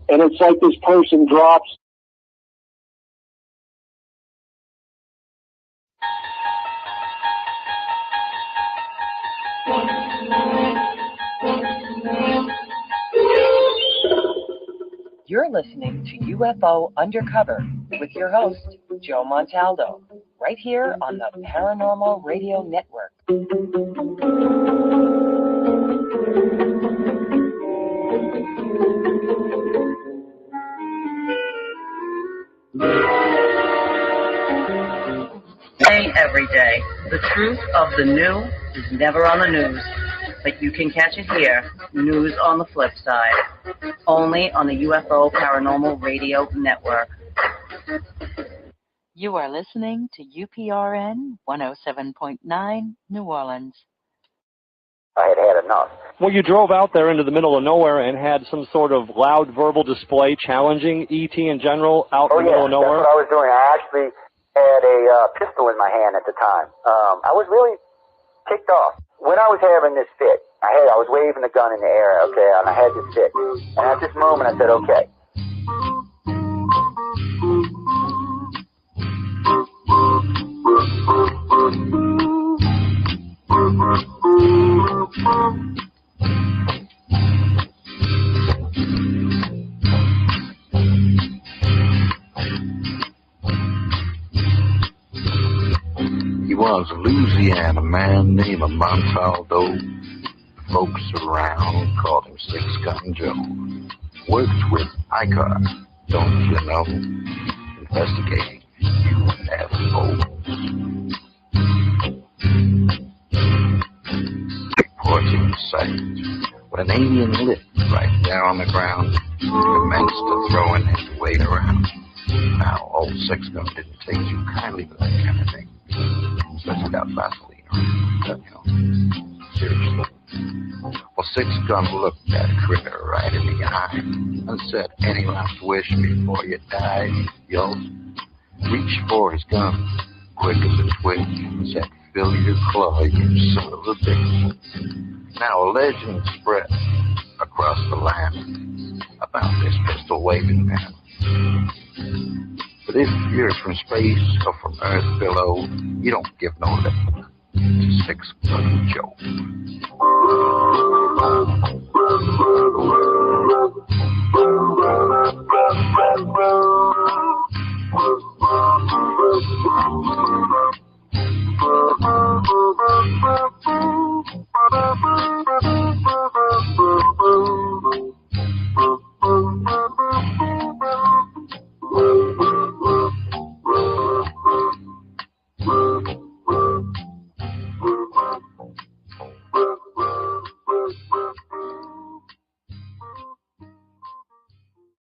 and it's like this person drops. You're listening to UFO Undercover with your host, Joe-Montaldo, right here on the Paranormal Radio Network. Say every day, the truth of the new is never on the news, but you can catch it here, news on the flip side, only on the UFO Paranormal Radio Network. You are listening to UPRN 107.9 New Orleans. I had enough. Well, you drove out there into the middle of nowhere and had some sort of loud verbal display challenging ET in general out in the middle of nowhere? That's what I was doing. I actually had a pistol in my hand at the time. I was really ticked off. When I was having this fit, I was waving the gun in the air, okay, and I had this fit. And at this moment, I said, okay. He was a Louisiana man named Montaldo. Folks around called him Six Gun Joe. Worked with ICAR, don't you know? Investigating UFO. Reporting sight. When an alien lit right there on the ground, commenced to throwing his weight around. Now, old Six Gun didn't take too kindly to that kind of thing. Especially without Vaseline or, you know, seriously. Well, Six Gun looked that critter right in the eye and said, any last wish before you die? Yo, reached for his gun, quick as a twitch, and said, fill your claw, you son of a bitch. Now a legend spread across the land about this pistol-waving man. But if you're from space or from Earth below, you don't give no lip to Six Gun Joe.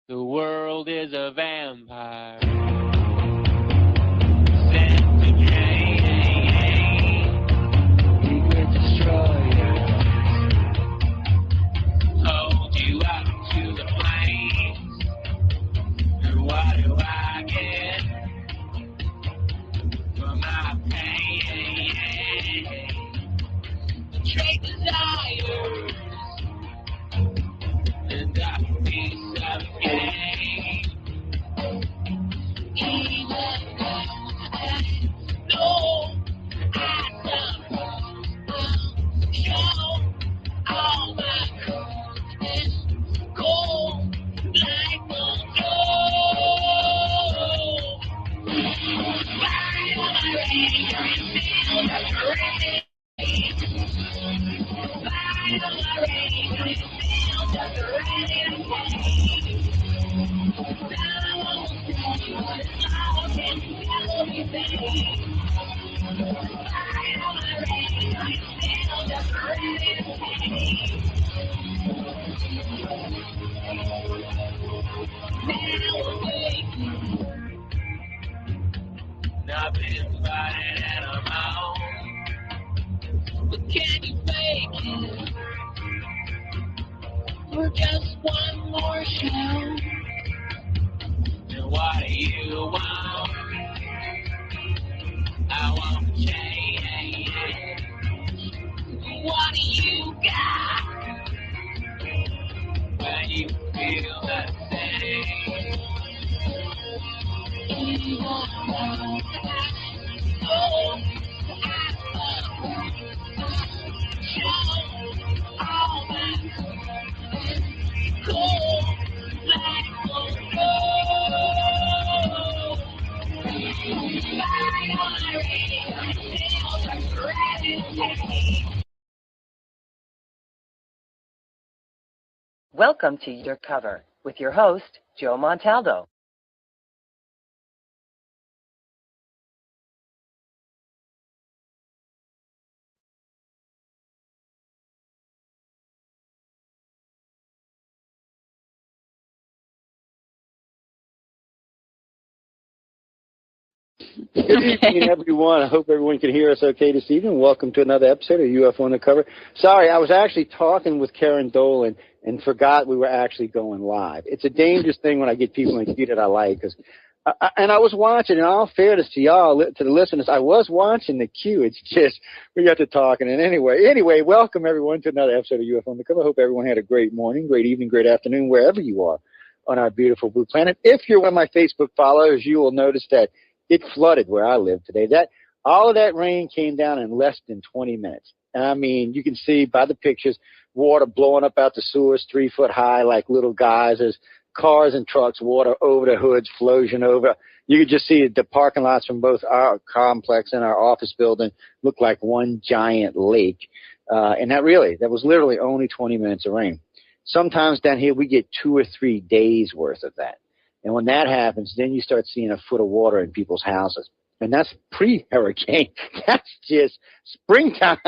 The world is a vampire. Hold you up to the flames. And what do I get for my pain? Trade desires and a piece of game. Even though I know I don't show all my coolness, cold like the snow. Fire my radio and feel the rain. Fire my radio and feel the rain. Now I won't say what it's all can tell me, baby. Fire my radio and feel the rain. I've been fighting and I'm out. But can you fake it? For just one more show. And what do you want? I want change. What do you got? When you feel the same. Welcome to Undercover with your host, Joe-Montaldo. Good evening, everyone. I hope everyone can hear us okay this evening. Welcome to another episode of UFO Undercover. Sorry, I was actually talking with Karyn-Dolan and forgot we were actually going live. It's a dangerous thing when I get people in the queue that I like. And I was watching, in all fairness to y'all, to the listeners, I was watching the queue. It's just, we got to talking. And anyway, welcome everyone to another episode of UFO Undercover. I hope everyone had a great morning, great evening, great afternoon, wherever you are on our beautiful blue planet. If you're one of my Facebook followers, you will notice that it flooded where I live today. All of that rain came down in less than 20 minutes. And I mean, you can see by the pictures, water blowing up out the sewers 3 foot high like little guys. There's cars and trucks, water over the hoods, floating over. You could just see the parking lots from both our complex and our office building look like one giant lake. And that was literally only 20 minutes of rain. Sometimes down here we get 2 or 3 days worth of that. And when that happens, then you start seeing a foot of water in people's houses. And that's pre-hurricane. That's just springtime.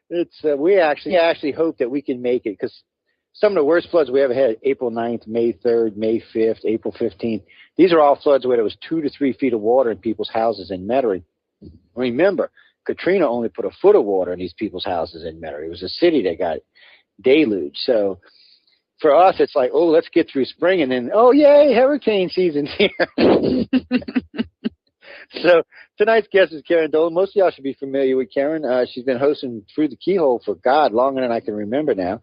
We actually hope that we can make it, because some of the worst floods we ever had, April 9th, May 3rd, May 5th, April 15th, these are all floods where there was 2 to 3 feet of water in people's houses in Metairie. Remember, Katrina only put a foot of water in these people's houses in Metairie. It was a city that got deluged. So for us, it's like, oh, let's get through spring, and then, oh, yay, hurricane season's here. So tonight's guest is Karyn-Dolan. Most of y'all should be familiar with Karyn. She's been hosting Through the Keyhole for, God, longer than I can remember now.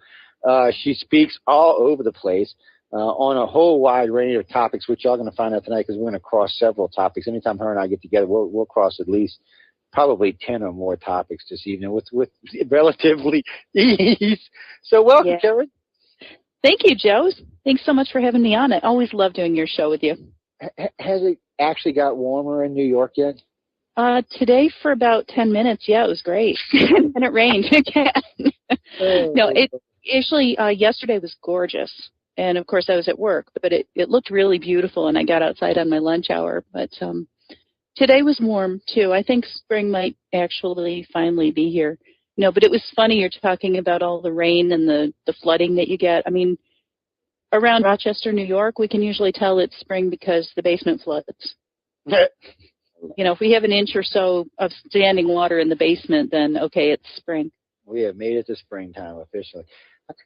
She speaks all over the place on a whole wide range of topics, which y'all going to find out tonight, because we're going to cross several topics. Anytime her and I get together, we'll cross at least probably 10 or more topics this evening with relatively ease. So welcome, Karyn. Thank you, Joe. Thanks so much for having me on. I always love doing your show with you. Has it actually got warmer in New York yet? Today for about 10 minutes, yeah, it was great. And it rained again. No, it actually, yesterday was gorgeous. And, of course, I was at work, but it looked really beautiful, and I got outside on my lunch hour. But today was warm, too. I think spring might actually finally be here. No, but it was funny you're talking about all the rain and the flooding that you get. I mean, around Rochester, New York, we can usually tell it's spring because the basement floods. If we have an inch or so of standing water in the basement, then, okay, it's spring. We have made it to springtime officially.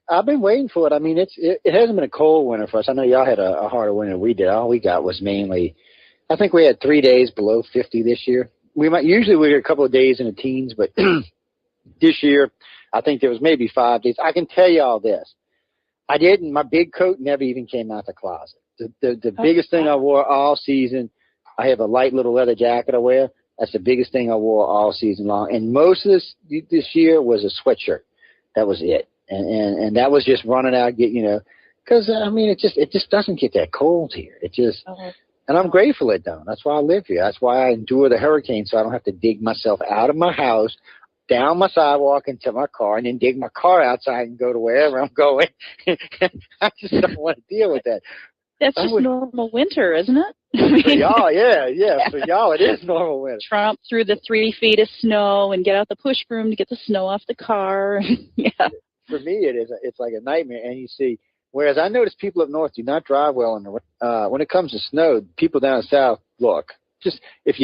I've been waiting for it. I mean, it hasn't been a cold winter for us. I know y'all had a harder winter than we did. All we got was mainly, I think we had 3 days below 50 this year. Usually we get a couple of days in the teens, but this year, I think there was maybe 5 days. I can tell y'all this. My big coat never even came out the closet. The biggest thing I wore all season, I have a light little leather jacket I wear. That's the biggest thing I wore all season long. And most of this year was a sweatshirt. That was it. And that was just running out, because, I mean, it just doesn't get that cold here. And I'm grateful it don't. That's why I live here. That's why I endure the hurricane, so I don't have to dig myself out of my house, down my sidewalk into my car, and then dig my car outside and go to wherever I'm going. I just don't want to deal with that. That's just normal winter, isn't it? For y'all, yeah. For y'all, it is normal winter. Tromp through the 3 feet of snow and get out the push broom to get the snow off the car. Yeah. For me, it is. It's like a nightmare. And you see, whereas I notice people up north do not drive well in the when it comes to snow. People down south, look, just if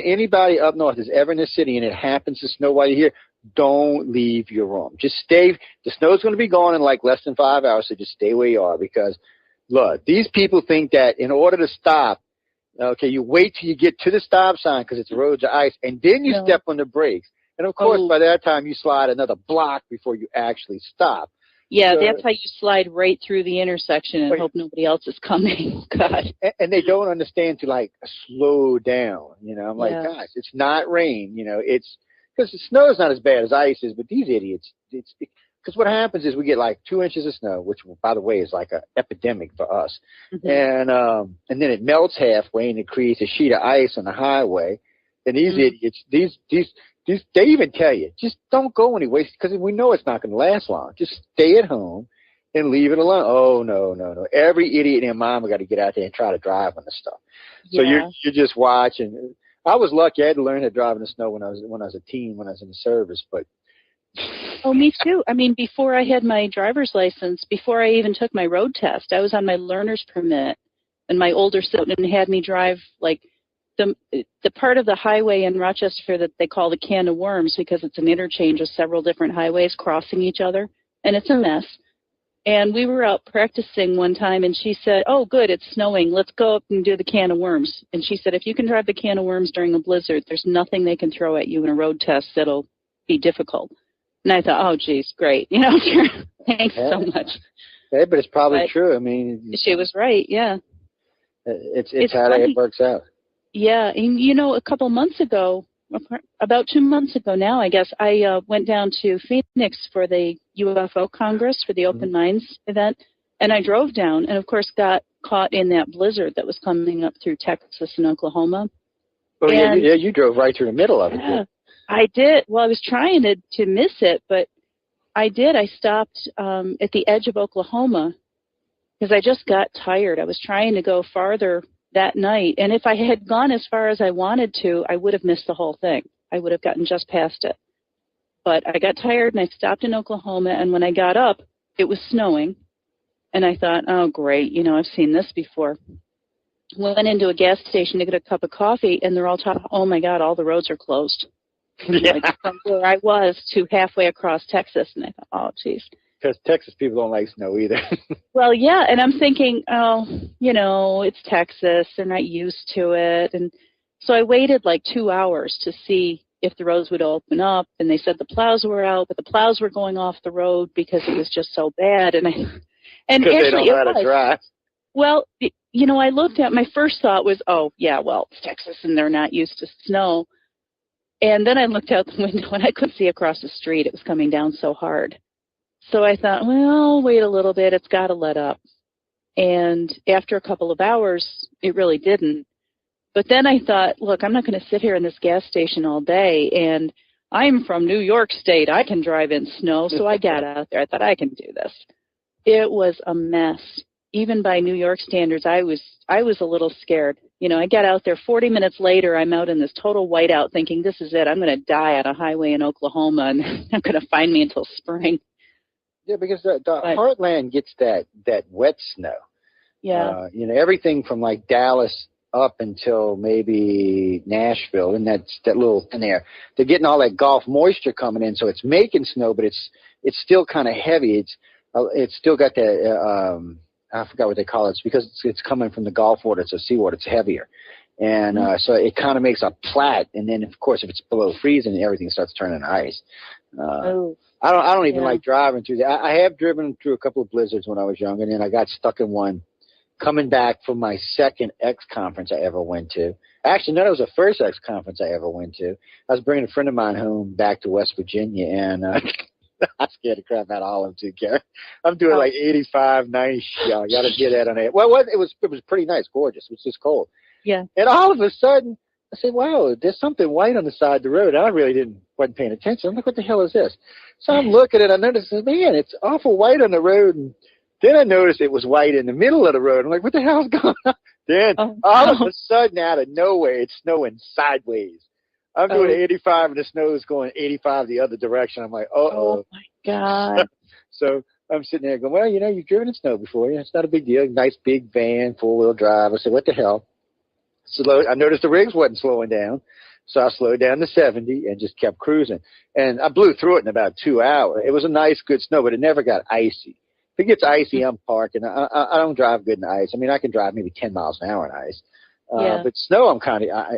anybody up north is ever in the city and it happens to snow while you're here, don't leave your room. Just stay. The snow's going to be gone in like less than 5 hours, so just stay where you are, because, look, these people think that in order to stop, okay, you wait till you get to the stop sign because it's roads of ice, and then you step on the brakes. And, of course, by that time, you slide another block before you actually stop. Yeah, that's how you slide right through the intersection and hope nobody else is coming. God. And they don't understand to like slow down. You know, I'm like, gosh, it's not rain. You know, it's because the snow is not as bad as ice is, but these idiots, because what happens is we get like 2 inches of snow, which by the way is like an epidemic for us, and then it melts halfway and it creates a sheet of ice on the highway. And these idiots, they even tell you, just don't go anyway because we know it's not going to last long. Just stay at home and leave it alone. Oh, no. Every idiot and their mama got to get out there and try to drive on the stuff. So you're just watching. I was lucky. I had to learn how to drive in the snow when I was a teen, when I was in the service. But oh, me too. I mean, before I had my driver's license, before I even took my road test, I was on my learner's permit, and my older sibling had me drive like the part of the highway in Rochester that they call the Can of Worms because it's an interchange of several different highways crossing each other, and it's a mess. And we were out practicing one time, and she said, oh, good, it's snowing. Let's go up and do the Can of Worms. And she said, if you can drive the Can of Worms during a blizzard, there's nothing they can throw at you in a road test that'll be difficult. And I thought, oh, geez, great. You know, thanks so much. Yeah, but it's probably true. I mean, she was right, yeah. It's how it works out. Yeah, and you know, a couple months ago, about 2 months ago now, I guess, I went down to Phoenix for the UFO Congress for the Open Minds event, and I drove down and, of course, got caught in that blizzard that was coming up through Texas and Oklahoma. Oh, and, yeah, you drove right through the middle of it. Yeah, I did. Well, I was trying to miss it, but I did. I stopped at the edge of Oklahoma because I just got tired. I was trying to go farther that night, and if I had gone as far as I wanted to, I would have missed the whole thing. I would have gotten just past it. But I got tired, and I stopped in Oklahoma, and when I got up, it was snowing, and I thought, oh, great, you know, I've seen this before. Went into a gas station to get a cup of coffee, and they're all talking, oh, my God, all the roads are closed. Like from where I was to halfway across Texas, and I thought, oh, geez. Because Texas people don't like snow either. Well, yeah, and I'm thinking, oh, you know, it's Texas. They're not used to it. And so I waited like 2 hours to see if the roads would open up. And they said the plows were out, but the plows were going off the road because it was just so bad. And actually they don't know how to drive. Well, you know, I looked at, my first thought was, oh, yeah, well, it's Texas and they're not used to snow. And then I looked out the window and I couldn't see across the street. It was coming down so hard. So I thought, well, wait a little bit. It's got to let up. And after a couple of hours, it really didn't. But then I thought, look, I'm not going to sit here in this gas station all day. And I'm from New York State. I can drive in snow. So I got out there. I thought, I can do this. It was a mess. Even by New York standards, I was a little scared. You know, I got out there 40 minutes later. I'm out in this total whiteout thinking, this is it. I'm going to die on a highway in Oklahoma, and they're not going to find me until spring. Yeah, because the heartland gets that wet snow. Yeah. You know, everything from like Dallas up until maybe Nashville, and that's that little in there. They're getting all that Gulf moisture coming in, so it's making snow, but it's still kind of heavy. It's still got that I forgot what they call it. It's because it's coming from the Gulf water, it's seawater. It's heavier, and so it kind of makes a flat. And then, of course, if it's below freezing, everything starts turning ice. I don't even like driving through that. I have driven through a couple of blizzards when I was young, and then I got stuck in one coming back from my second X conference I ever went to. Actually, no, it was the first X conference I ever went to. I was bringing a friend of mine home back to West Virginia, and I scared the crap out of all of them too, Karen. I'm doing like 85, 90. You got to get that on it. Well, it was pretty nice, gorgeous. It was just cold. Yeah. And all of a sudden, I said, wow, there's something white on the side of the road. I really wasn't paying attention. I'm like, what the hell is this? So I'm looking at it. I noticed, man, it's awful white on the road. And then I noticed it was white in the middle of the road. I'm like, what the hell's going on? Then all of a sudden, out of nowhere, it's snowing sideways. I'm doing 85 and the snow is going 85 the other direction. I'm like, oh my God. So I'm sitting there going, well, you know, you've driven in snow before. Yeah, it's not a big deal. Nice big van, 4-wheel drive. I said, what the hell? I noticed the rigs wasn't slowing down. So I slowed down to 70 and just kept cruising. And I blew through it in about 2 hours. It was a nice, good snow, but it never got icy. If it gets icy, I'm parking. I don't drive good in ice. I mean, I can drive maybe 10 miles an hour in ice. But snow,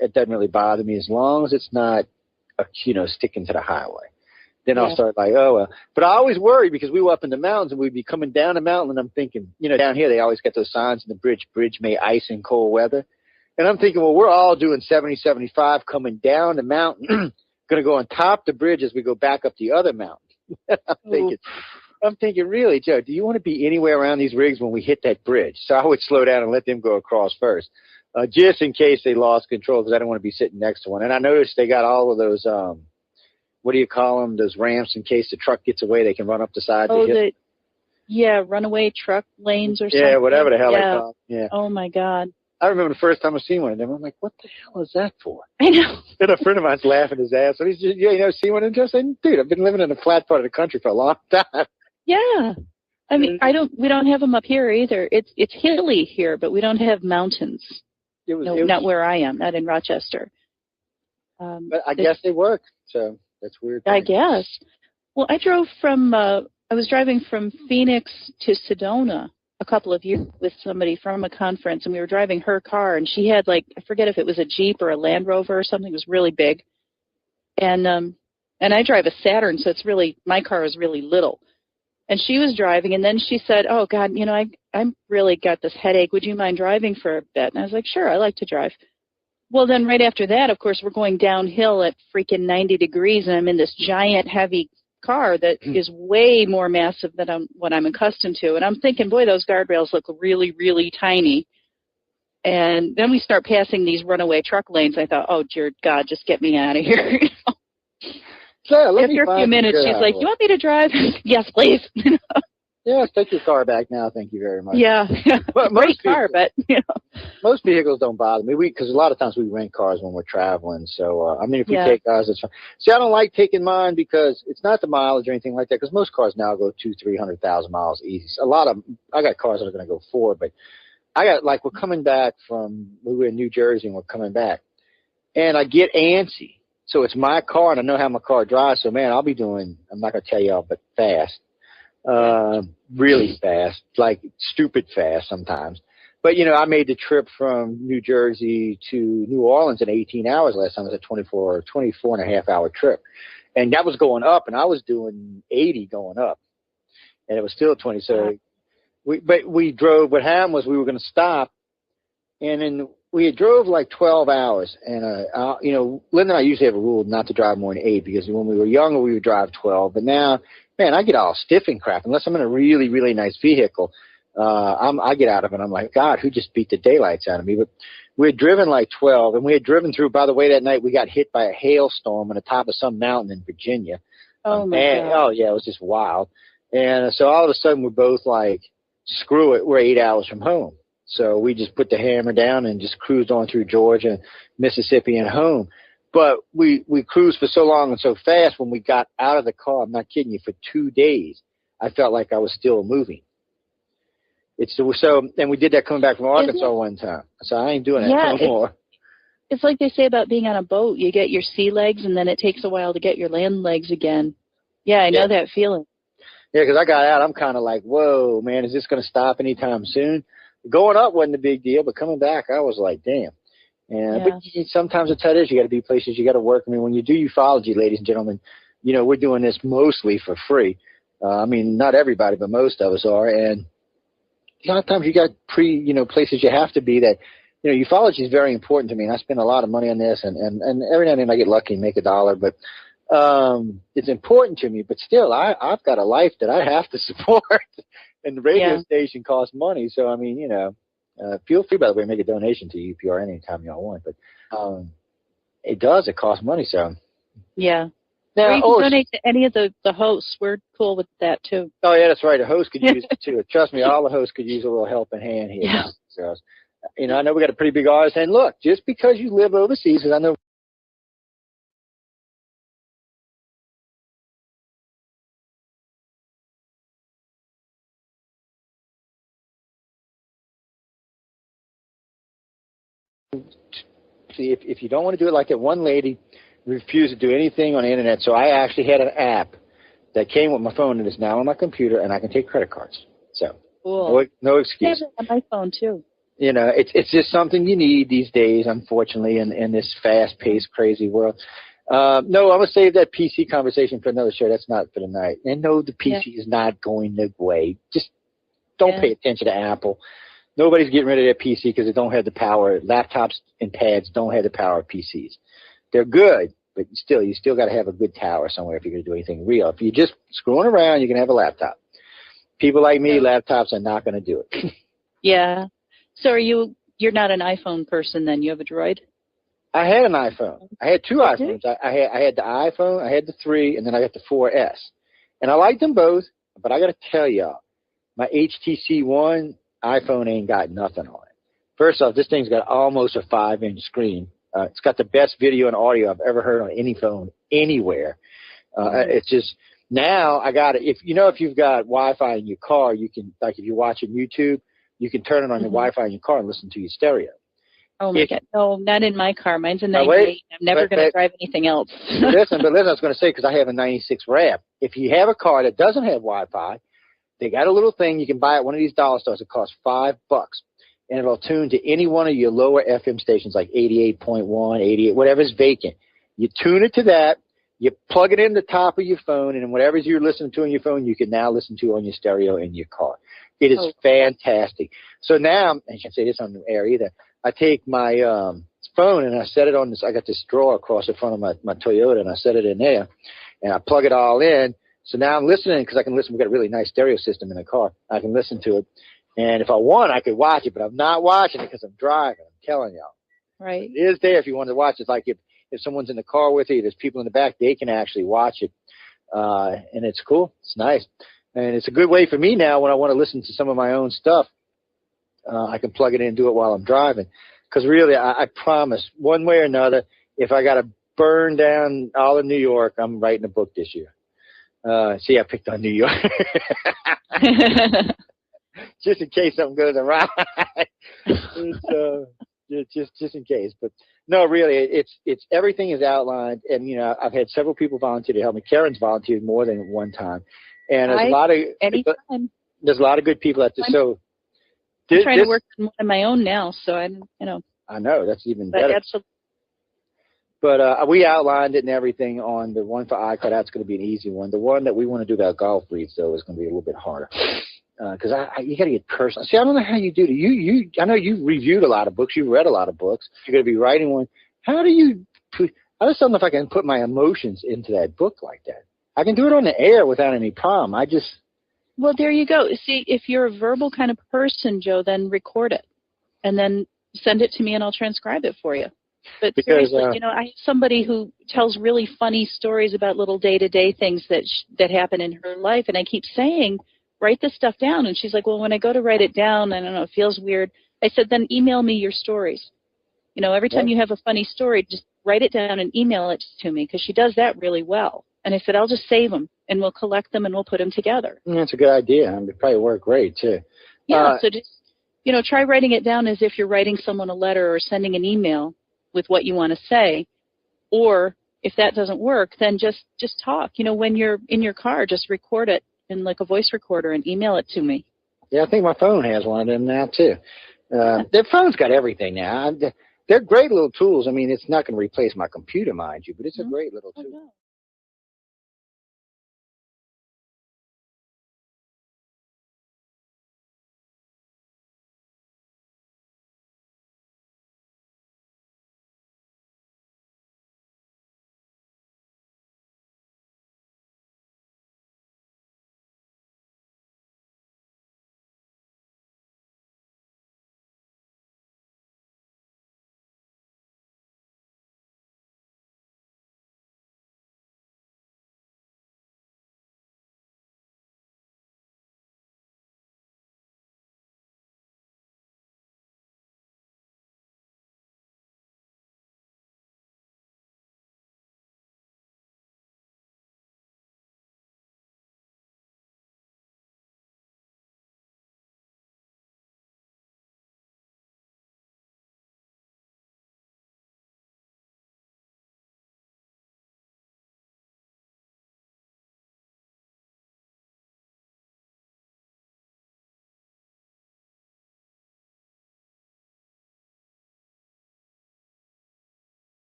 it doesn't really bother me as long as it's not, sticking to the highway. then I'll start like, oh, well. But I always worry because we were up in the mountains and we'd be coming down the mountain and I'm thinking, you know, down here they always get those signs in the bridge may ice in cold weather. And I'm thinking, well, we're all doing 70, 75 coming down the mountain, going to go on top the bridge as we go back up the other mountain. I'm thinking, really, Joe, do you want to be anywhere around these rigs when we hit that bridge? So I would slow down and let them go across first, just in case they lost control because I don't want to be sitting next to one. And I noticed they got all of those, what do you call them, those ramps in case the truck gets away, they can run up the side. Runaway truck lanes or something. Yeah, whatever the hell they call them. Yeah. Oh, my God. I remember the first time I seen one of them. I'm like, what the hell is that for? I know. And a friend of mine's laughing his ass. And he's just, you know, see one of them? I said, dude, I've been living in a flat part of the country for a long time. Yeah. I mean, we don't have them up here either. It's hilly here, but we don't have mountains. Not where I am, not in Rochester. But I guess they work, so that's weird. I guess. Well, I was driving from Phoenix to Sedona a couple of years with somebody from a conference, and we were driving her car, and she had, like, I forget if it was a Jeep or a Land Rover or something. It was really big. And I drive a Saturn, so my car is really little. And she was driving, and then she said, oh, God, you know, I really got this headache. Would you mind driving for a bit? And I was like, sure, I like to drive. Well, then right after that, of course, we're going downhill at freaking 90 degrees, and I'm in this giant, heavy car that is way more massive than what I'm accustomed to. And I'm thinking, boy, those guardrails look really, really tiny. And then we start passing these runaway truck lanes. I thought, oh, dear God, just get me out of here. So after a few minutes, she's like, you want me to drive? Yes, please. Yes, take your car back now. Thank you very much. Yeah. Great car, but, you know. Most vehicles don't bother me because a lot of times we rent cars when we're traveling. So, I mean, if we take cars, it's fine. See, I don't like taking mine because it's not the mileage or anything like that because most cars now go 200,000-300,000 miles easy. So I got cars that are going to go 4, but we're coming back we were in New Jersey and we're coming back. And I get antsy. So it's my car, and I know how my car drives. So, man, I'll be doing, I'm not going to tell y'all, but fast. Really fast, like stupid fast sometimes. But, you know, I made the trip from New Jersey to New Orleans in 18 hours last time. It was a 24 and a half hour trip. And that was going up, and I was doing 80 going up. And it was still 20. So we drove. What happened was we were going to stop, and then we drove like 12 hours. And, you know, Linda and I usually have a rule not to drive more than 8 because when we were younger, we would drive 12. But now, man, I get all stiff and crap. Unless I'm in a really, really nice vehicle, I get out of it. I'm like, God, who just beat the daylights out of me? But we had driven like 12, and we had driven through, by the way, that night we got hit by a hailstorm on the top of some mountain in Virginia. Oh, my God. Oh, yeah, it was just wild. And so all of a sudden we're both like, screw it, we're 8 hours from home. So we just put the hammer down and just cruised on through Georgia, Mississippi, and home. But we cruised for so long and so fast when we got out of the car, I'm not kidding you, for 2 days, I felt like I was still moving. And we did that coming back from Arkansas one time. So I ain't doing that no more. It's like they say about being on a boat. You get your sea legs, and then it takes a while to get your land legs again. Yeah, I know that feeling. Yeah, because I got out, I'm kind of like, whoa, man, is this going to stop anytime soon? Going up wasn't a big deal, but coming back, I was like, damn. But sometimes it's how it is. You got to be places. You got to work. I mean, when you do ufology, ladies and gentlemen, you know, we're doing this mostly for free. I mean, not everybody, but most of us are. And a lot of times you got places you have to be that, you know, ufology is very important to me. And I spend a lot of money on this and every now and then I get lucky and make $1, but it's important to me. But still, I've got a life that I have to support. And the radio station costs money. So, I mean, you know, feel free, by the way, to make a donation to UPR anytime y'all want. But it does. It costs money. So, yeah. Now, or you can donate to any of the hosts. We're cool with that, too. Oh, yeah, that's right. A host could use it, too. Trust me, all the hosts could use a little helping hand here. Yeah. So, you know, I know we got a pretty big audience. And look, just because you live overseas, because I know see, if you don't want to do it like that, one lady refused to do anything on the internet, so I actually had an app that came with my phone and is now on my computer, and I can take credit cards. So cool. No excuse. I have it on my phone, too. You know, it's just something you need these days, unfortunately, in this fast-paced, crazy world. No, I'm going to save that PC conversation for another show. That's not for tonight. And no, the PC is not going away. Just don't pay attention to Apple. Nobody's getting rid of their PC because they don't have the power. Laptops and pads don't have the power of PCs. They're good, but you still got to have a good tower somewhere if you're going to do anything real. If you're just screwing around, you can have a laptop. People like me, laptops are not going to do it. Yeah. So you're not an iPhone person then? You have a Droid? I had an iPhone. I had two iPhones. I had the iPhone, I had the 3, and then I got the 4S. And I liked them both, but I got to tell y'all, my HTC One iPhone ain't got nothing on it. First off, this thing's got almost a 5-inch screen. It's got the best video and audio I've ever heard on any phone anywhere. It's just now I got it. If you've got Wi-Fi in your car, you can, like if you're watching YouTube, you can turn it on your Wi-Fi in your car and listen to your stereo. Oh my God! No, not in my car. Mine's a 98. I'm never going to drive anything else. listen, I was going to say, because I have a 96 Ram. If you have a car that doesn't have Wi-Fi, they got a little thing you can buy at one of these dollar stores. It costs $5, and it'll tune to any one of your lower FM stations, like 88.1, 88, whatever's vacant. You tune it to that. You plug it in the top of your phone, and whatever you're listening to on your phone, you can now listen to on your stereo in your car. It is fantastic. So now, I can't say this on the air either, I take my phone and I set it on this. I got this drawer across the front of my Toyota, and I set it in there, and I plug it all in. So now I'm listening because I can listen. We've got a really nice stereo system in the car. I can listen to it. And if I want, I could watch it, but I'm not watching it because I'm driving. I'm telling y'all. Right. It is there if you want to watch it. It's like if someone's in the car with you, there's people in the back, they can actually watch it. And it's cool. It's nice. And it's a good way for me now when I want to listen to some of my own stuff. I can plug it in and do it while I'm driving. Because really, I promise, one way or another, if I got to burn down all of New York, I'm writing a book this year. See, I picked on New York. Just in case something goes awry. Just in case. But no, really, it's everything is outlined. And, I've had several people volunteer to help me. Karen's volunteered more than one time. And there's a lot of good people at this. So I'm trying to work on one of my own now. So I know, that's even better. But we outlined it and everything on the one for iCloud. That's going to be an easy one. The one that we want to do about golf breeds, though, is going to be a little bit harder. Because you got to get personal. See, I don't know how you do it. I know you reviewed a lot of books. You read a lot of books. You're going to be writing one. How do you I just don't know if I can put my emotions into that book like that. I can do it on the air without any problem. Well, there you go. See, if you're a verbal kind of person, Joe, then record it. And then send it to me and I'll transcribe it for you. But seriously, I have somebody who tells really funny stories about little day-to-day things that happen in her life. And I keep saying, write this stuff down. And she's like, well, when I go to write it down, I don't know, it feels weird. I said, then email me your stories. Every time you have a funny story, just write it down and email it to me, because she does that really well. And I said, I'll just save them and we'll collect them and we'll put them together. That's a good idea. It'd probably work great, too. Yeah, so just, try writing it down as if you're writing someone a letter or sending an email with what you want to say. Or if that doesn't work, then just talk. When you're in your car, just record it in like a voice recorder and email it to me. Yeah, I think my phone has one of them now, too. Their phone's got everything now. They're great little tools. I mean, it's not going to replace my computer, mind you, but it's a great little tool.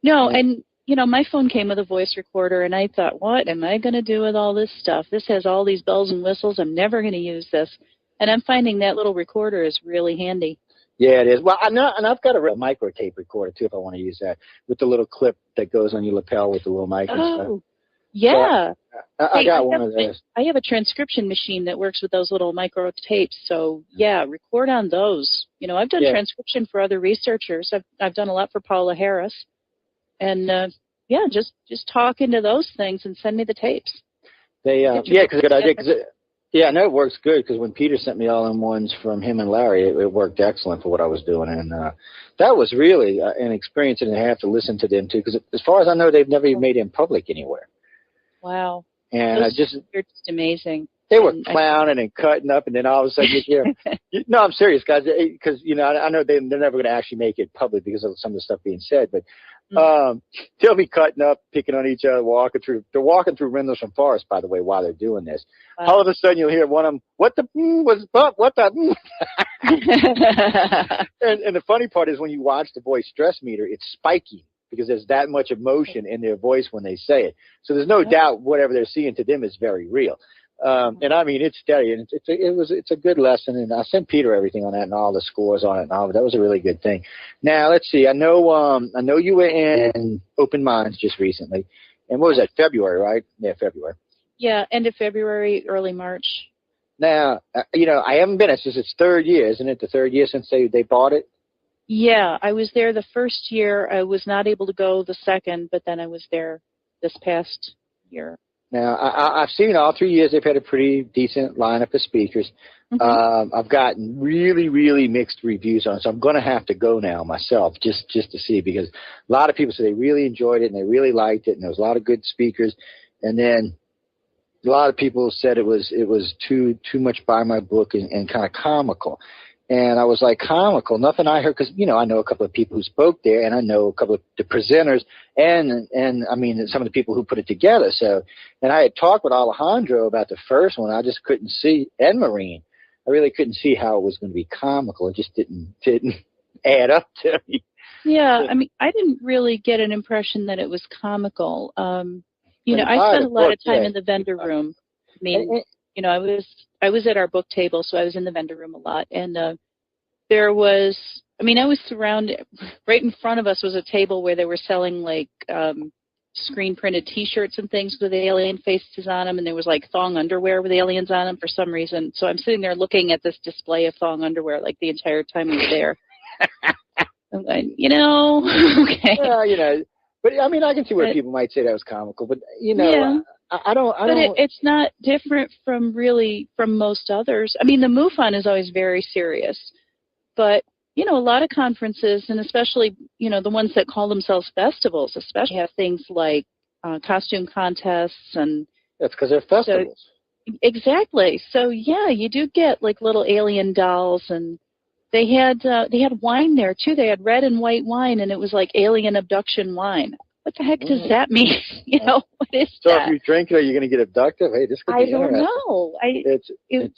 No, and, you know, my phone came with a voice recorder, and I thought, what am I going to do with all this stuff? This has all these bells and whistles. I'm never going to use this. And I'm finding that little recorder is really handy. Yeah, it is. Well, and I've got a real micro tape recorder, too, if I want to use that, with the little clip that goes on your lapel with the little mic and stuff. Yeah. So I got one of those. I have a transcription machine that works with those little micro tapes. So, yeah, record on those. You know, I've done transcription for other researchers. I've done a lot for Paula Harris. And, yeah, just talk into those things and send me the tapes. Yeah, because a good idea. Yeah, I know it works good because when Peter sent me all-in-ones from him and Larry, it worked excellent for what I was doing. And that was really an experience and a half to listen to them, too, because as far as I know, they've never even made it in public anywhere. Wow. And they're just amazing. They were clowning and cutting up, and then all of a sudden you hear, no, I'm serious, guys, because, you know, I know they're never going to actually make it public because of some of the stuff being said, but they'll be cutting up, picking on each other, they're walking through Rendlesham Forest, by the way, while they're doing this. Wow. All of a sudden you'll hear one of them, what the and the funny part is when you watch the voice stress meter, it's spiky because there's that much emotion in their voice when they say it. So there's no doubt whatever they're seeing to them is very real. And I mean, it's steady, and it's a good lesson. And I sent Peter everything on that and all the scores on it and all, but that was a really good thing. Now let's see. I know you were in Open Minds just recently, and what was that? February, right? Yeah, February. Yeah, end of February, early March. Now, you know, I haven't been. It's its third year, isn't it? The third year since they bought it. Yeah, I was there the first year. I was not able to go the second, but then I was there this past year. Now, I've seen all 3 years they've had a pretty decent lineup of speakers. Mm-hmm. I've gotten really, really mixed reviews on it, so I'm going to have to go now myself just to see, because a lot of people said they really enjoyed it and they really liked it, and there was a lot of good speakers. And then a lot of people said it was too much by my book and kind of comical. And I was like, comical? Nothing I heard, because, you know, I know a couple of people who spoke there, and I know a couple of the presenters, and I mean, some of the people who put it together. So, and I had talked with Alejandro about the first one. I just couldn't see, and Maureen, I really couldn't see how it was going to be comical. It just didn't add up to me. Yeah, I mean, I didn't really get an impression that it was comical. You know, I spent a lot of time in the vendor room. I mean, you know, I was at our book table, so I was in the vendor room a lot. And there was, I mean, I was surrounded, right in front of us was a table where they were selling like screen printed T-shirts and things with alien faces on them. And there was like thong underwear with aliens on them for some reason. So I'm sitting there looking at this display of thong underwear like the entire time we were there. I'm like, you know, okay. Well, you know, but I mean, I can see where people might say that was comical, but you know, yeah. I don't. But it's not different from most others. I mean, the MUFON is always very serious, but you know, a lot of conferences, and especially you know the ones that call themselves festivals, especially have things like costume contests and. That's because they're festivals. So, exactly. So yeah, you do get like little alien dolls, and they had wine there too. They had red and white wine, and it was like alien abduction wine. What the heck does that mean? You know, what is that? So if you drink it, are you going to get abducted? Hey, this could be interesting. I don't know.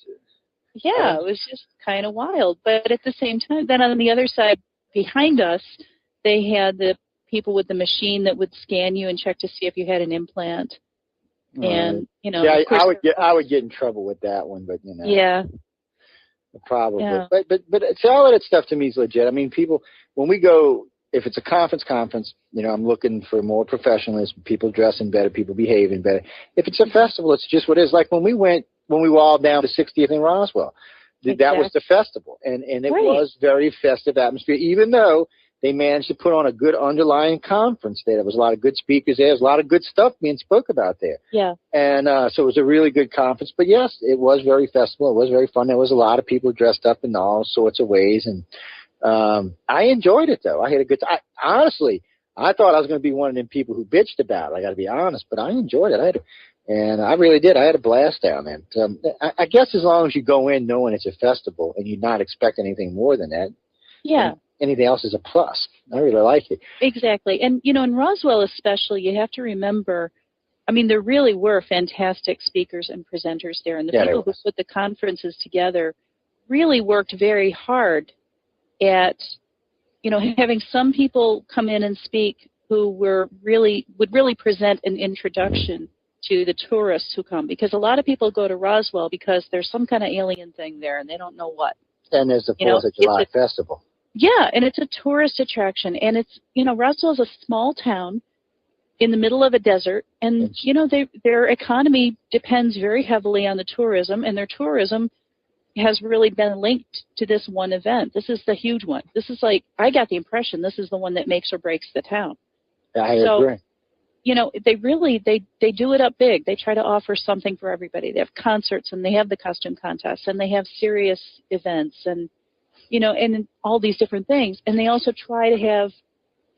Yeah, it was just kind of wild. But at the same time, then on the other side behind us, they had the people with the machine that would scan you and check to see if you had an implant. And you know, yeah, I would get in trouble with that one, but you know, yeah, probably. Yeah. But all of that stuff to me is legit. I mean, people when we go. If it's a conference, you know, I'm looking for more professionalism, people dressing better, people behaving better. If it's a festival, it's just what it is. Like when we were all down to 60th in Roswell, that was the festival. And it was very festive atmosphere, even though they managed to put on a good underlying conference there. There was a lot of good speakers there. There was a lot of good stuff being spoke about there. Yeah. And so it was a really good conference. But, yes, it was very festival. It was very fun. There was a lot of people dressed up in all sorts of ways. And I enjoyed it, though. I had a good time. Honestly, I thought I was going to be one of them people who bitched about it. I got to be honest, but I enjoyed it. And I really did. I had a blast down there. I guess as long as you go in knowing it's a festival and you're not expecting anything more than that, yeah, anything else is a plus. I really like it. Exactly. And, you know, in Roswell especially, you have to remember, I mean, there really were fantastic speakers and presenters there. And the people who put the conferences together really worked very hard at, you know, having some people come in and speak who would really present an introduction to the tourists who come, because a lot of people go to Roswell because there's some kind of alien thing there and they don't know what. And there's the 4th of July festival. Yeah, and it's a tourist attraction, and it's, Roswell's a small town in the middle of a desert, and their economy depends very heavily on the tourism, and their tourism has really been linked to this one event. This is the huge one. This is like, I got the impression this is the one that makes or breaks the town. I agree. They do it up big. They try to offer something for everybody. They have concerts, and they have the costume contests, and they have serious events, and and all these different things. And they also try to have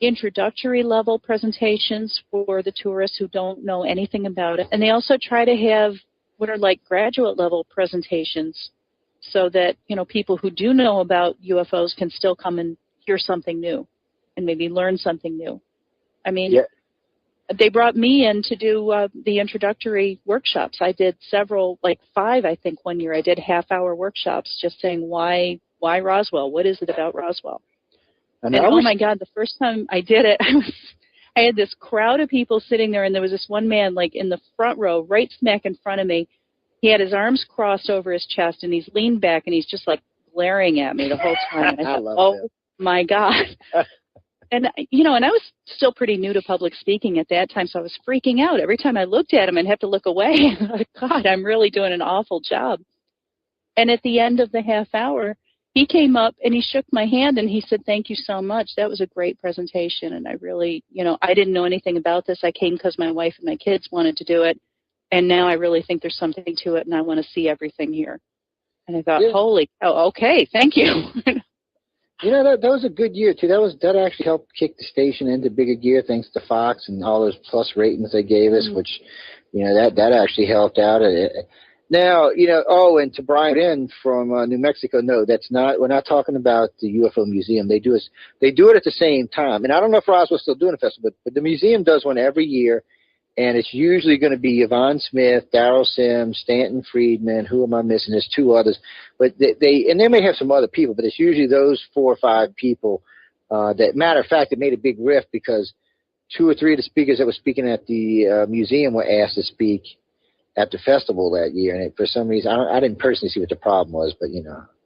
introductory level presentations for the tourists who don't know anything about it. And they also try to have what are like graduate level presentations so that, people who do know about UFOs can still come and hear something new and maybe learn something new. I mean, they brought me in to do the introductory workshops. I did several, like 5, I think, one year. I did half-hour workshops just saying why Roswell? What is it about Roswell? And oh my God, the first time I did it, I had this crowd of people sitting there, and there was this one man like in the front row, right smack in front of me. He had his arms crossed over his chest, and he's leaned back, and he's just like glaring at me the whole time. And I thought, my God. And, and I was still pretty new to public speaking at that time, so I was freaking out. Every time I looked at him, I'd have to look away. God, I'm really doing an awful job. And at the end of the half hour, he came up and he shook my hand and he said, "Thank you so much. That was a great presentation." And I really, I didn't know anything about this. I came because my wife and my kids wanted to do it. And now I really think there's something to it, and I want to see everything here. And I thought, holy cow, okay, thank you. That was a good year, too. That actually helped kick the station into bigger gear, thanks to Fox and all those plus ratings they gave us, which, that actually helped out. Now, and to Brian in from New Mexico, no, we're not talking about the UFO Museum. They do it at the same time. And I don't know if Roswell's still doing a festival, but the museum does one every year, and it's usually going to be Yvonne Smith, Darrell Sims, Stanton Friedman, who am I missing? There's 2 others. But they may have some other people, but it's usually those 4 or 5 people. That matter of fact, it made a big rift because 2 or 3 of the speakers that were speaking at the museum were asked to speak at the festival that year, and for some reason, I didn't personally see what the problem was, but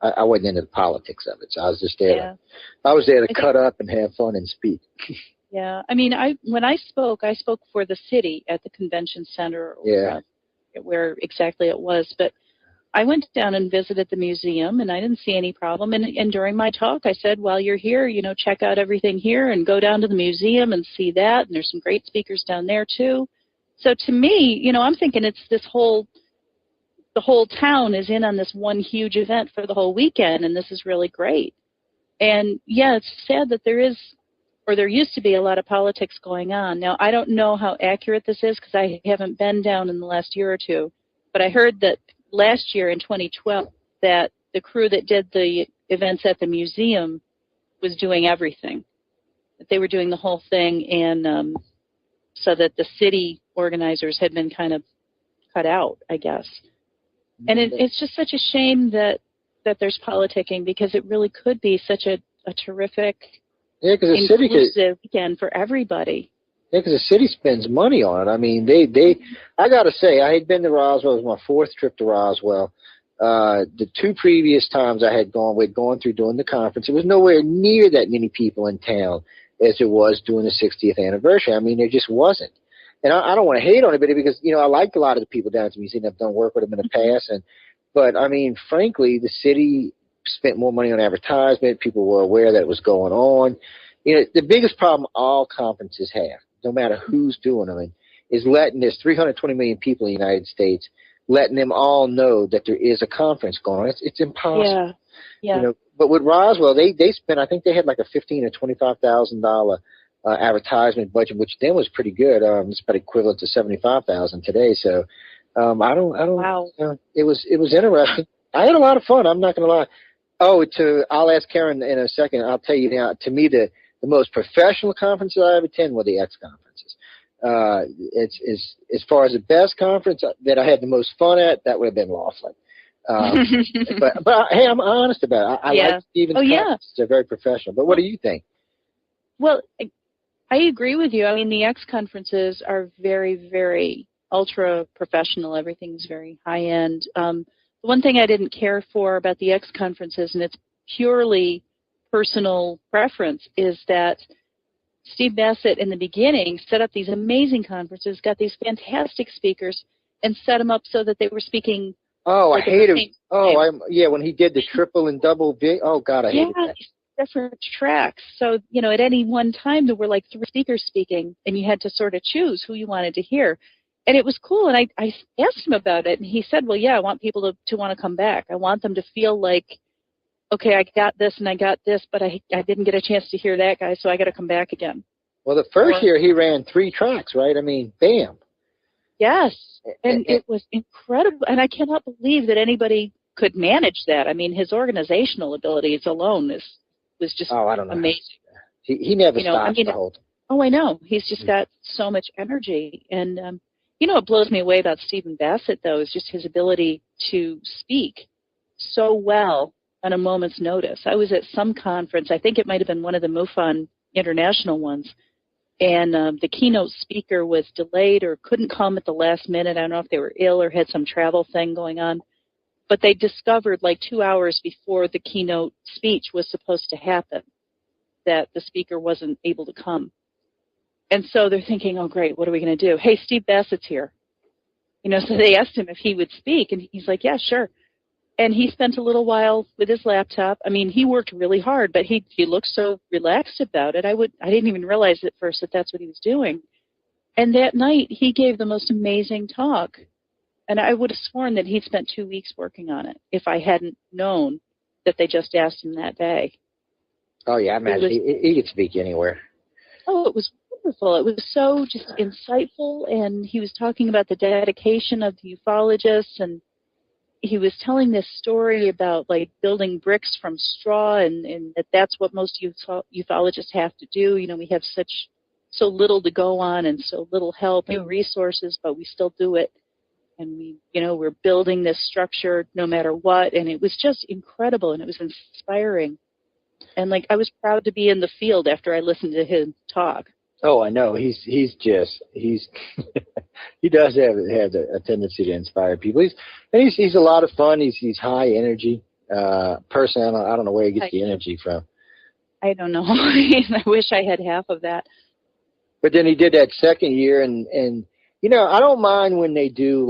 I wasn't into the politics of it, so I was just there. Yeah. I was there to cut up and have fun and speak. Yeah, I mean, when I spoke for the city at the convention center, or where exactly it was, but I went down and visited the museum, and I didn't see any problem. And during my talk, I said, while you're here, check out everything here and go down to the museum and see that. And there's some great speakers down there too. So to me, I'm thinking it's the whole town is in on this one huge event for the whole weekend, and this is really great. And yeah, it's sad that there used to be a lot of politics going on. Now, I don't know how accurate this is because I haven't been down in the last year or 2, but I heard that last year in 2012 that the crew that did the events at the museum was doing everything. That they were doing the whole thing, and so that the city organizers had been kind of cut out, I guess. And it's just such a shame that there's politicking, because it really could be such a terrific, inclusive weekend for everybody. Yeah, because the city spends money on it. I mean, I got to say, I had been to Roswell. It was my 4th trip to Roswell. The 2 previous times I had gone, we'd gone through doing the conference. It was nowhere near that many people in town as it was doing the 60th anniversary. I mean, there just wasn't. And I don't want to hate on it, but because, I liked a lot of the people down at the museum. I've done work with them in the past. But, I mean, frankly, the city spent more money on advertisement. People were aware that it was going on. The biggest problem all conferences have, no matter who's doing them, is there's 320 million people in the United States, letting them all know that there is a conference going on. It's impossible. Yeah. But with Roswell, they spent, I think they had like a $15,000 or $25,000 advertisement budget, which then was pretty good. It's about equivalent to $75,000 today. So I don't. Wow. It was interesting. I had a lot of fun. I'm not going to lie. I'll ask Karyn in a second. I'll tell you now. To me, the most professional conferences I ever attended were the X conferences. It's as far as the best conference that I had the most fun at, that would have been Laughlin. But hey, I'm honest about it. I like Stephen's conferences. They're very professional. But what do you think? Well, I agree with you. I mean, the X conferences are very, very ultra professional. Everything's very high end. The one thing I didn't care for about the X conferences, and it's purely personal preference, is that Steve Bassett in the beginning set up these amazing conferences, got these fantastic speakers, and set them up so that they were speaking. Oh, like I hate it. Oh, when he did the triple and double big. Oh God, I hated that. Different tracks. So, you know, at any one time there were like 3 speakers speaking, and you had to sort of choose who you wanted to hear. And it was cool. And I asked him about it, and he said, well, yeah, I want people to want to come back. I want them to feel like, okay, I got this and I got this, but I didn't get a chance to hear that guy, so I got to come back again. Well, the first year he ran 3 tracks, right? I mean, bam. Yes, and it was incredible. And I cannot believe that anybody could manage that. I mean, his organizational abilities alone was just I don't know. amazing. He never stops the whole time. Oh, I know. He's just got so much energy. And, you know, what blows me away about Stephen Bassett, though, is just his ability to speak so well on a moment's notice. I was at some conference. I think it might have been one of the MUFON international ones. And the keynote speaker was delayed or couldn't come at the last minute. I don't know if they were ill or had some travel thing going on. But they discovered like 2 hours before the keynote speech was supposed to happen that the speaker wasn't able to come. And so they're thinking, oh, great, what are we going to do? Hey, Steve Bassett's here. You know, so they asked him if he would speak, and he's like, yeah, sure. And he spent a little while with his laptop. I mean, he worked really hard, but he looked so relaxed about it. I didn't even realize at first that that's what he was doing. And that night, he gave the most amazing talk. And I would have sworn that he'd spent 2 weeks working on it if I hadn't known that they just asked him that day. Oh, yeah, I imagine he could speak anywhere. Oh, it was wonderful. It was so just insightful, and he was talking about the dedication of the ufologists, and he was telling this story about, like, building bricks from straw, and that's what most ufologists have to do. You know, we have so little to go on and so little help and resources, but we still do it. And we're building this structure no matter what. And it was just incredible, and it was inspiring. And like, I was proud to be in the field after I listened to him talk. Oh, I know. He does have a tendency to inspire people. He's a lot of fun. He's high energy. Personally, I don't know where he gets the energy from. I don't know. I wish I had half of that. But then he did that second year, and you know, I don't mind when they do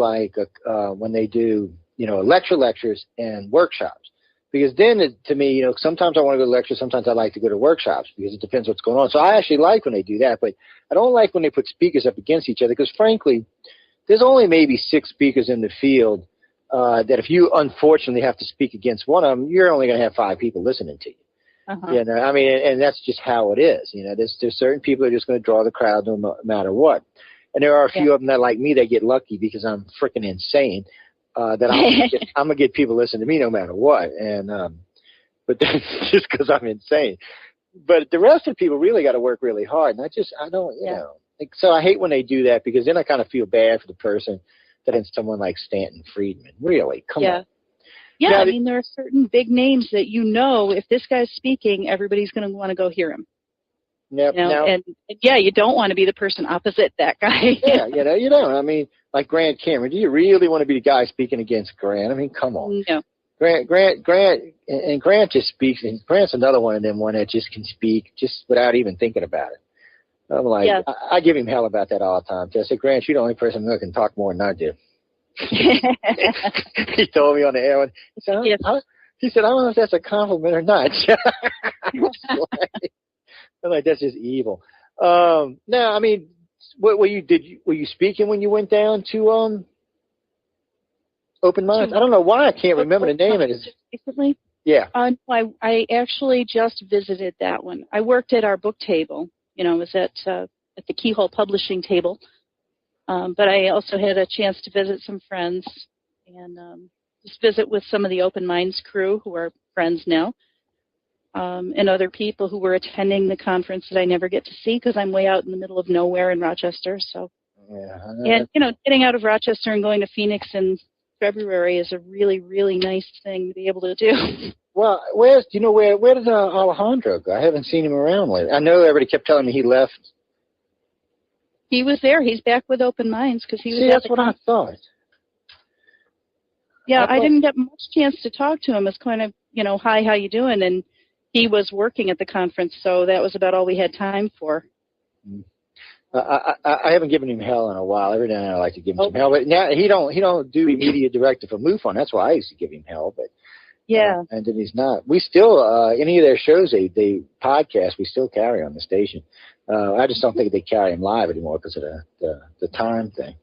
lectures and workshops, because then to me, you know, sometimes I want to go to lectures, sometimes I like to go to workshops because it depends what's going on. So I actually like when they do that, but I don't like when they put speakers up against each other, because frankly, there's only maybe 6 speakers in the field that if you unfortunately have to speak against one of them, you're only going to have 5 people listening to you. Uh-huh. You know, I mean, and that's just how it is. You know, there's certain people that are just going to draw the crowd no matter what. And there are a few of them that, like me, that get lucky because I'm freaking insane. That I'm gonna get people listening to me no matter what. And but that's just because I'm insane. But the rest of the people really got to work really hard. And I don't, you know. Like, so I hate when they do that, because then I kind of feel bad for the person that is someone like Stanton Friedman. Really, come on. Yeah, now, I mean, there are certain big names that, you know, if this guy's speaking, everybody's going to want to go hear him. Yep. You know, and you don't want to be the person opposite that guy. Yeah, you don't. I mean, like Grant Cameron, do you really want to be the guy speaking against Grant? I mean, come on. No. Grant just speaks, and Grant's another one of them that just can speak just without even thinking about it. I'm like, I give him hell about that all the time. I said, Grant, you're the only person who can talk more than I do. He told me on the air. He said, I don't know if that's a compliment or not. I'm like, that's just evil. No, I mean, were you speaking when you went down to Open Minds? I don't know why I can't remember the name of it. Recently? Yeah. I actually just visited that one. I worked at our book table. You know, I was at the Keyhole Publishing table. But I also had a chance to visit some friends and just visit with some of the Open Minds crew who are friends now. And other people who were attending the conference that I never get to see because I'm way out in the middle of nowhere in Rochester. So, and you know, getting out of Rochester and going to Phoenix in February is a really, really nice thing to be able to do. Well, where did Alejandro go? I haven't seen him around lately. I know everybody kept telling me he left He was there. He's back with Open Minds because he was. See, that's what I thought. Yeah, I didn't get much chance to talk to him. It's kind of, hi, how you doing? And he was working at the conference, so that was about all we had time for. I haven't given him hell in a while. Every now and then I like to give him some hell, but now he don't do media director for MUFON. That's why I used to give him hell, but yeah, and then he's not. We still any of their shows they podcast we still carry on the station. I just don't think they carry him live anymore because of the time thing.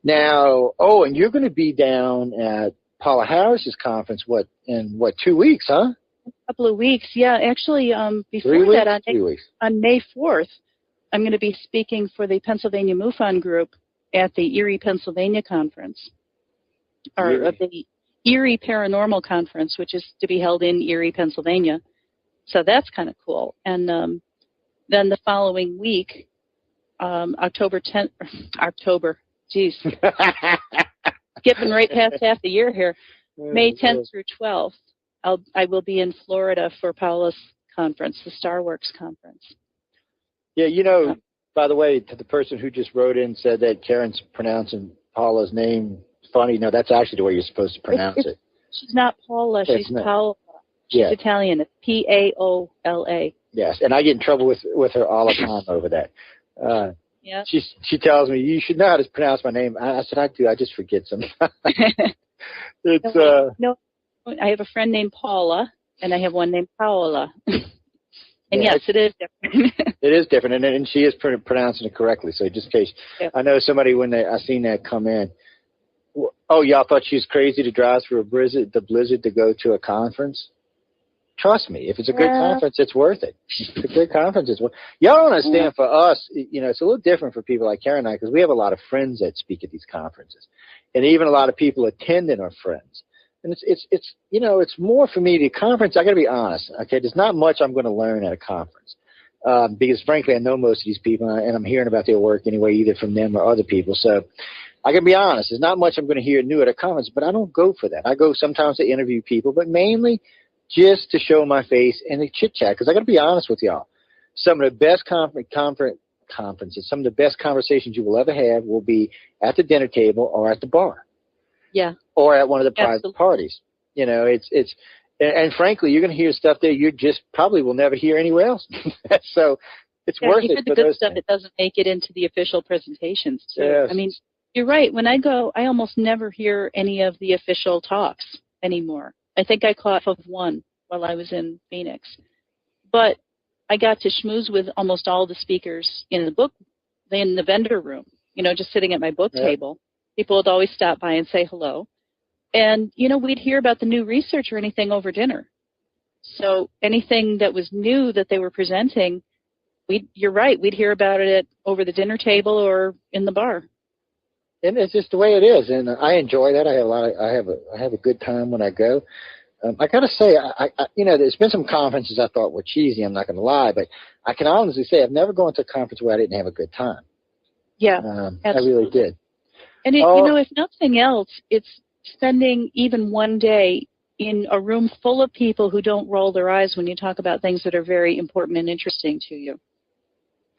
Now, and you're going to be down at Paula Harris's conference. In 2 weeks, huh? A couple of weeks, yeah. Actually, before 3 weeks? that, 3 weeks. On May 4th, I'm going to be speaking for the Pennsylvania MUFON group at the Erie, Pennsylvania conference, or the Erie Paranormal Conference, which is to be held in Erie, Pennsylvania. So that's kind of cool. And then the following week, October 10th, geez, skipping right past half the year here, May 10th through 12th, I will be in Florida for Paula's conference, the Star Works conference. Yeah, by the way, to the person who just wrote in said that Karen's pronouncing Paula's name funny. No, that's actually the way you're supposed to pronounce it. She's not Paula. She's Paola. She's Italian. It's Paola. Yes, and I get in trouble with her all the time over that. Yeah. She tells me, you should know how to pronounce my name. I said, I do. I just forget sometimes. No, I have a friend named Paula, and I have one named Paola. And yes, it is different. It is different, and she is pronouncing it correctly. So just in case, I know somebody I seen that come in. Oh, y'all thought she was crazy to drive through the blizzard to go to a conference? Trust me, if it's a good conference, it's worth it. If it's a good conference, it's worth it. Y'all don't understand. For us, it's a little different for people like Karyn and I because we have a lot of friends that speak at these conferences, and even a lot of people attending are friends. And it's more for me. The conference, I got to be honest. Okay, there's not much I'm going to learn at a conference because, frankly, I know most of these people, and I'm hearing about their work anyway, either from them or other people. So I got to be honest. There's not much I'm going to hear new at a conference, but I don't go for that. I go sometimes to interview people, but mainly just to show my face and to chit chat. Because I got to be honest with y'all. Some of the best conferences, some of the best conversations you will ever have will be at the dinner table or at the bar. Yeah. Or at one of the private parties. And frankly, you're going to hear stuff there you just probably will never hear anywhere else. So it's worth it. The good stuff, it doesn't make it into the official presentations, too. Yes. I mean, you're right. When I go, I almost never hear any of the official talks anymore. I think I caught of one while I was in Phoenix. But I got to schmooze with almost all the speakers in the vendor room, just sitting at my book table. People would always stop by and say hello. And, we'd hear about the new research or anything over dinner. So anything that was new that they were presenting, you're right, we'd hear about it over the dinner table or in the bar. And it's just the way it is. And I enjoy that. I have a good time when I go. I got to say, there's been some conferences I thought were cheesy. I'm not going to lie. But I can honestly say I've never gone to a conference where I didn't have a good time. Yeah, I really did. And, if nothing else, it's spending even one day in a room full of people who don't roll their eyes when you talk about things that are very important and interesting to you.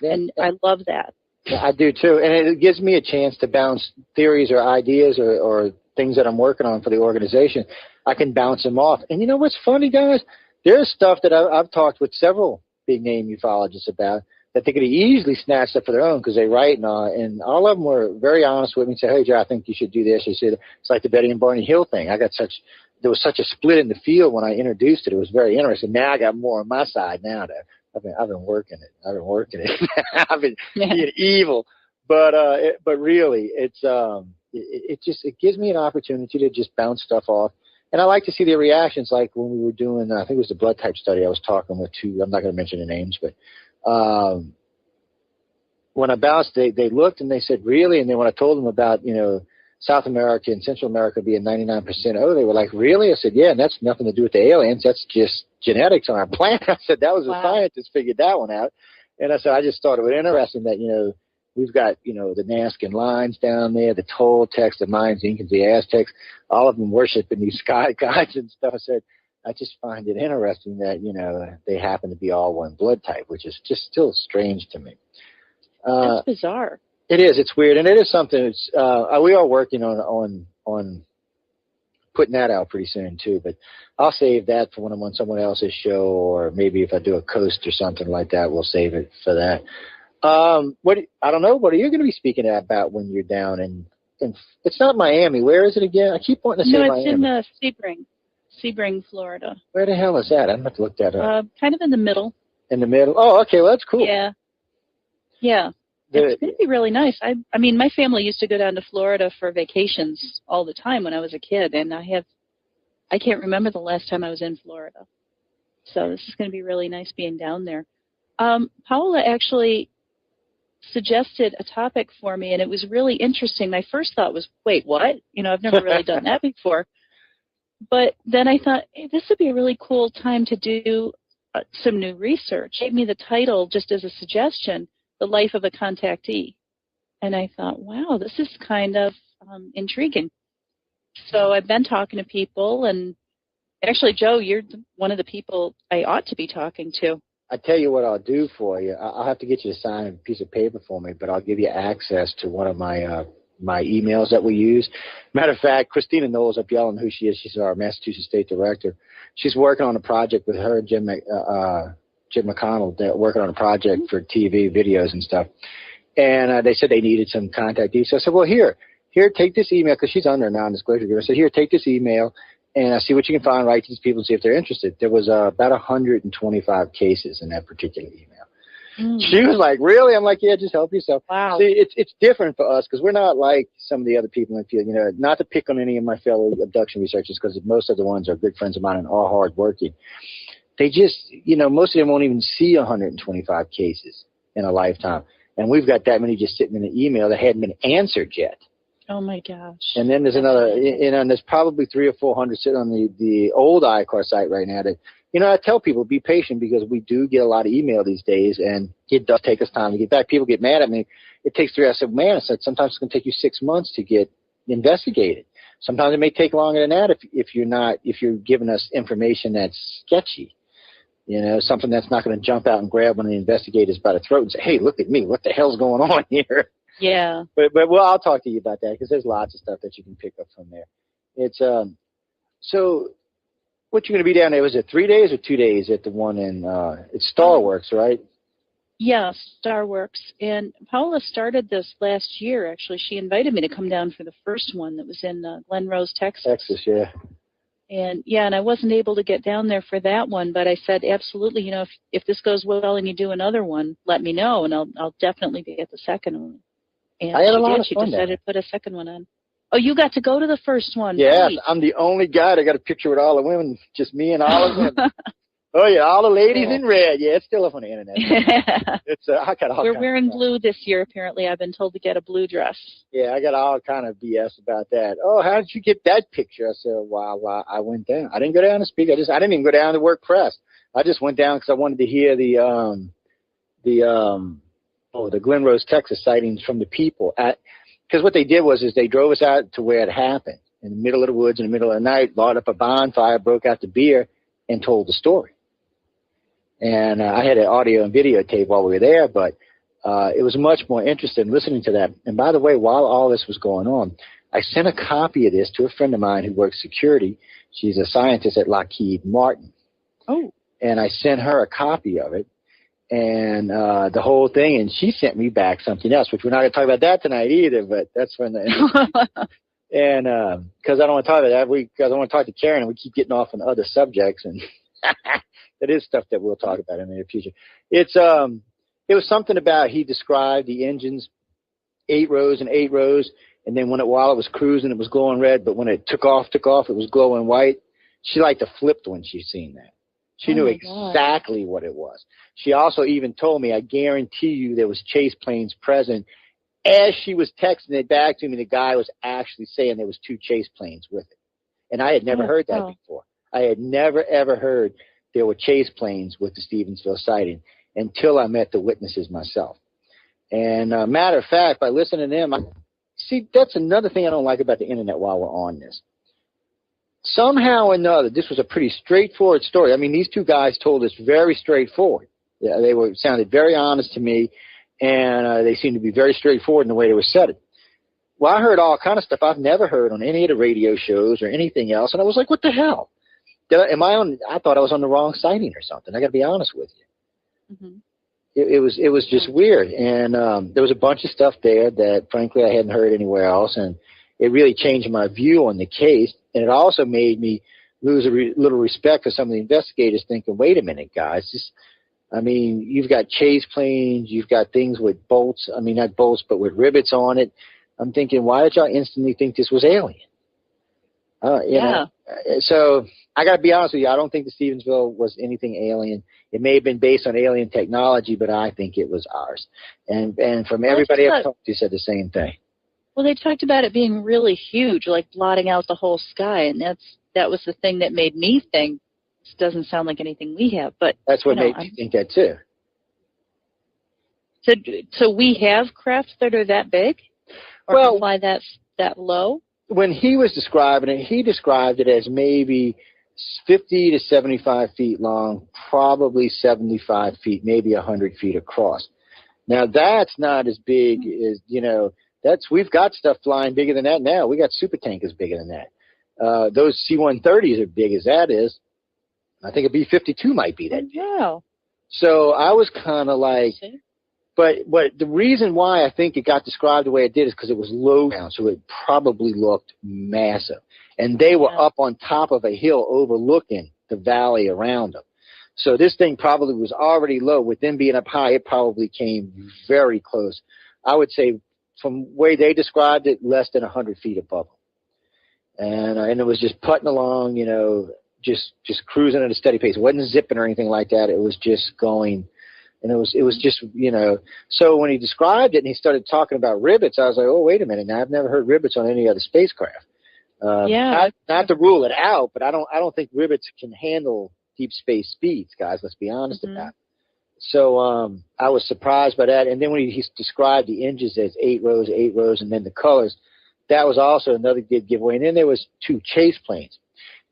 Yeah. And I love that. Yeah, I do, too. And it gives me a chance to bounce theories or ideas or things that I'm working on for the organization. I can bounce them off. And you know what's funny, guys? There's stuff that I've talked with several big-name ufologists about that they could have easily snatched up for their own because they write, and all of them were very honest with me and said, hey, Joe, I think you should do this. It's like the Betty and Barney Hill thing. There was such a split in the field when I introduced it. It was very interesting. Now I got more on my side now. I've been working it. I've been being evil. But really, it gives me an opportunity to just bounce stuff off. And I like to see their reactions, like when we were doing, I think it was the blood type study. I was talking with two, I'm not going to mention the names, but when I bounced, they looked and they said, really? And then when I told them about, South America and Central America being 99%, they were like, really? I said, yeah, and that's nothing to do with the aliens. That's just genetics on our planet. I said, that was a scientist figured that one out. And I said, I just thought it was interesting that, we've got, the Nazcan lines down there, the Toltecs, the Mayans, the Incans, the Aztecs, all of them worshiping these sky gods and stuff. I said, I just find it interesting that, they happen to be all one blood type, which is just still strange to me. That's bizarre. It is. It's weird, and it is something. It's we are working on putting that out pretty soon too. But I'll save that for when I'm on someone else's show, or maybe if I do a coast or something like that, we'll save it for that. I don't know. What are you going to be speaking about when you're down in? It's not Miami. Where is it again? I keep wanting to say Miami. No, it's in Sebring, Florida. Where the hell is that? I'm going to have to look that up. Kind of in the middle. In the middle? Oh, okay. Well, that's cool. Yeah. Yeah. It's going to be really nice. I mean, my family used to go down to Florida for vacations all the time when I was a kid, and I can't remember the last time I was in Florida. So this is going to be really nice being down there. Paola actually suggested a topic for me, and it was really interesting. My first thought was, wait, what? You know, I've never really done that before. But then I thought, hey, this would be a really cool time to do some new research. Gave me the title just as a suggestion, The Life of a Contactee. And I thought, wow, this is kind of intriguing. So I've been talking to people, and actually, Joe, you're one of the people I ought to be talking to. I tell you what I'll do for you. I'll have to get you to sign a piece of paper for me, but I'll give you access to one of my my emails that we use. Matter of fact, Christina Knowles up yelling who she is. She's our Massachusetts State Director. She's working on a project with her and Jim McConnell. They're working on a project for TV, videos, and stuff. And they said they needed some contact details. I said, well, here, take this email, because she's under a non-disclosure agreement. I said, here, take this email, and see what you can find, write to these people and see if they're interested. There was about 125 cases in that particular email. She was like, really? I'm like, yeah, just help yourself. Wow. See, it's different for us because we're not like some of the other people in the field. You know, not to pick on any of my fellow abduction researchers, because most of the ones are good friends of mine and are hardworking. They just, you know, most of them won't even see 125 cases in a lifetime. And we've got that many just sitting in the email that hadn't been answered yet. Oh, my gosh. And then there's another, you know, and there's probably 300 or 400 sitting on the old ICAR site right now that, you know, I tell people, be patient, because we do get a lot of email these days, and it does take us time to get back. People get mad at me. It takes 3 hours. I said, man, I said, sometimes it's going to take you 6 months to get investigated. Sometimes it may take longer than that if you're giving us information that's sketchy. You know, something that's not going to jump out and grab one of the investigators by the throat and say, hey, look at me. What the hell's going on here? Yeah. But well, I'll talk to you about that, because there's lots of stuff that you can pick up from there. It's so what you're going to be down there, was it 3 days or 2 days at the one in it's Starworks, right? Yeah, Starworks. And Paola started this last year, actually. She invited me to come down for the first one that was in Glen Rose, Texas. Texas, yeah. And yeah, and I wasn't able to get down there for that one, but I said, absolutely, you know, if this goes well and you do another one, let me know, and I'll definitely be at the second one. And I had a lot of fun. She decided to put a second one on. Oh, you got to go to the first one. Yeah, right. I'm the only guy that got a picture with all the women, just me and all of them. Oh, yeah, all the ladies in red. Yeah, it's still up on the internet. It's I got all We're wearing blue this year, apparently. I've been told to get a blue dress. Yeah, I got all kind of BS about that. Oh, how did you get that picture? I said, well, I went down. I didn't go down to speak. I didn't even go down to work press. I just went down because I wanted to hear the Glen Rose, Texas sightings from the people. Because what they did was they drove us out to where it happened, in the middle of the woods, in the middle of the night, brought up a bonfire, broke out the beer, and told the story. And I had an audio and video tape while we were there, but it was much more interesting listening to that. And by the way, while all this was going on, I sent a copy of this to a friend of mine who works security. She's a scientist at Lockheed Martin. Oh. And I sent her a copy of it, and the whole thing, and she sent me back something else, which we're not going to talk about that tonight either, but that's when and because I don't want to talk about that, because I want to talk to Karyn, and we keep getting off on other subjects, and that is stuff that we'll talk about in the future. It was something about, he described the engines, 8 rows and 8 rows, and then while it was cruising, it was glowing red, but when it took off, it was glowing white. She liked to flip when she seen that. She knew exactly what it was. She also even told me, I guarantee you there was chase planes present. As she was texting it back to me, the guy was actually saying there was 2 chase planes with it. And I had never heard that before. I had never, ever heard there were chase planes with the Stevensville sighting until I met the witnesses myself. And matter of fact, by listening to them, see, that's another thing I don't like about the internet while we're on this. Somehow or another, this was a pretty straightforward story. I mean, these 2 guys told us very straightforward. Yeah, they sounded very honest to me. and they seemed to be very straightforward in the way they were said it. Well, I heard all kind of stuff I've never heard on any of the radio shows or anything else, and I was like, what the hell? I thought I was on the wrong sighting or something. I got to be honest with you. Mm-hmm. It was just weird, and there was a bunch of stuff there that, frankly, I hadn't heard anywhere else, and it really changed my view on the case, and it also made me lose a little respect for some of the investigators, thinking, wait a minute, guys, you've got chase planes, you've got things with bolts, not bolts, but with rivets on it. I'm thinking, why did y'all instantly think this was alien? You know? So I got to be honest with you, I don't think the Stevensville was anything alien. It may have been based on alien technology, but I think it was ours. And from everybody I've talked to said the same thing. Well, they talked about it being really huge, like blotting out the whole sky, and that was the thing that made me think this doesn't sound like anything we have. But that's what made me think that too. So we have crafts that are that big, or can fly that low. When he was describing it, he described it as maybe 50 to 75 feet long, probably 75 feet, maybe 100 feet across. Now that's not as big as, we've got stuff flying bigger than that now. We got super tankers bigger than that. Those C-130s are big as that is. I think a B-52 might be that big. Wow. So I was kind of like, but the reason why I think it got described the way it did is because it was low down, so it probably looked massive. And they were up on top of a hill overlooking the valley around them. So this thing probably was already low. With them being up high, it probably came very close. I would say from the way they described it, less than 100 feet above them. And it was just putting along, just cruising at a steady pace. It wasn't zipping or anything like that. It was just going. And it was just, so when he described it and he started talking about rivets, I was like, oh, wait a minute. Now, I've never heard rivets on any other spacecraft. Not to rule it out, but I don't think rivets can handle deep space speeds, guys. Let's be honest about it. So I was surprised by that. And then when he described the engines as 8 rows, and then the colors, that was also another good giveaway. And then there was 2 chase planes.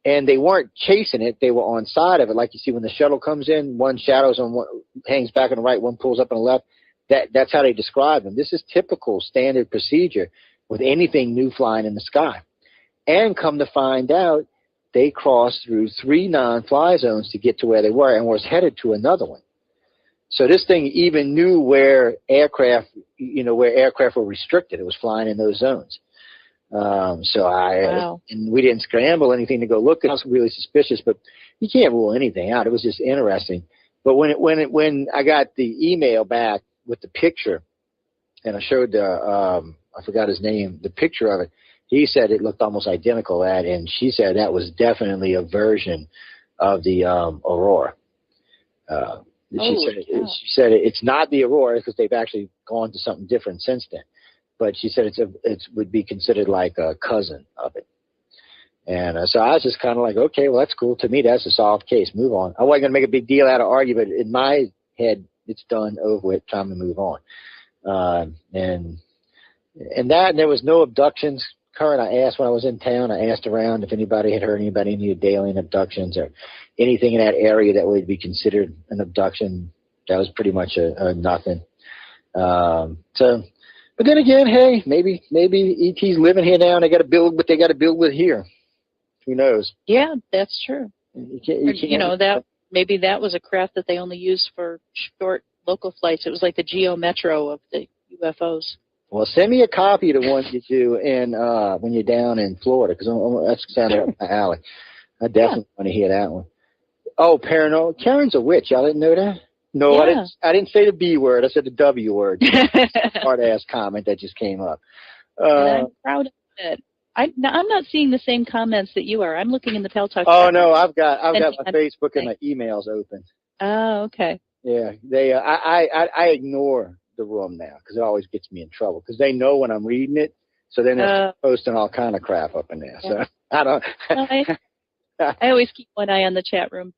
And they weren't chasing it; they were on side of it, like you see when the shuttle comes in. One shadows on one, hangs back on the right, one pulls up on the left. That's how they describe them. This is typical, standard procedure with anything new flying in the sky. And come to find out, they crossed through 3 non-fly zones to get to where they were, and was headed to another one. So this thing even knew where aircraft were restricted. It was flying in those zones. And we didn't scramble anything to go look. It was really suspicious, but you can't rule anything out. It was just interesting. But when I got the email back with the picture, and I showed I forgot his name, the picture of it, he said it looked almost identical to that, and she said that was definitely a version of the Aurora. She said it's not the Aurora because they've actually gone to something different since then. But she said it would be considered like a cousin of it. And so I was just kind of like, okay, well, that's cool. To me, that's a solved case. Move on. I wasn't going to make a big deal out of argument. In my head, it's done, over with, time to move on. And there was no abductions. Karyn, I asked when I was in town, I asked around if anybody had heard anybody any alien abductions or anything in that area that would be considered an abduction. That was pretty much a nothing. But then again, hey, maybe ET's living here now and they got to build what they got to build with here. Who knows? Yeah, that's true. Maybe that was a craft that they only used for short local flights. It was like the Geo Metro of the UFOs. Well, send me a copy of the one you do when you're down in Florida, because that's kind of up my alley. I definitely want to hear that one. Oh, paranormal. Karyn's a witch. Y'all didn't know that? No, yeah. I didn't say the B word. I said the W word. Hard-ass comment that just came up. And I'm proud of it. I'm not seeing the same comments that you are. I'm looking in the Pal Talk. Oh, no, I've got my Facebook and my emails open. Oh, okay. Yeah, I ignore the room now because it always gets me in trouble because they know when I'm reading it, so then they're posting all kind of crap up in there. Yeah. So I don't. I always keep one eye on the chat room.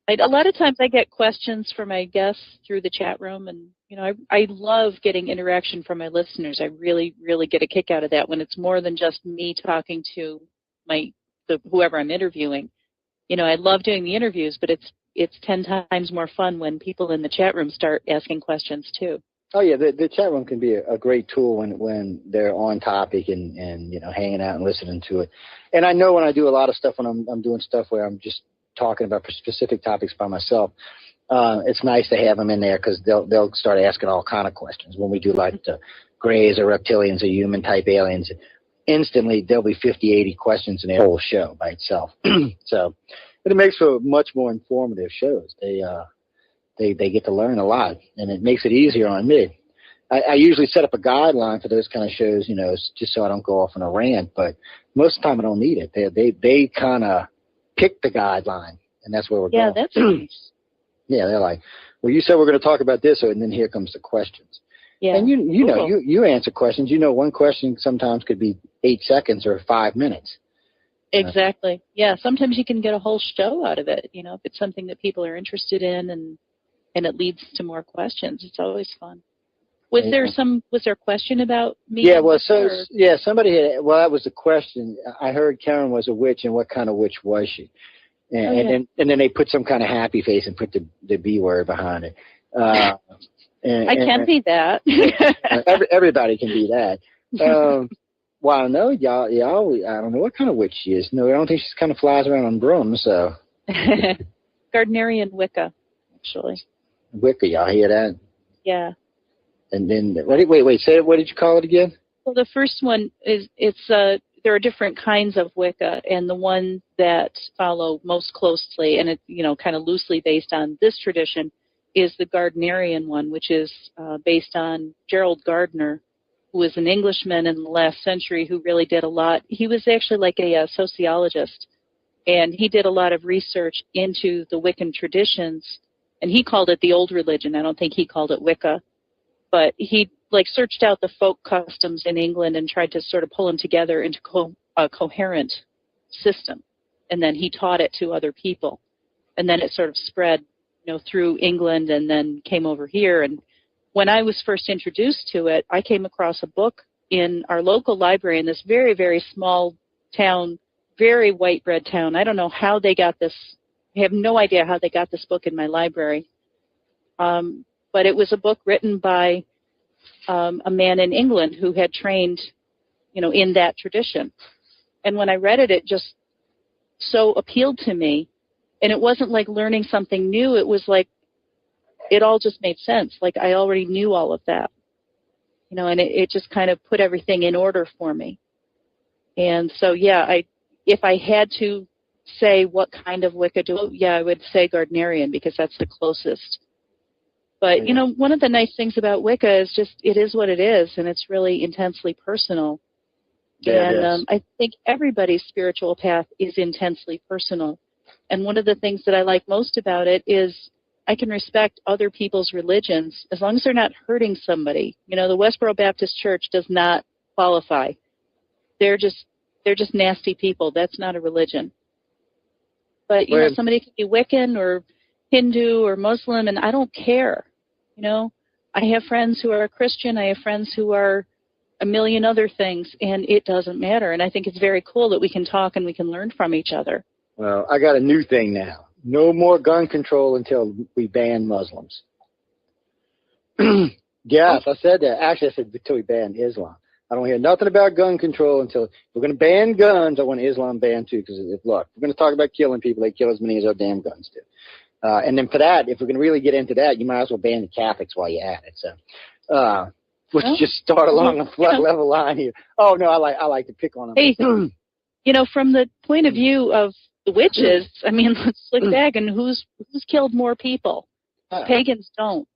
A lot of times I get questions from my guests through the chat room, and I love getting interaction from my listeners. I really, really get a kick out of that when it's more than just me talking to whoever I'm interviewing. I love doing the interviews, but it's 10 times more fun when people in the chat room start asking questions too. Oh yeah, the chat room can be a great tool when they're on topic and hanging out and listening to it. And I know when I do a lot of stuff when I'm doing stuff where I'm just talking about specific topics by myself, it's nice to have them in there because they'll start asking all kind of questions. When we do like the Greys or reptilians or human type aliens, instantly there'll be 50, 80 questions in the whole show by itself. So it makes for much more informative shows. They get to learn a lot, and it makes it easier on me. I usually set up a guideline for those kind of shows, just so I don't go off on a rant, but most of the time I don't need it. They kind of pick the guideline, and that's where we're going. Yeah, that's nice. Yeah, they're like, well, you said we're going to talk about this, and then here comes the questions. Yeah. And you answer questions. One question sometimes could be 8 seconds or 5 minutes. Exactly. Yeah, sometimes you can get a whole show out of it, if it's something that people are interested in and it leads to more questions. It's always fun. Was there a question about me? Yeah, somebody had, that was the question. I heard Karyn was a witch, and what kind of witch was she? And then they put some kind of happy face and put the B word behind it. I can be that. Everybody can be that. Well, no, y'all, I don't know what kind of witch she is. No, I don't think she's kind of flies around on brooms, so. Gardnerian Wicca, actually. Wicca, y'all hear that? Yeah. And then, wait, say it, what did you call it again? Well, the first one is, there are different kinds of Wicca, and the one that follow most closely, and it, kind of loosely based on this tradition, is the Gardnerian one, which is based on Gerald Gardner, who was an Englishman in the last century who really did a lot. He was actually like a sociologist, and he did a lot of research into the Wiccan traditions, and he called it the old religion. I don't think he called it Wicca, but he searched out the folk customs in England and tried to sort of pull them together into a coherent system, and then he taught it to other people, and then it sort of spread through England and then came over here. And when I was first introduced to it, I came across a book in our local library in this very, very small town, very white bread town. I don't know how they got this. I have no idea how they got this book in my library. But it was a book written by a man in England who had trained, in that tradition. And when I read it, it just so appealed to me. And it wasn't like learning something new. It was like it all just made sense. Like I already knew all of that, and it just kind of put everything in order for me. And so, yeah, if I had to say what kind of Wicca I would say Gardnerian because that's the closest. But, one of the nice things about Wicca is just it is what it is, and it's really intensely personal. Yeah, and I think everybody's spiritual path is intensely personal. And one of the things that I like most about it is I can respect other people's religions as long as they're not hurting somebody. The Westboro Baptist Church does not qualify. They're just nasty people. That's not a religion. But, somebody could be Wiccan or Hindu or Muslim, and I don't care. I have friends who are Christian. I have friends who are a million other things, and it doesn't matter. And I think it's very cool that we can talk and we can learn from each other. Well, I got a new thing now. No more gun control until we ban Muslims. Yes, I said that. Actually, I said until we ban Islam. I don't hear nothing about gun control until we're going to ban guns. I want Islam banned too, because look, we're going to talk about killing people. They kill as many as our damn guns do. And then for that, if we're going to really get into that, you might as well ban the Catholics while you're at it. So, let's just start along a flat level line here. Oh no, I like to pick on them. Hey, from the point of view of the witches, I mean, let's look back and who's killed more people? Pagans don't,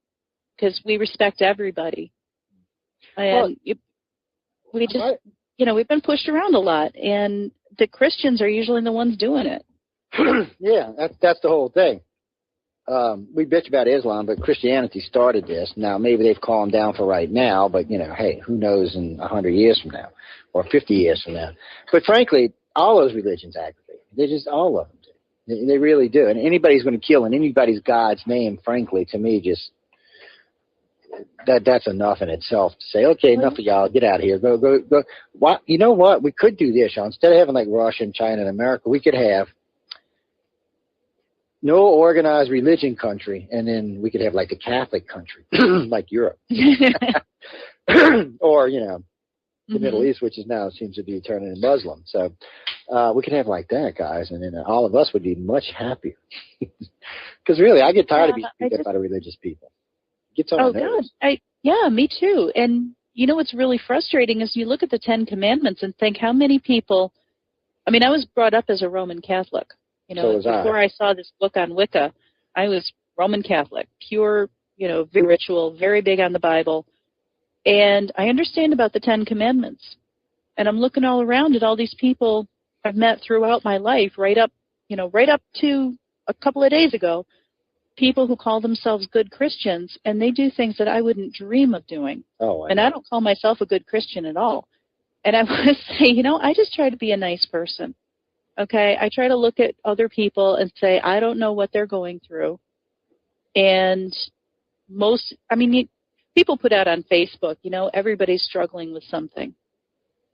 because we respect everybody. And we just, we've been pushed around a lot, and the Christians are usually the ones doing it. Yeah, that's the whole thing. We bitch about Islam, but Christianity started this. Now, maybe they've calmed down for right now, but, hey, who knows in 100 years from now or 50 years from now. But frankly, all those religions aggravate. They just, all of them do. They really do. And anybody's going to kill in anybody's God's name, frankly, to me, just that's enough in itself to say, okay, enough of y'all, get out of here. Go. What? You know what? We could do this, Sean. Instead of having like Russia and China and America, we could have no organized religion country, and then we could have like the Catholic country, like Europe, or the Middle East, which is now seems to be turning Muslim. So we could have like that, guys, and then all of us would be much happier. Because really, I get tired of being beat up by the religious people. It gets on my nerves. Yeah, me too. And what's really frustrating is you look at the 10 Commandments and think how many people. I mean, I was brought up as a Roman Catholic. Before I saw this book on Wicca, I was Roman Catholic, pure, very ritual, very big on the Bible. And I understand about the 10 Commandments. And I'm looking all around at all these people I've met throughout my life, right up to a couple of days ago, people who call themselves good Christians, and they do things that I wouldn't dream of doing. And I don't call myself a good Christian at all. And I want to say, I just try to be a nice person. Okay, I try to look at other people and say, I don't know what they're going through. And people put out on Facebook, everybody's struggling with something.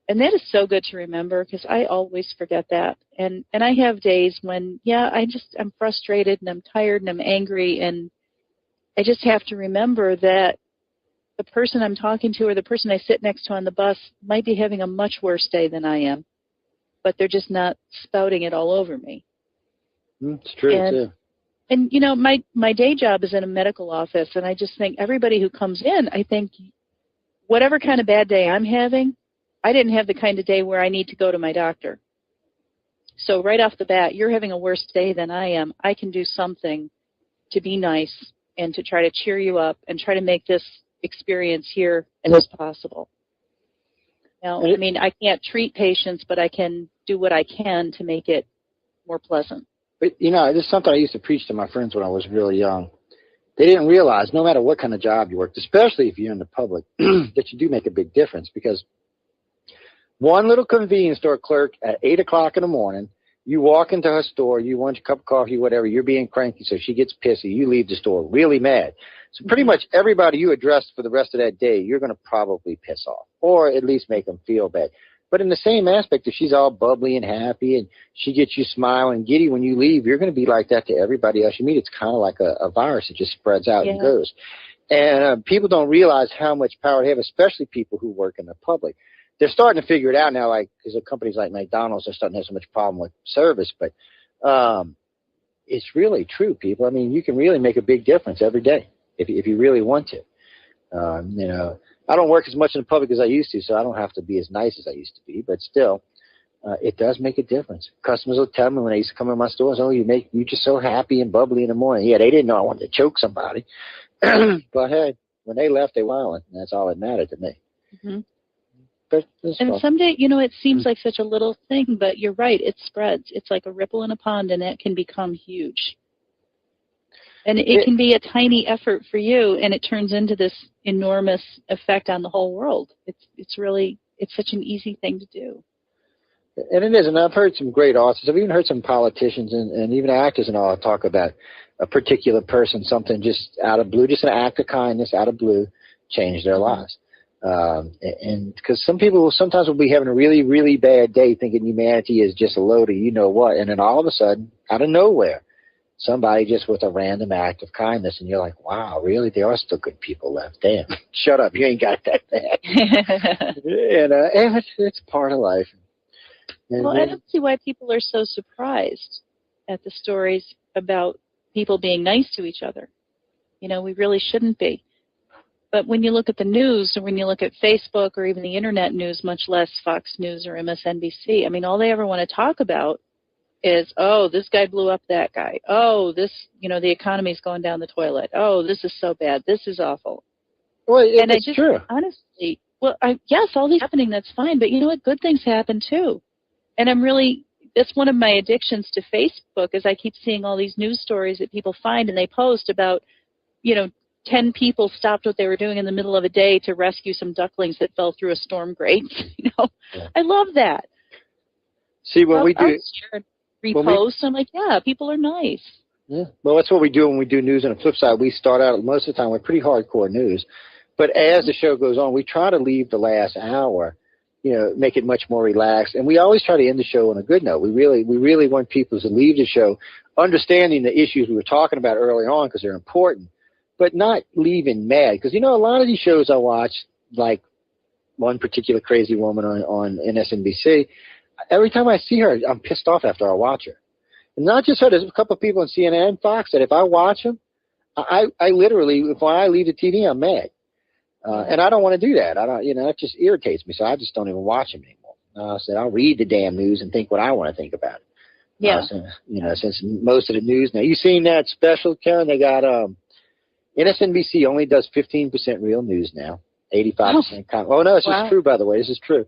And that is so good to remember because I always forget that. And I have days when, I'm frustrated and I'm tired and I'm angry. And I just have to remember that the person I'm talking to or the person I sit next to on the bus might be having a much worse day than I am. But they're just not spouting it all over me. It's true, too. And, my day job is in a medical office, and I just think everybody who comes in, I think whatever kind of bad day I'm having, I didn't have the kind of day where I need to go to my doctor. So right off the bat, you're having a worse day than I am. I can do something to be nice and to try to cheer you up and try to make this experience here as possible. I can't treat patients, but I can do what I can to make it more pleasant. But, this is something I used to preach to my friends when I was really young. They didn't realize, no matter what kind of job you worked, especially if you're in the public, that you do make a big difference. Because one little convenience store clerk at 8 o'clock in the morning, you walk into her store, you want your cup of coffee, whatever, you're being cranky, so she gets pissy. You leave the store really mad. So pretty much everybody you address for the rest of that day, you're going to probably piss off or at least make them feel bad. But in the same aspect, if she's all bubbly and happy and she gets you smiling and giddy when you leave, you're going to be like that to everybody else you meet. It's kind of like a virus. It just spreads out and goes. And people don't realize how much power they have, especially people who work in the public. They're starting to figure it out now, like because companies like McDonald's are starting to have so much problem with service. But it's really true, people. I mean, you can really make a big difference every day if you really want to. I don't work as much in the public as I used to, so I don't have to be as nice as I used to be. But still, it does make a difference. Customers will tell me when they used to come in my stores, "Oh, you just so happy and bubbly in the morning." Yeah, they didn't know I wanted to choke somebody, but hey, when they left, they wilded, and that's all that mattered to me. Mm-hmm. And someday, it seems like such a little thing, but you're right. It spreads. It's like a ripple in a pond, and it can become huge. And it can be a tiny effort for you, and it turns into this enormous effect on the whole world. It's such an easy thing to do. And it is, and I've heard some great authors. I've even heard some politicians and even actors and all talk about a particular person, something just out of blue, just an act of kindness out of blue, changed their lives. And because some people sometimes will be having a really, really bad day thinking humanity is just a load of you-know-what, and then all of a sudden, out of nowhere, somebody just with a random act of kindness, and you're like, wow, really? There are still good people left. Damn, shut up, you ain't got that bad. And it's part of life. And I don't see why people are so surprised at the stories about people being nice to each other. We really shouldn't be. But when you look at the news, or when you look at Facebook or even the internet news, much less Fox News or MSNBC, all they ever want to talk about is, oh, this guy blew up that guy. Oh, this, the economy's going down the toilet. Oh, this is so bad. This is awful. Well, it's true. Honestly, yes, all these happening, that's fine. But you know what? Good things happen too. And that's one of my addictions to Facebook is I keep seeing all these news stories that people find and they post about, 10 people stopped what they were doing in the middle of a day to rescue some ducklings that fell through a storm grate. I love that. See, when we do repost, I'm like, yeah, people are nice. Yeah, well, that's what we do when we do news. On the flip side, we start out most of the time with pretty hardcore news, but as the show goes on, we try to leave the last hour, make it much more relaxed, and we always try to end the show on a good note. We really want people to leave the show understanding the issues we were talking about early on because they're important, but not leaving mad. Because, you know, a lot of these shows I watch, like one particular crazy woman on MSNBC, every time I see her, I'm pissed off after I watch her. And not just her, there's a couple of people on CNN and Fox that if I watch them, I literally, when I leave the TV, I'm mad. And I don't want to do that. I don't, you know, it just irritates me. So I just don't even watch them anymore. So I'll read the damn news and think what I want to think about it. Yeah. You know, since most of the news now, you seen that special, Karen? They got MSNBC only does 15% real news now, 85%. Oh no, this is true, by the way. This is true.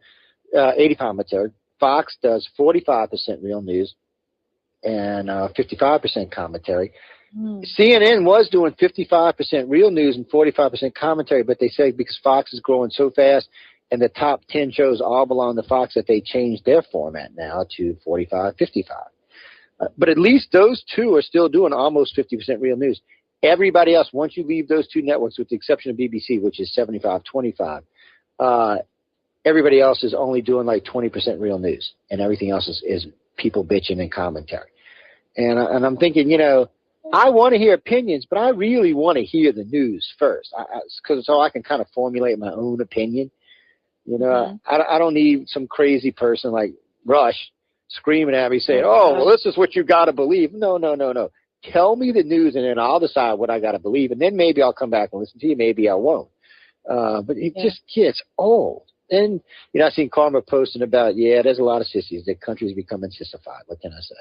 85%. Fox does 45% real news and 55% commentary. CNN was doing 55% real news and 45% commentary, but they say because Fox is growing so fast and the top 10 shows all belong to Fox that they changed their format now to 45-55. But at least those two are still doing almost 50% real news. Everybody else, once you leave those two networks, with the exception of BBC, which is 75-25, everybody else is only doing like 20% real news, and everything else is people bitching and commentary. And I'm thinking, you know, I want to hear opinions, but I really want to hear the news first, so I can kind of formulate my own opinion. You know, I don't need some crazy person like Rush screaming at me saying, "Oh, well, this is what you got to believe." No. Tell me the news, and then I'll decide what I got to believe, and then maybe I'll come back and listen to you. Maybe I won't. But it just gets old. And you know, I seen Karma posting about, there's a lot of sissies. The country's becoming sissified. What can I say?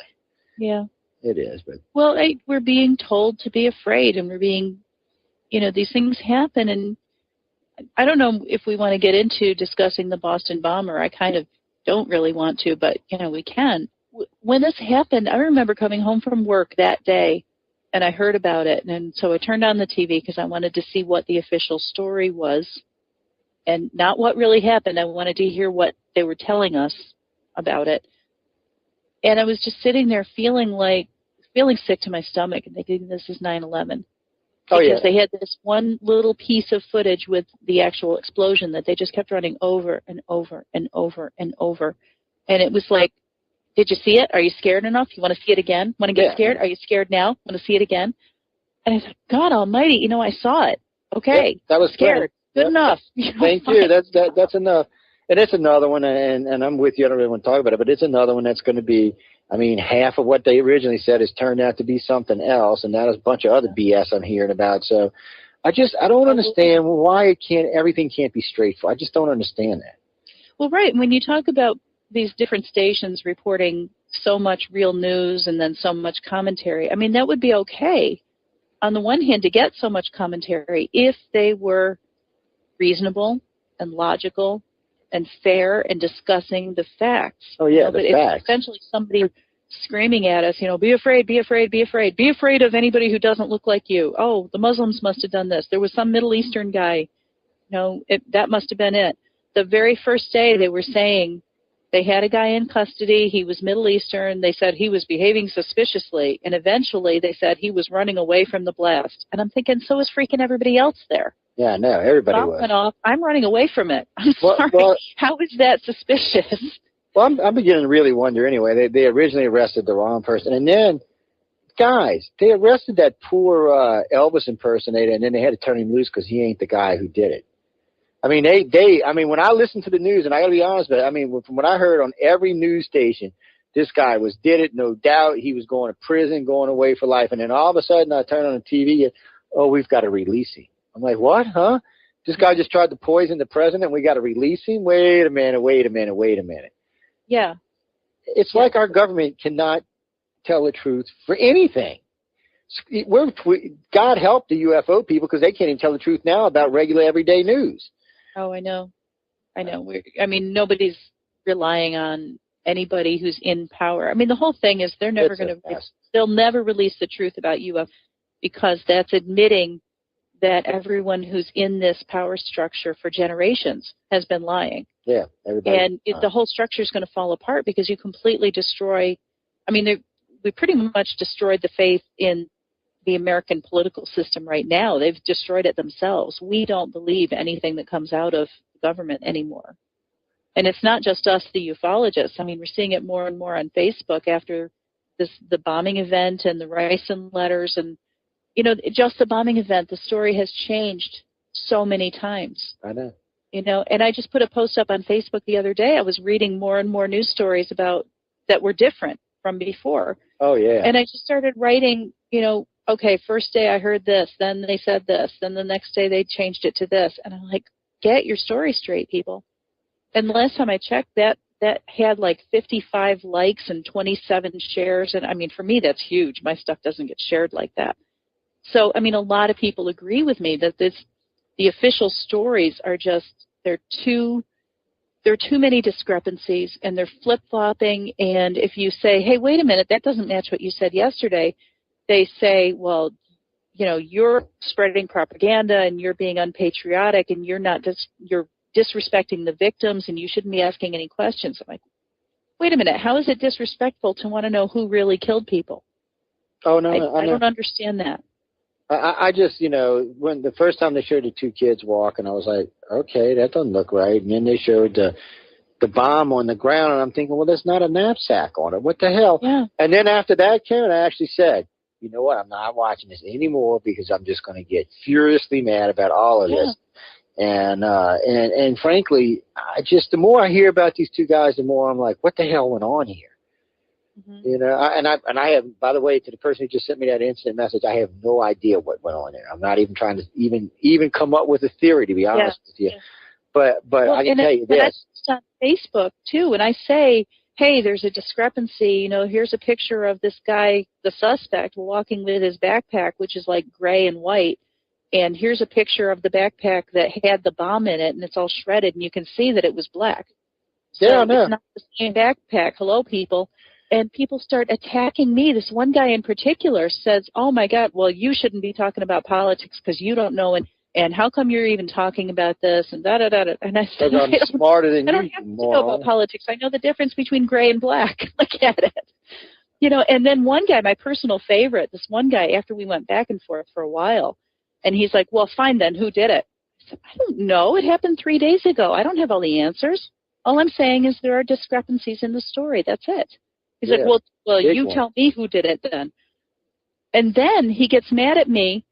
Yeah. It is, but well, we're being told to be afraid, and we're being, you know, these things happen, and I don't know if we want to get into discussing the Boston bomber. I kind of don't really want to, but you know, we can. When this happened, I remember coming home from work that day, and I heard about it, and so I turned on the TV because I wanted to see what the official story was, and not what really happened. I wanted to hear what they were telling us about it. And I was just sitting there feeling sick to my stomach and thinking, this is 9/11. Because they had this one little piece of footage with the actual explosion that they just kept running over and over and over and over. And it was like, did you see it? Are you scared enough? You want to see it again? Want to get scared? Are you scared now? Want to see it again? And I thought, God almighty, you know, I saw it. Okay. That was scared. Good enough. You know, thank you. That's enough. And it's another one, and I'm with you. I don't really want to talk about it, but it's another one that's going to be, I mean, half of what they originally said has turned out to be something else, and that is a bunch of other BS I'm hearing about. So I don't understand why everything can't be straightforward. I just don't understand that. Well, right. When you talk about these different stations reporting so much real news and then so much commentary, I mean, that would be okay on the one hand to get so much commentary if they were reasonable and logical and fair and discussing the facts. Oh, yeah, but the facts. It's essentially somebody screaming at us, you know, be afraid, be afraid, be afraid. Be afraid of anybody who doesn't look like you. Oh, the Muslims must have done this. There was some Middle Eastern guy. You know, that must have been it. The very first day they were saying they had a guy in custody. He was Middle Eastern. They said he was behaving suspiciously. And eventually they said he was running away from the blast. And I'm thinking, so is freaking everybody else there. Yeah, no, everybody was. Went off. I'm running away from it. I'm sorry. Well, how is that suspicious? Well, I'm beginning to really wonder anyway. They originally arrested the wrong person. And then, guys, they arrested that poor Elvis impersonator, and then they had to turn him loose because he ain't the guy who did it. I mean, I mean, when I listened to the news, and I got to be honest with you, I mean, from what I heard on every news station, this guy did it, no doubt. He was going to prison, going away for life. And then all of a sudden I turn on the TV and, oh, we've got to release him. I'm like, what, huh? This guy just tried to poison the president. We got to release him? Wait a minute. Yeah. It's like our government cannot tell the truth for anything. God help the UFO people because they can't even tell the truth now about regular everyday news. Oh, I know. I mean, nobody's relying on anybody who's in power. I mean, the whole thing is they'll never release the truth about UFO because that's admitting that everyone who's in this power structure for generations has been lying. Yeah, everybody. And the whole structure is going to fall apart because you completely destroy. I mean, we pretty much destroyed the faith in the American political system right now. They've destroyed it themselves. We don't believe anything that comes out of government anymore. And it's not just us, the ufologists. I mean, we're seeing it more and more on Facebook after the bombing event and the ricin letters, and just the bombing event, the story has changed so many times. I know. And I just put a post up on Facebook the other day. I was reading more and more news stories about that were different from before. Oh, yeah. And I just started writing, okay, first day I heard this, then they said this, then the next day they changed it to this. And I'm like, get your story straight, people. And last time I checked, that had like 55 likes and 27 shares. And I mean, for me, that's huge. My stuff doesn't get shared like that. So, I mean, a lot of people agree with me that the official stories are just, there are too many discrepancies, and they're flip-flopping. And if you say, hey, wait a minute, that doesn't match what you said yesterday, they say, well, you're spreading propaganda and you're being unpatriotic and you're disrespecting the victims and you shouldn't be asking any questions. I'm like, wait a minute, how is it disrespectful to want to know who really killed people? Oh, no, I don't understand that. I just, when the first time they showed the two kids walking, I was like, okay, that doesn't look right. And then they showed the bomb on the ground, and I'm thinking, well, there's not a knapsack on it. What the hell? Yeah. And then after that, Karen, I actually said, you know what, I'm not watching this anymore because I'm just going to get furiously mad about all of this. And frankly, the more I hear about these two guys, the more I'm like, what the hell went on here? Mm-hmm. I have, by the way, to the person who just sent me that instant message, I have no idea what went on there. I'm not even trying to even come up with a theory, to be honest with you. Yeah. But I can tell you this. That's on Facebook too, and I say, hey, there's a discrepancy. Here's a picture of this guy, the suspect, walking with his backpack, which is like gray and white. And here's a picture of the backpack that had the bomb in it, and it's all shredded, and you can see that it was black. So yeah, no. It's not the same backpack. Hello, people. And people start attacking me. This one guy in particular says, oh, my God, well, you shouldn't be talking about politics because you don't know, and how come you're even talking about this, and da-da-da-da. And I said, I'm smarter than you, I don't have to know about politics. I know the difference between gray and black. Look at it. And then one guy, my personal favorite, this one guy, after we went back and forth for a while, and he's like, well, fine then, who did it? I said, I don't know. It happened 3 days ago. I don't have all the answers. All I'm saying is there are discrepancies in the story. That's it. He's like, well, you tell me who did it then. And then he gets mad at me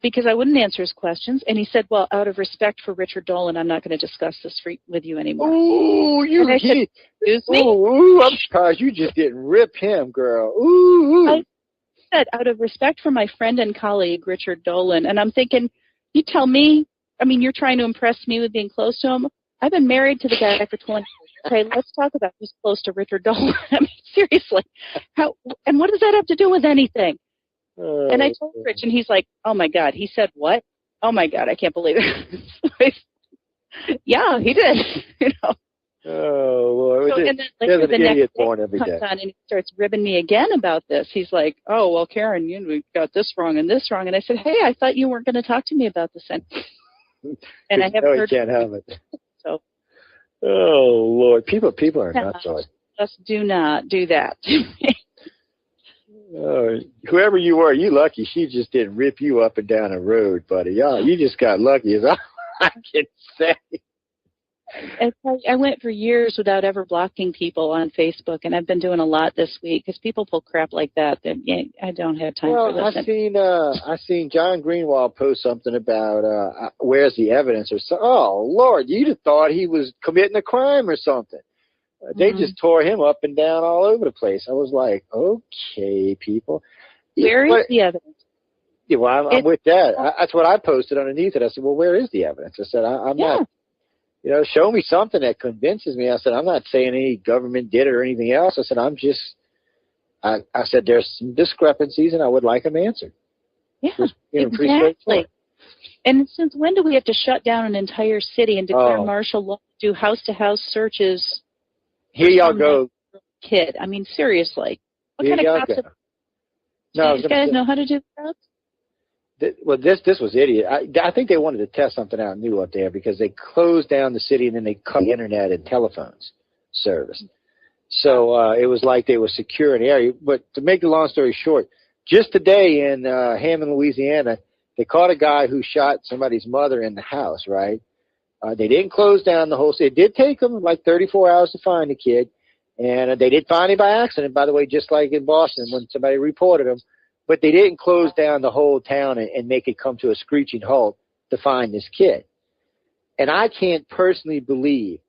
because I wouldn't answer his questions. And he said, well, out of respect for Richard Dolan, I'm not going to discuss this with you anymore. Ooh, excuse me? Ooh, I'm surprised you just didn't rip him, girl. Ooh. I said, out of respect for my friend and colleague, Richard Dolan. And I'm thinking, you tell me, I mean, you're trying to impress me with being close to him. I've been married to the guy for 20 years. Okay, let's talk about who's close to Richard Dolan. I mean, seriously. And what does that have to do with anything? And I told Rich, and he's like, oh, my God. He said, what? Oh, my God, I can't believe it. Yeah, he did, Oh, Lord. So, and then later the next day he comes on and he starts ribbing me again about this. He's like, oh, well, Karen, we got this wrong and this wrong. And I said, hey, I thought you weren't going to talk to me about this. And I haven't heard. Can't have it. So. Oh, Lord. People are nuts. Just do not do that. Whoever you were, you lucky she just didn't rip you up and down the road, buddy. You just got lucky, as I can say. I went for years without ever blocking people on Facebook, and I've been doing a lot this week because people pull crap like that. I don't have time for this. I seen John Greenwald post something about where's the evidence or so. Oh Lord, you'd have thought he was committing a crime or something. They just tore him up and down all over the place. I was like, okay, people. Where is the evidence? Yeah, well, I'm with that. That's what I posted underneath it. I said, well, where is the evidence? I said, I'm not. Show me something that convinces me. I said, I'm not saying any government did it or anything else. I said, I said, there's some discrepancies and I would like them answered. Yeah, exactly. And since when do we have to shut down an entire city and declare martial law, do house-to-house searches? Here y'all go. Kid, I mean, seriously. What kind of cops? Do you guys know how to do cops? Well, this was idiot. I think they wanted to test something out new up there because they closed down the city and then they cut the internet and telephones service. So it was like they were secure an area. But to make the long story short, just today in Hammond, Louisiana, they caught a guy who shot somebody's mother in the house, right? They didn't close down the whole city. It did take them like 34 hours to find the kid. And they did find him by accident, by the way, just like in Boston when somebody reported him. But they didn't close down the whole town and make it come to a screeching halt to find this kid. And I can't personally believe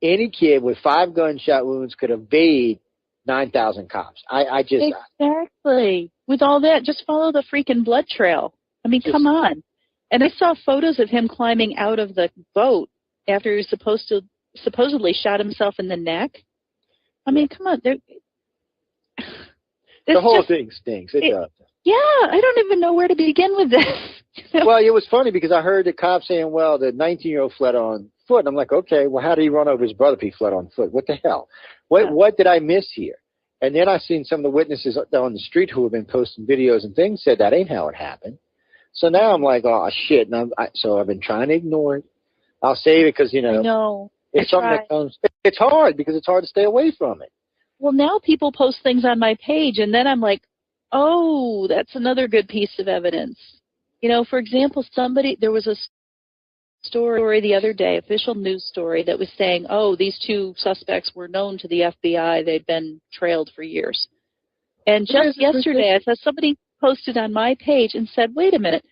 any kid with 5 gunshot wounds could evade 9,000 cops. I just... Exactly. With all that, just follow the freaking blood trail. I mean, come on. And I saw photos of him climbing out of the boat after he was supposedly shot himself in the neck. I mean, come on. The whole thing stinks. It does. Yeah, I don't even know where to begin with this. Well, it was funny because I heard the cop saying, well, the 19-year-old fled on foot. And I'm like, okay, well, how did he run over his brother if he fled on foot? What the hell? What did I miss here? And then I seen some of the witnesses on the street who have been posting videos and things said that ain't how it happened. So now I'm like, oh, shit. And so I've been trying to ignore it. I'll save it because, I know. It's something that comes. It's hard because it's hard to stay away from it. Well, now people post things on my page, and then I'm like, oh, that's another good piece of evidence. For example, there was a story the other day, official news story, that was saying, oh, these 2 suspects were known to the FBI. They'd been trailed for years. And just yesterday, I saw somebody posted on my page and said, wait a minute,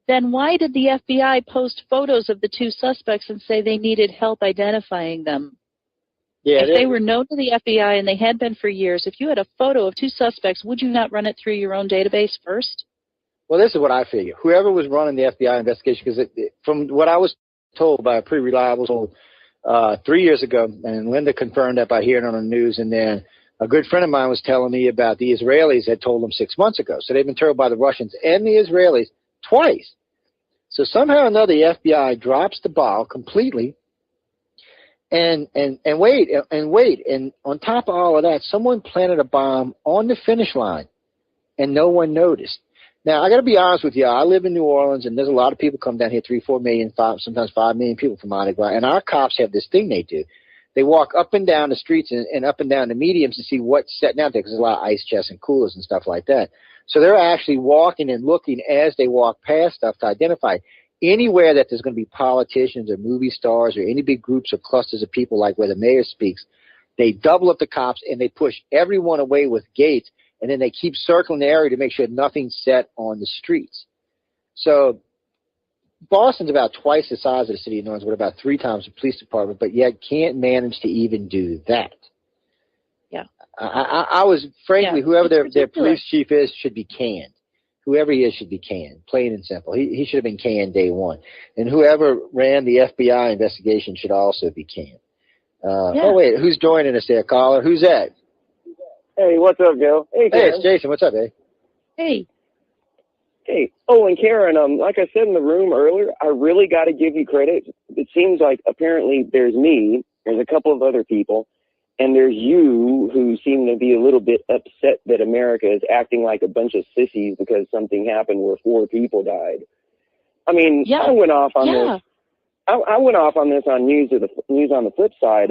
then why did the FBI post photos of the 2 suspects and say they needed help identifying them? Yeah, if they were known to the FBI and they had been for years, if you had a photo of 2 suspects, would you not run it through your own database first? Well, this is what I figure. Whoever was running the FBI investigation, because from what I was told by a pretty reliable source 3 years ago, and Linda confirmed that by hearing it on the news, and then a good friend of mine was telling me about the Israelis had told them 6 months ago. So they've been told by the Russians and the Israelis twice. So somehow or another, the FBI drops the ball completely. And wait. And on top of all of that, someone planted a bomb on the finish line, and no one noticed. Now, I got to be honest with you. I live in New Orleans, and there's a lot of people come down here, 3, 4 million, sometimes 5 million people from Mardi Gras. And our cops have this thing they do. They walk up and down the streets and up and down the mediums to see what's setting out there, because there's a lot of ice chests and coolers and stuff like that. So they're actually walking and looking as they walk past stuff to identify anywhere that there's going to be politicians or movie stars or any big groups or clusters of people, like where the mayor speaks. They double up the cops and they push everyone away with gates, and then they keep circling the area to make sure nothing's set on the streets. So Boston's about twice the size of the city of New Orleans, with about 3 times the police department, but yet can't manage to even do that. Yeah. I was, frankly, whoever their police chief is should be canned. Whoever he is should be canned, plain and simple. He should have been canned day one. And whoever ran the FBI investigation should also be canned. Oh, wait, who's joining us there, caller? Who's that? Hey, what's up, Joe? Hey, it's Jason. What's up, eh? Hey. Hey. Oh, and Karen, like I said in the room earlier, I really got to give you credit. It seems like apparently there's me, there's a couple of other people, and there's you who seem to be a little bit upset that America is acting like a bunch of sissies because something happened where 4 people died. I mean, I went off on this. I went off on this on News on the Flip Side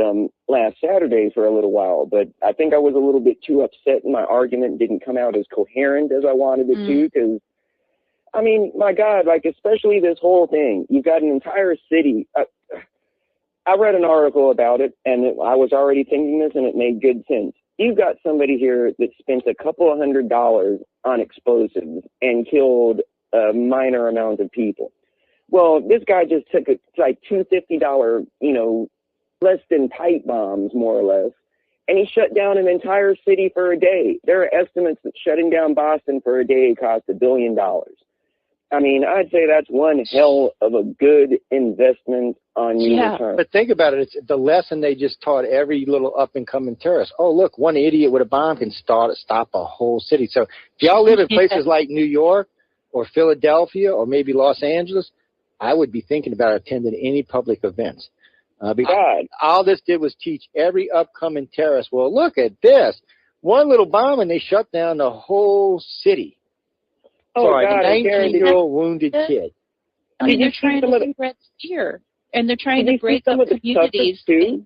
last Saturday for a little while, but I think I was a little bit too upset and my argument didn't come out as coherent as I wanted it to, because, I mean, my God, like, especially this whole thing. You've got an entire city. I read an article about it, and I was already thinking this, and it made good sense. You've got somebody here that spent a couple of $100 on explosives and killed a minor amount of people. Well, this guy just took like $2 $50, less than pipe bombs, more or less, and he shut down an entire city for a day. There are estimates that shutting down Boston for a day cost $1 billion. I mean, I'd say that's one hell of a good investment on your return. But think about it. It's the lesson they just taught every little up-and-coming terrorist. Oh, look, one idiot with a bomb can stop a whole city. So if y'all live in places like New York or Philadelphia or maybe Los Angeles, I would be thinking about attending any public events. Because all this did was teach every upcoming terrorist, well, look at this. One little bomb and they shut down the whole city. Oh, sorry, God, a 19-year-old wounded kid. I mean, they're trying to spread fear, and they're trying to break up communities. Wait,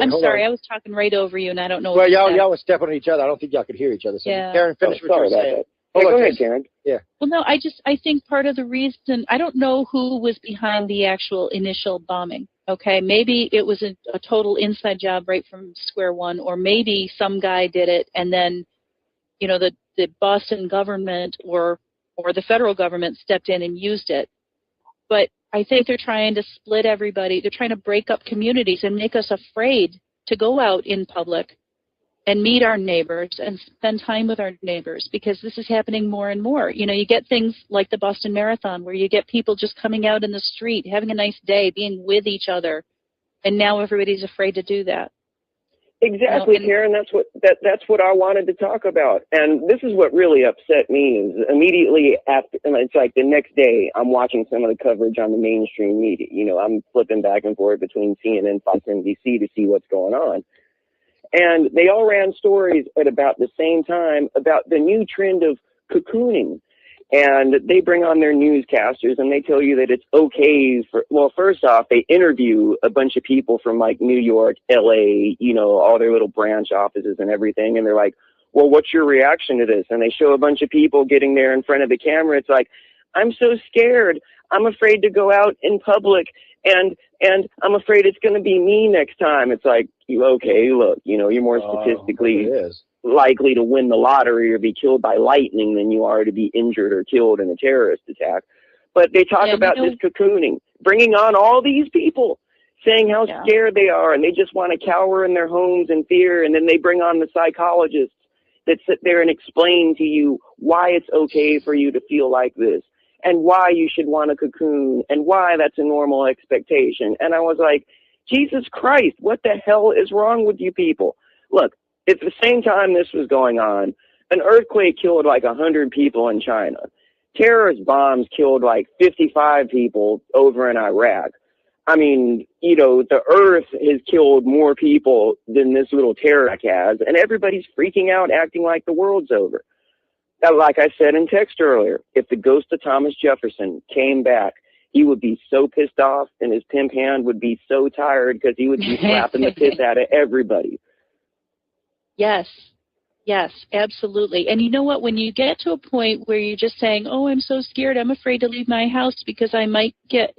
I'm sorry, I was talking right over you, and I don't know. Well, y'all were stepping on each other. I don't think y'all could hear each other. So Karen, finish what you were saying. Go ahead, Karen. Yeah. Well, no, I think part of the reason, I don't know who was behind the actual initial bombing. Okay, maybe it was a total inside job right from square one, or maybe some guy did it and then, you know, the Boston government or the federal government stepped in and used it. But I think they're trying to split everybody. They're trying to break up communities and make us afraid to go out in public and meet our neighbors and spend time with our neighbors, because this is happening more and more. You know, you get things like the Boston Marathon where you get people just coming out in the street, having a nice day, being with each other, and now everybody's afraid to do that. Exactly, you know, Karen. That's what I wanted to talk about. And this is what really upset me is immediately after, and it's like the next day, I'm watching some of the coverage on the mainstream media. You know, I'm flipping back and forth between CNN, Fox, NBC to see what's going on. And they all ran stories at about the same time about the new trend of cocooning. And they bring on their newscasters and they tell you that it's okay for, well, first off, they interview a bunch of people from like New York, LA, you know, all their little branch offices and everything. And they're like, well, what's your reaction to this? And they show a bunch of people getting there in front of the camera. It's like, I'm so scared. I'm afraid to go out in public. And I'm afraid it's going to be me next time. It's like, okay, look, you know, you're more statistically likely to win the lottery or be killed by lightning than you are to be injured or killed in a terrorist attack. But they talk about this cocooning, bringing on all these people, saying how scared they are, and they just want to cower in their homes in fear. And then they bring on the psychologists that sit there and explain to you why it's okay for you to feel like this, and why you should want to cocoon, and why that's a normal expectation. And I was like, Jesus Christ, what the hell is wrong with you people? Look, at the same time this was going on, an earthquake killed like 100 people in China. Terrorist bombs killed like 55 people over in Iraq. I mean, you know, the earth has killed more people than this little terror attack has, and everybody's freaking out, acting like the world's over. Now, like I said in text earlier, if the ghost of Thomas Jefferson came back, he would be so pissed off, and his pimp hand would be so tired because he would be slapping the piss out of everybody. Yes, absolutely. And you know what? When you get to a point where you're just saying, oh, I'm so scared, I'm afraid to leave my house because I might get,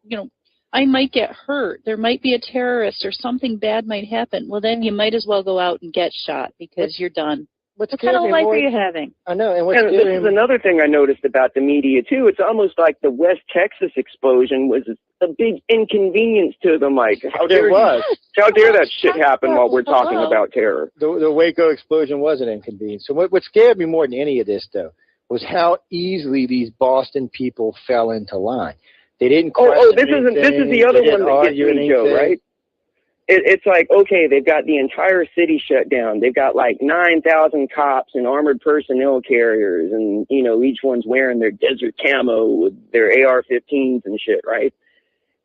you know, I might get hurt. There might be a terrorist or something bad might happen. Well, then you might as well go out and get shot because you're done. What kind of life are you having? I know. And this is another thing I noticed about the media, too. It's almost like the West Texas explosion was a big inconvenience to them. Like, how dare that shit happen while we're talking about terror? The Waco explosion was an inconvenience. So what scared me more than any of this, though, was how easily these Boston people fell into line. They didn't question this is the other one that gets me, Joe, right? It's like, okay, they've got the entire city shut down. They've got like 9,000 cops and armored personnel carriers, and, you know, each one's wearing their desert camo with their AR-15s and shit, right?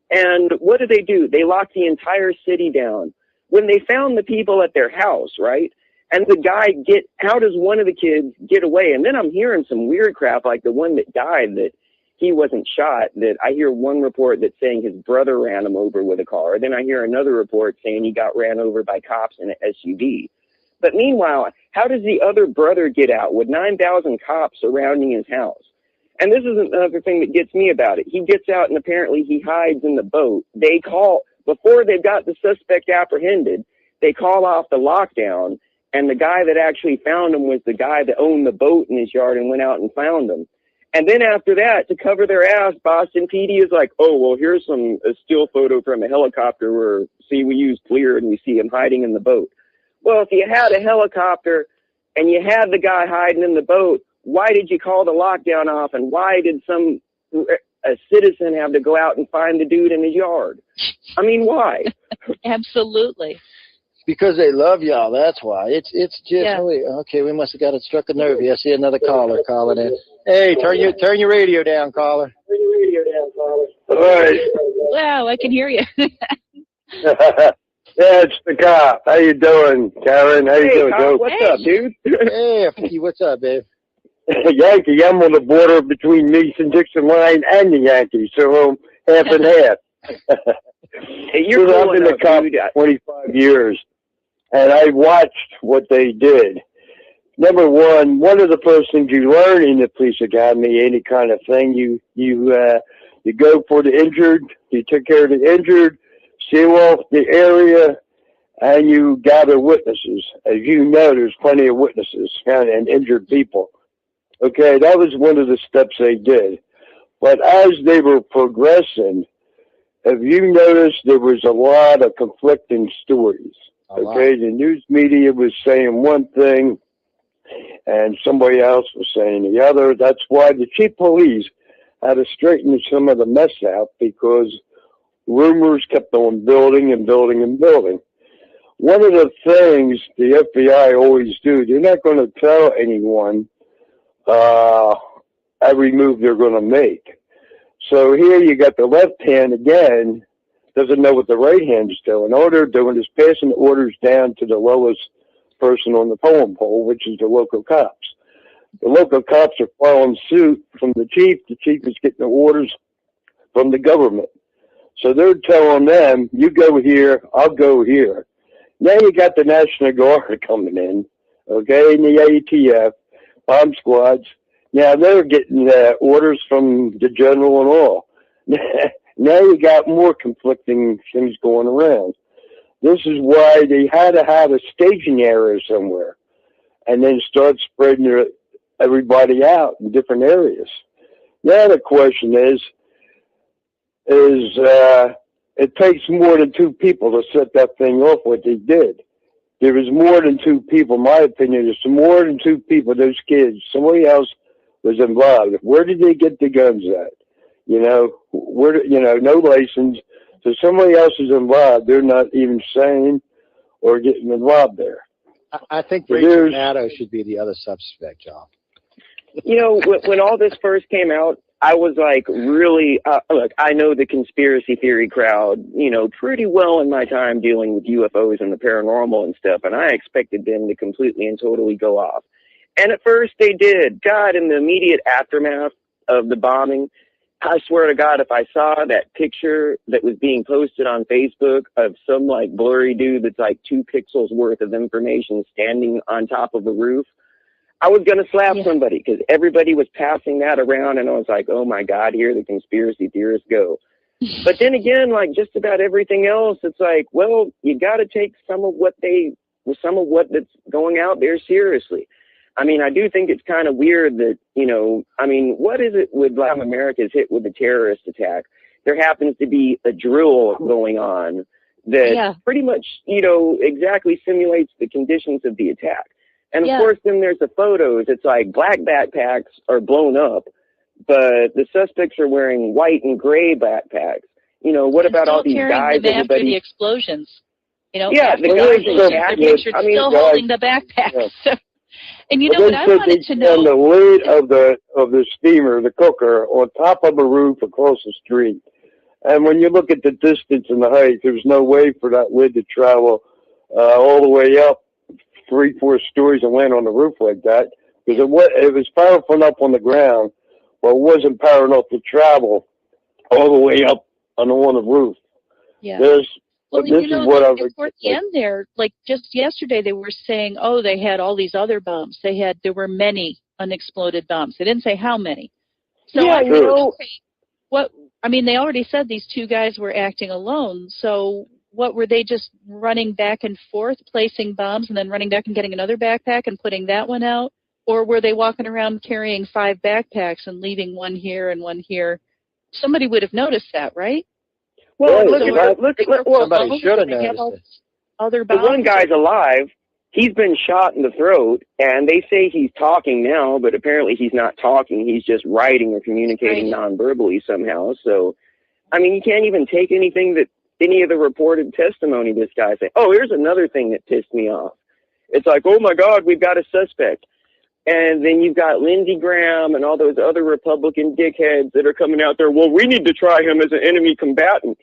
And what do? They locked the entire city down. When they found the people at their house, right? And the guy how does one of the kids get away? And then I'm hearing some weird crap like the one that died, that he wasn't shot, that I hear one report that's saying his brother ran him over with a car. Then I hear another report saying he got ran over by cops in an SUV. But meanwhile, how does the other brother get out with 9,000 cops surrounding his house? And this is another thing that gets me about it. He gets out and apparently he hides in the boat. They call, before they've got the suspect apprehended, they call off the lockdown. And the guy that actually found him was the guy that owned the boat in his yard and went out and found him. And then after that, to cover their ass, Boston PD is like, oh, well, here's a still photo from a helicopter where, see, we used FLIR and we see him hiding in the boat. Well, if you had a helicopter and you had the guy hiding in the boat, why did you call the lockdown off? And why did a citizen have to go out and find the dude in his yard? I mean, why? Absolutely. Because they love y'all, that's why. It's just, okay, we must have got it struck a nerve here. I see another caller calling in. Hey, turn your radio down, caller. All right. Wow, I can hear you. Yeah, it's the cop. How you doing, Karen? How you doing, Cop, Joe? what's up, dude? Hey, what's up, babe? Yankee, I'm on the border between Mason-Dixon line and the Yankees, so half and half. Hey, you're cool I've been a cop for 25 years, and I watched what they did. Number one of the first things you learn in the police academy, any kind of thing, you go for the injured, you take care of the injured, seal off the area, and you gather witnesses. As you know, there's plenty of witnesses and injured people. Okay, that was one of the steps they did. But as they were progressing, if you noticed, there was a lot of conflicting stories. Okay, the news media was saying one thing, and somebody else was saying the other. That's why the chief of police had to straighten some of the mess out, because rumors kept on building and building and building. One of the things the FBI always do, they're not going to tell anyone every move they're going to make. So here you got the left hand again, doesn't know what the right hand's doing. All they're doing is passing orders down to the lowest person on the totem pole, which is the local cops. The local cops are following suit from the chief. The chief is getting the orders from the government. So they're telling them, you go here, I'll go here. Now you got the National Guard coming in, okay, and the ATF, bomb squads. Now they're getting orders from the general and all. Now you got more conflicting things going around. This is why they had to have a staging area somewhere, and then start spreading everybody out in different areas. Now the question is it takes more than two people to set that thing off, what they did. There was more than two people, in my opinion. There's more than two people, those kids. Somebody else was involved. Where did they get the guns at? You know, no license. So somebody else is involved. They're not even saying or getting involved there. I think Rachel Maddow should be the other suspect, John. You know, when all this first came out, I was like, really, look, I know the conspiracy theory crowd, you know, pretty well in my time dealing with UFOs and the paranormal and stuff, and I expected them to completely and totally go off. And at first they did. God, in the immediate aftermath of the bombing, I swear to God, if I saw that picture that was being posted on Facebook of some like blurry dude that's like 2 pixels worth of information standing on top of a roof, I was going to slap somebody, because everybody was passing that around, and I was like, oh my God, here the conspiracy theorists go. But then again, like just about everything else, it's like, well, you got to take some of what that's going out there seriously. I mean, I do think it's kind of weird that, you know, I mean, what is it with like America's hit with a terrorist attack? There happens to be a drill going on that pretty much, you know, exactly simulates the conditions of the attack. And of course, then there's the photos. It's like black backpacks are blown up, but the suspects are wearing white and gray backpacks. You know, what about all these guys? After the explosions, you know, the guys still holding the backpacks. Yeah. And you know what I wanted to know? On the lid of the steamer, the cooker, on top of a roof across the street. And when you look at the distance and the height, there's no way for that lid to travel all the way up 3-4 stories and land on the roof like that, because it was powerful enough on the ground, but it wasn't powerful enough to travel all the way up on the roof. Yeah. Well, you know, toward the end there, like just yesterday, they were saying, oh, they had all these other bombs. There were many unexploded bombs. They didn't say how many. So they already said these 2 guys were acting alone. So what were they, just running back and forth, placing bombs, and then running back and getting another backpack and putting that one out? Or were they walking around carrying 5 backpacks and leaving one here and one here? Somebody would have noticed that, right? Well, somebody should have noticed it. The one guy's alive. He's been shot in the throat, and they say he's talking now, but apparently he's not talking. He's just writing or communicating non-verbally somehow. So, I mean, you can't even take anything that any of the reported testimony this guy say. Oh, here's another thing that pissed me off. It's like, oh my God, we've got a suspect. And then you've got Lindsey Graham and all those other Republican dickheads that are coming out there. Well, we need to try him as an enemy combatant.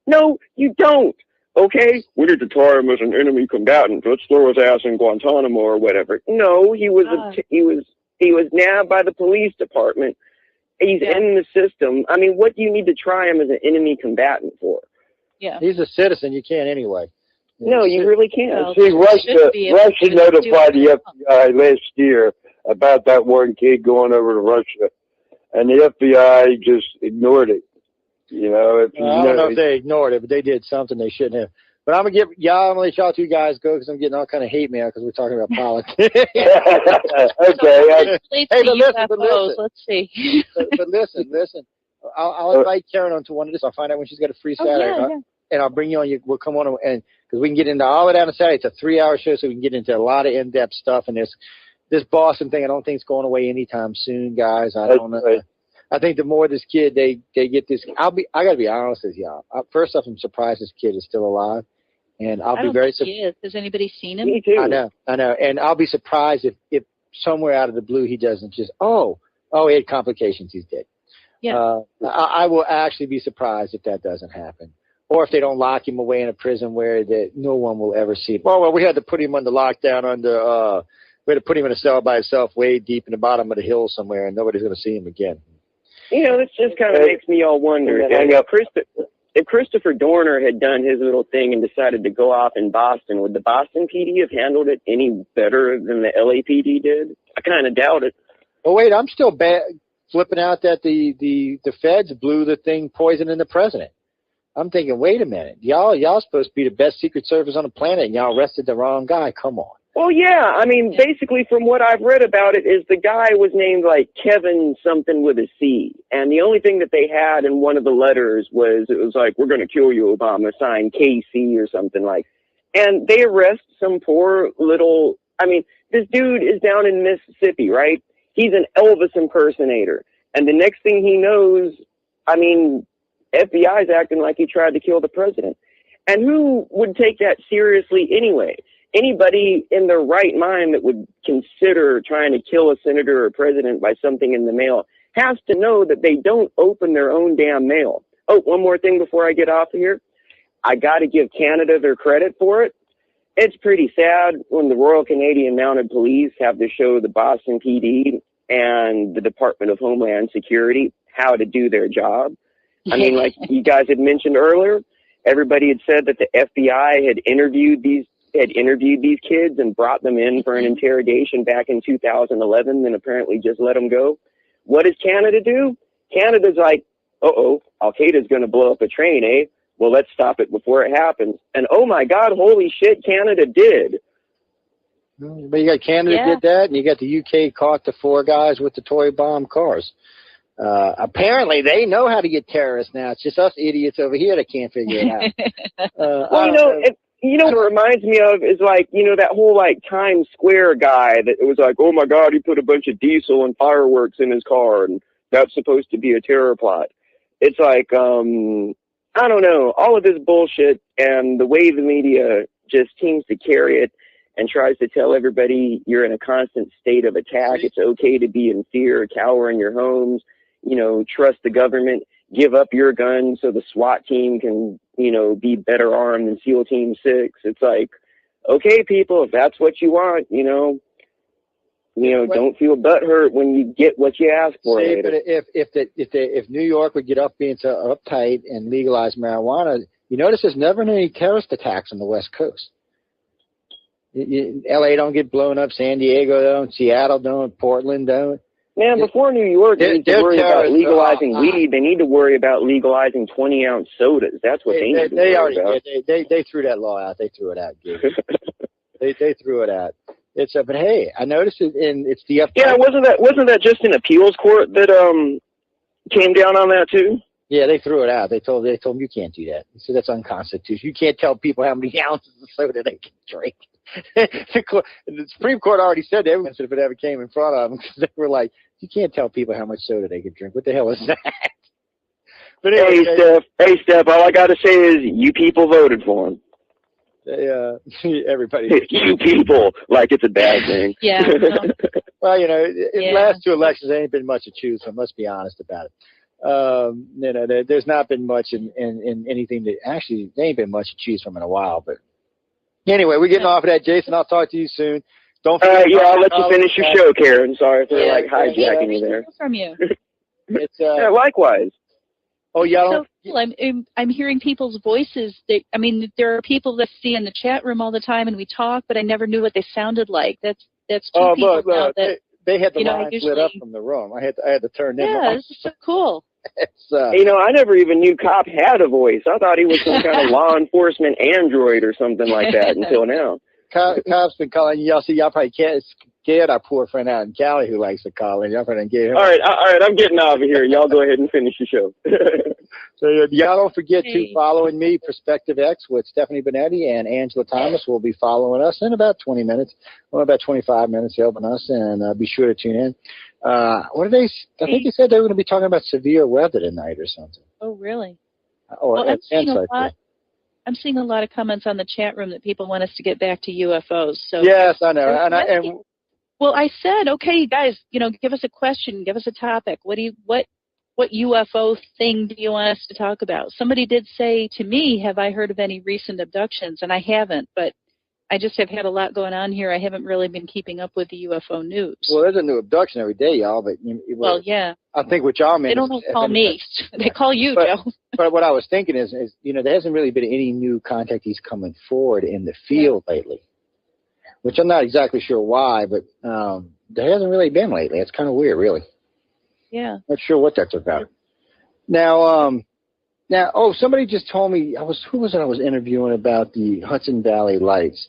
No, you don't. Okay, we need to try him as an enemy combatant. Let's throw his ass in Guantanamo or whatever. No, he was nabbed by the police department. He's in the system. I mean, what do you need to try him as an enemy combatant for? Yeah, he's a citizen. You can't anyway. No, you really can't. See, Russia notified the FBI last year about that one kid going over to Russia, and the FBI just ignored it. You know, it's, I don't know if they ignored it, but they did something they shouldn't have. But I'm gonna let y'all two guys go because I'm getting all kind of hate mail because we're talking about politics. Okay. Hey, but listen. Let's see. but listen. I'll invite Karyn onto one of this. I'll find out when she's got a free Saturday, and I'll bring you on. We'll come on and because we can get into all of that on Saturday. It's a 3-hour show, so we can get into a lot of in-depth stuff. And this Boston thing, I don't think it's going away anytime soon, guys. I don't know. Right. I think the more this kid they get this, I got to be honest with y'all. First off, I'm surprised this kid is still alive, and I'll be very surprised. Has anybody seen him? Me too. I know, and I'll be surprised if somewhere out of the blue he doesn't just he had complications, he's dead. Yeah. I will actually be surprised if that doesn't happen, or if they don't lock him away in a prison where no one will ever see him. Well, we had to put him under lockdown we had to put him in a cell by himself way deep in the bottom of the hill somewhere, and nobody's going to see him again. You know, this just kind of makes me all wonder. If Christopher Dorner had done his little thing and decided to go off in Boston, would the Boston PD have handled it any better than the LAPD did? I kind of doubt it. Oh, wait, I'm still flipping out that the feds blew the thing poisoning the president. I'm thinking, wait a minute. Y'all supposed to be the best Secret Service on the planet, and y'all arrested the wrong guy. Come on. Well, yeah. I mean, basically, from what I've read about it, is the guy was named like Kevin something with a C, and the only thing that they had in one of the letters was like, "We're going to kill you, Obama," signed KC or something like. And they arrest some poor little. I mean, this dude is down in Mississippi, right? He's an Elvis impersonator, and the next thing he knows, I mean, FBI's acting like he tried to kill the president, and who would take that seriously anyway? Anybody in their right mind that would consider trying to kill a senator or president by something in the mail has to know that they don't open their own damn mail. Oh, one more thing before I get off of here. I got to give Canada their credit for it. It's pretty sad when the Royal Canadian Mounted Police have to show the Boston PD and the Department of Homeland Security how to do their job. I mean, like you guys had mentioned earlier, everybody had said that the FBI had interviewed these kids and brought them in for an interrogation back in 2011, then apparently just let them go. What does Canada do? Canada's like, Al-Qaeda's going to blow up a train, eh? Well, let's stop it before it happens. And oh my God, holy shit, Canada did. But you got Canada did that, and you got the UK caught the 4 guys with the toy bomb cars. Apparently, they know how to get terrorists now. It's just us idiots over here that can't figure it out. Well, you know what it reminds me of is like, you know, that whole like Times Square guy that it was like, oh my God, he put a bunch of diesel and fireworks in his car and that's supposed to be a terror plot. It's like, I don't know, all of this bullshit and the way the media just seems to carry it and tries to tell everybody you're in a constant state of attack. It's okay to be in fear, cower in your homes, you know, trust the government, give up your gun so the SWAT team can, you know, be better armed than SEAL Team 6. It's like, okay, people, if that's what you want, you know, don't feel butthurt when you get what you ask for. But if New York would get up being so uptight and legalize marijuana, you notice there's never any terrorist attacks on the West Coast. LA don't get blown up, San Diego don't, Seattle don't, Portland don't. Man, before New York needs to worry about legalizing weed, they need to worry about legalizing 20-ounce sodas. That's what they need to worry about. They threw that law out. They threw it out, they threw it out. But hey, I noticed it, and it's the yeah. Wasn't that just an appeals court that came down on that too? Yeah, they threw it out. They told them you can't do that. So that's unconstitutional. You can't tell people how many ounces of soda they can drink. The Supreme Court already said that if it ever came in front of them, because they were like, you can't tell people how much soda they can drink. What the hell is that? But anyway, hey, Steph, all I got to say is you people voted for him. Everybody. You people, like it's a bad thing. Yeah. Well, you know, in the last 2 elections, there ain't been much to choose from. Let's be honest about it. You know, there's not been much in anything that actually there ain't been much to choose from in a while. But anyway, we're getting off of that, Jason. I'll talk to you soon. Don't forget. I'll let you finish your show, Karyn. Sorry for hijacking you there. From you. It's likewise. Oh yeah. So I'm hearing people's voices. There are people that see in the chat room all the time, and we talk, but I never knew what they sounded like. That's two people now that they had the line lit up from the room. I had to turn them on. Yeah, this is so cool. You know, I never even knew Cop had a voice. I thought he was some kind of law enforcement android or something like that until now. Cop's been calling y'all. See, y'all probably can't scared our poor friend out in Cali who likes to call, and y'all probably get him. All right, I'm getting out of here. Y'all go ahead and finish the show. So y'all don't forget to follow me, Perspective X, with Stephanie Benetti and Angela Thomas will be following us in about 20 minutes, well, about 25 minutes helping us, and be sure to tune in. What did they? I think they said they were going to be talking about severe weather tonight or something. Oh, really? Or well, I'm seeing a lot of comments on the chat room that people want us to get back to UFOs. So yes, I know. Well, I said, okay, guys, you know, give us a question, give us a topic. What UFO thing do you want us to talk about? Somebody did say to me, have I heard of any recent abductions? And I haven't, but I just have had a lot going on here. I haven't really been keeping up with the UFO news. Well, there's a new abduction every day, y'all. But well, yeah. I think what y'all mean. They don't call me. They call you, Joe. But what I was thinking is, you know, there hasn't really been any new contactees coming forward in the field lately, which I'm not exactly sure why, but there hasn't really been lately. It's kind of weird, really. Yeah. Not sure what that's about. Now, somebody just told me, who was it I was interviewing about the Hudson Valley Lights?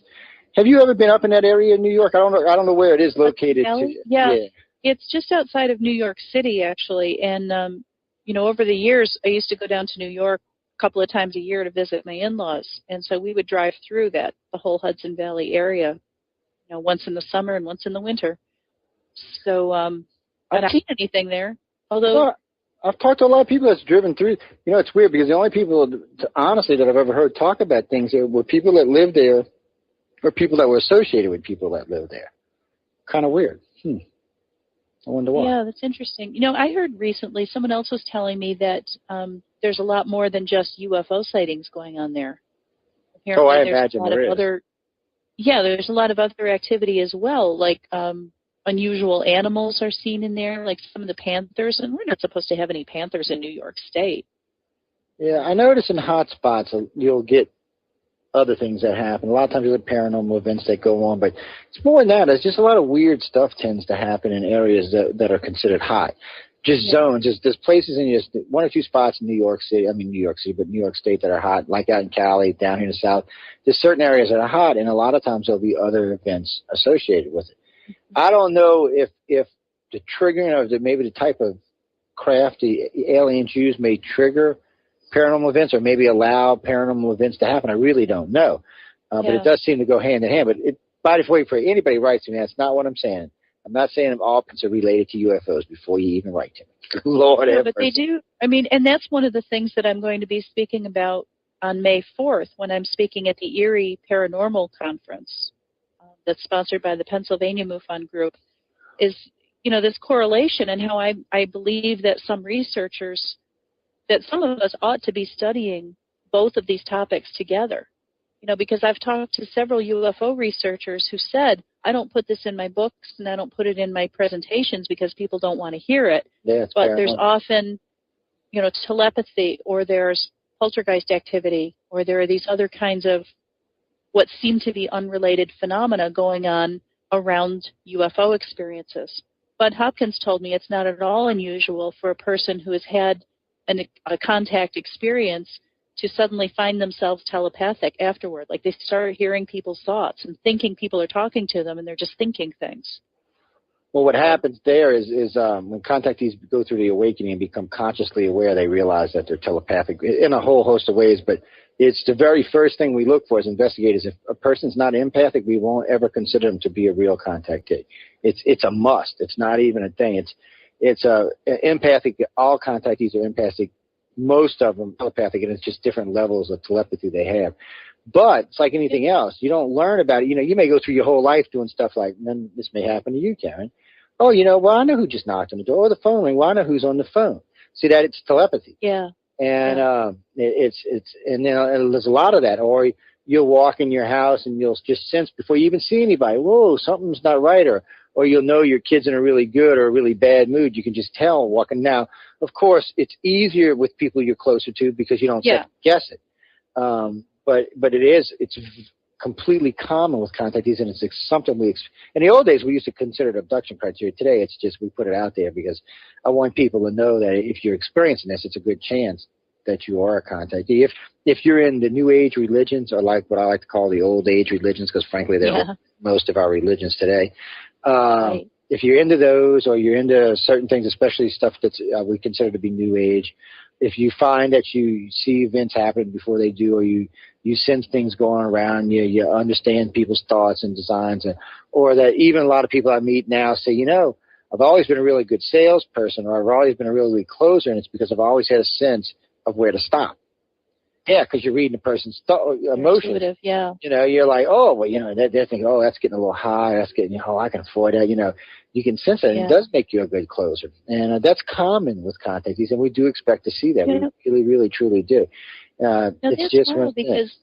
Have you ever been up in that area in New York? I don't know where it is located. Yeah. It's just outside of New York City, actually. And, you know, over the years, I used to go down to New York a couple of times a year to visit my in-laws. And so we would drive through the whole Hudson Valley area, you know, once in the summer and once in the winter. So I haven't seen anything there. Although I've talked to a lot of people that's driven through. You know, it's weird because the only people, honestly, that I've ever heard talk about things were people that lived there or people that were associated with people that lived there. Kind of weird. I wonder why. Yeah, that's interesting. You know, I heard recently someone else was telling me that there's a lot more than just UFO sightings going on there. Apparently, I imagine there is. There's a lot of other activity as well, like unusual animals are seen in there, like some of the panthers, and we're not supposed to have any panthers in New York State. Yeah, I notice in hot spots you'll get other things that happen. A lot of times you get paranormal events that go on, but it's more than that. It's just a lot of weird stuff tends to happen in areas that are considered hot. Just zones. There's places in just one or two spots in New York State, but New York State that are hot, like out in Cali, down here in the South. There's certain areas that are hot, and a lot of times there'll be other events associated with it. I don't know if the triggering of maybe the type of craft the aliens use may trigger paranormal events or maybe allow paranormal events to happen. I really don't know. But it does seem to go hand in hand. But by the way, for anybody writes to me, that's not what I'm saying. I'm not saying all pins are related to UFOs before you even write to me. Lord, but they do. I mean, and that's one of the things that I'm going to be speaking about on May 4th when I'm speaking at the Erie Paranormal Conference that's sponsored by the Pennsylvania MUFON Group, is, you know, this correlation and how I believe that some of us ought to be studying both of these topics together. You know, because I've talked to several UFO researchers who said, I don't put this in my books and I don't put it in my presentations because people don't want to hear it. But there's often, you know, telepathy, or there's poltergeist activity, or there are these other kinds of what seem to be unrelated phenomena going on around UFO experiences. Bud Hopkins told me it's not at all unusual for a person who has had a contact experience to suddenly find themselves telepathic afterward. Like they start hearing people's thoughts and thinking people are talking to them, and they're just thinking things. Well, what happens there is when contactees go through the awakening and become consciously aware, they realize that they're telepathic in a whole host of ways. But it's the very first thing we look for as investigators. If a person's not empathic, we won't ever consider them to be a real contactee. It's a must. It's not even a thing. It's empathic. All contactees are empathic. Most of them telepathic, and it's just different levels of telepathy they have. But it's like anything else. You don't learn about it. You know, you may go through your whole life doing stuff like, and then this may happen to you, Karen. Oh, you know, well, I know who just knocked on the door. Or the phone ring. Well, I know who's on the phone. See that? It's telepathy. Yeah. And and then there's a lot of that. Or you'll walk in your house and you'll just sense before you even see anybody, whoa, something's not right, or you'll know your kid's in a really good or a really bad mood. You can just tell walking. Now, of course, it's easier with people you're closer to because you don't guess it. But it's completely common with contactees, and it's something in the old days we used to consider it abduction criteria. Today it's just we put it out there because I want people to know that if you're experiencing this, it's a good chance that you are a contactee. If you're in the new age religions, or like what I like to call the old age religions, because frankly they're most of our religions today. Right. If you're into those, or you're into certain things, especially stuff that's we consider to be new age, if you find that you see events happen before they do, or you sense things going around, you understand people's thoughts and designs, or that even a lot of people I meet now say, I've always been a really good salesperson, or I've always been a really good closer, and it's because I've always had a sense of where to stop. Yeah, because you're reading a person's emotions. Yeah. You're like, oh, well, they're thinking, oh, that's getting a little high. That's getting, I can afford that. You can sense that. Yeah. It does make you a good closer. And that's common with contactees, and we do expect to see that. Yeah. We really, really, truly do. It's just one thing. Because,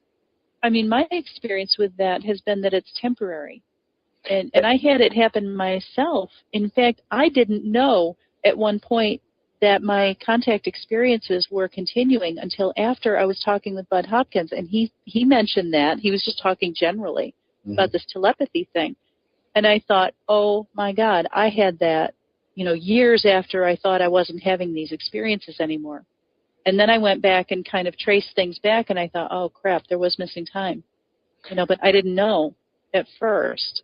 my experience with that has been that it's temporary. And I had it happen myself. In fact, I didn't know at one point that my contact experiences were continuing until after I was talking with Bud Hopkins, and he mentioned that. He was just talking generally about this telepathy thing. And I thought, oh, my God, I had that, years after I thought I wasn't having these experiences anymore. And then I went back and kind of traced things back, and I thought, oh, crap, there was missing time. But I didn't know at first.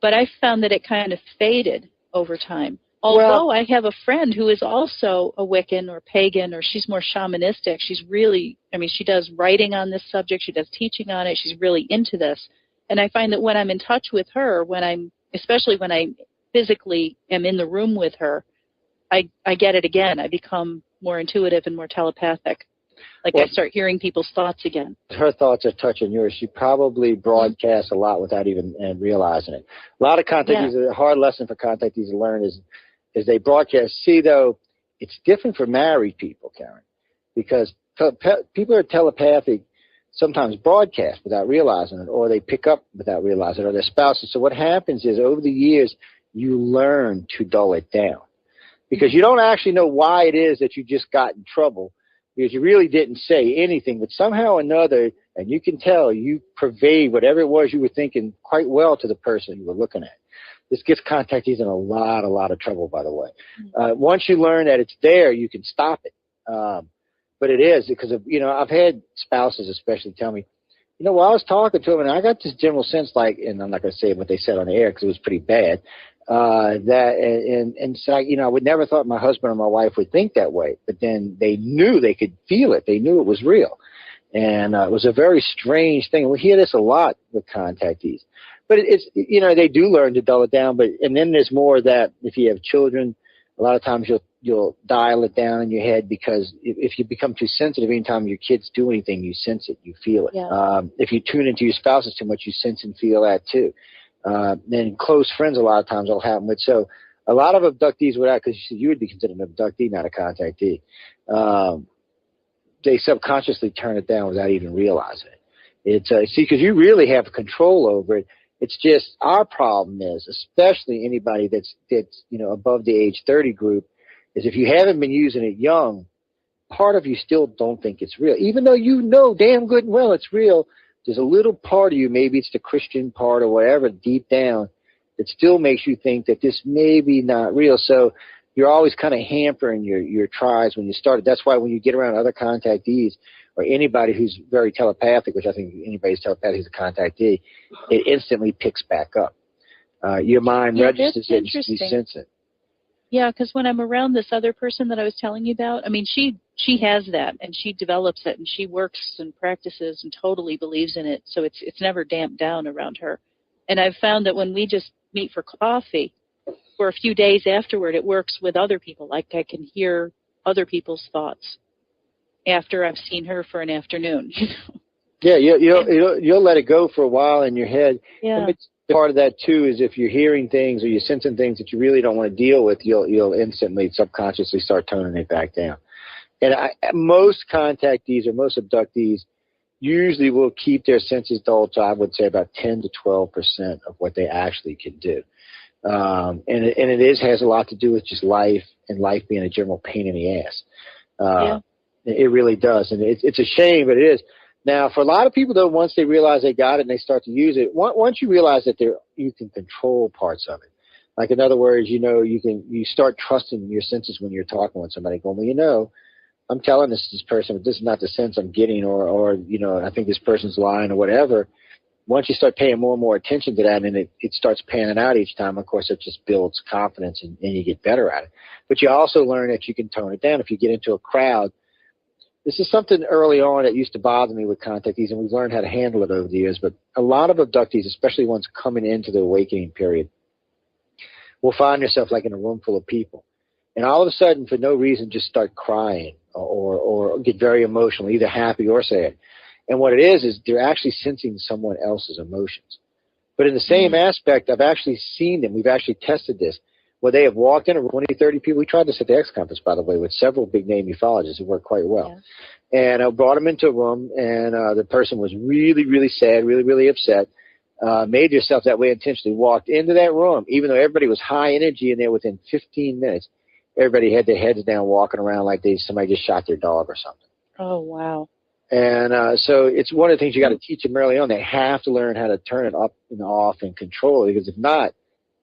But I found that it kind of faded over time. Although I have a friend who is also a Wiccan or pagan, or she's more shamanistic. She's really, she does writing on this subject. She does teaching on it. She's really into this. And I find that when I'm in touch with her, especially when I physically am in the room with her, I get it again. I become more intuitive and more telepathic. I start hearing people's thoughts again. Her thoughts are touching yours. She probably broadcasts a lot without even realizing it. A lot of contactees, a hard lesson for contactees to learn is they broadcast. See, though, it's different for married people, Karen, because people are telepathic, sometimes broadcast without realizing it, or they pick up without realizing it, or their spouses. So what happens is over the years, you learn to dull it down because you don't actually know why it is that you just got in trouble, because you really didn't say anything, but somehow or another, and you can tell, you pervade whatever it was you were thinking quite well to the person you were looking at. This gets contactees in a lot of trouble, by the way. Once you learn that it's there, you can stop it. But it is because of, I've had spouses especially tell me, while I was talking to them, and I got this general sense, and I'm not going to say what they said on the air because it was pretty bad, so I would never thought my husband or my wife would think that way, but then they knew, they could feel it. They knew it was real. And it was a very strange thing. We hear this a lot with contactees. But it's, they do learn to dull it down. And then there's more that if you have children, a lot of times you'll dial it down in your head, because if you become too sensitive, anytime your kids do anything, you sense it, you feel it. Yeah. If you tune into your spouses too much, you sense and feel that too. Then close friends, a lot of times will happen with. So a lot of abductees would, because you would be considered an abductee, not a contactee. They subconsciously turn it down without even realizing it. It's because you really have control over it. It's just our problem is, especially anybody that's above the age 30 group, is if you haven't been using it young, part of you still don't think it's real, even though you know damn good and well it's real. There's a little part of you, maybe it's the Christian part or whatever, deep down, that still makes you think that this may be not real. So you're always kind of hampering your tries when you start. That's why when you get around other contactees or anybody who's very telepathic, which I think anybody's telepathic who's a contactee, it instantly picks back up. Your mind registers it and you sense it. Yeah, because when I'm around this other person that I was telling you about, she has that, and she develops it, and she works and practices and totally believes in it, so it's never damped down around her. And I've found that when we just meet for coffee, for a few days afterward, it works with other people. Like I can hear other people's thoughts after I've seen her for an afternoon. Yeah, you'll let it go for a while in your head. Yeah. Part of that too is if you're hearing things or you're sensing things that you really don't want to deal with, you'll instantly subconsciously start toning it back down. And most contactees or most abductees usually will keep their senses dulled to, I would say, about 10 to 12% of what they actually can do. And it has a lot to do with just life, and life being a general pain in the ass. It really does. And it's a shame, but it is. Now, for a lot of people, though, once they realize they got it and they start to use it, once you realize that you can control parts of it. Like, in other words, you start trusting your senses when you're talking with somebody, going, well, I'm telling this person, but this is not the sense I'm getting, or I think this person's lying or whatever. Once you start paying more and more attention to that, and it starts panning out each time, of course, it just builds confidence and you get better at it. But you also learn that you can tone it down. If you get into a crowd, this is something early on that used to bother me with contactees, and we've learned how to handle it over the years. But a lot of abductees, especially ones coming into the awakening period, will find yourself like in a room full of people. And all of a sudden, for no reason, just start crying or get very emotional, either happy or sad. And what it is they're actually sensing someone else's emotions. But in the same aspect, I've actually seen them. We've actually tested this, where they have walked in a room, 20, 30 people. We tried this at the X Conference, by the way, with several big-name ufologists. It worked quite well. Yeah. And I brought them into a room, and the person was really, really sad, really, really upset, made yourself that way intentionally, walked into that room, even though everybody was high energy in there within 15 minutes. Everybody had their heads down, walking around like somebody just shot their dog or something. Oh, wow. And so it's one of the things you got to teach them early on. They have to learn how to turn it up and off and control it, because if not,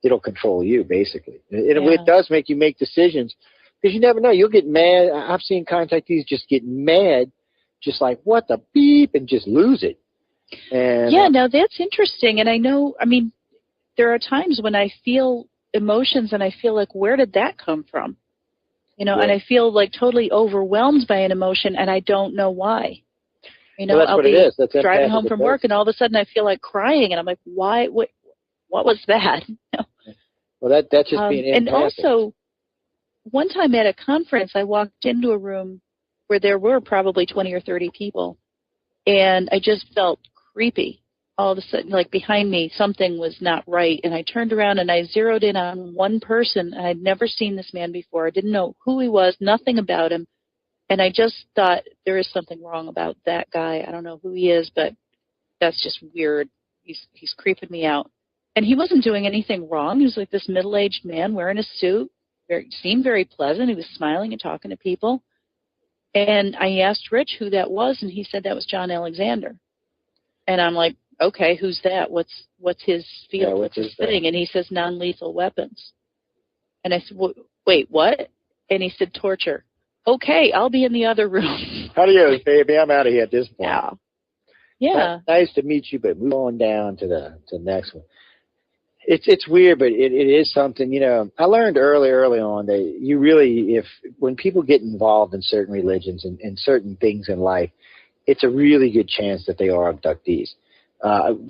it'll control you, basically. It does make you make decisions, because you never know. You'll get mad. I've seen contactees just get mad, just like, what the beep, and just lose it. And, now that's interesting. And I know, there are times when I feel emotions and I feel like, where did that come from? And I feel like totally overwhelmed by an emotion, and I don't know why. Well, that's I'll what it is. That's driving home from work, and all of a sudden I feel like crying, and I'm like, why? What was that? Well, that's just being empathic. And also, one time at a conference, I walked into a room where there were probably 20 or 30 people, and I just felt creepy. All of a sudden, like behind me, something was not right, and I turned around and I zeroed in on one person. I had never seen this man before. I didn't know who he was, nothing about him. And I just thought, there is something wrong about that guy. I don't know who he is, but that's just weird. He's creeping me out. And he wasn't doing anything wrong. He was like this middle-aged man wearing a suit. Seemed very pleasant. He was smiling and talking to people. And I asked Rich who that was, and he said that was John Alexander. And I'm like, okay, who's that? What's his field? What's his thing? And he says non-lethal weapons. And I said, wait, what? And he said torture. Okay, I'll be in the other room. Adios, baby. I'm out of here at this point. Yeah. Nice to meet you, but move on down to the next one. It's weird, but it is something, I learned early on that you really, when people get involved in certain religions and certain things in life, it's a really good chance that they are abductees.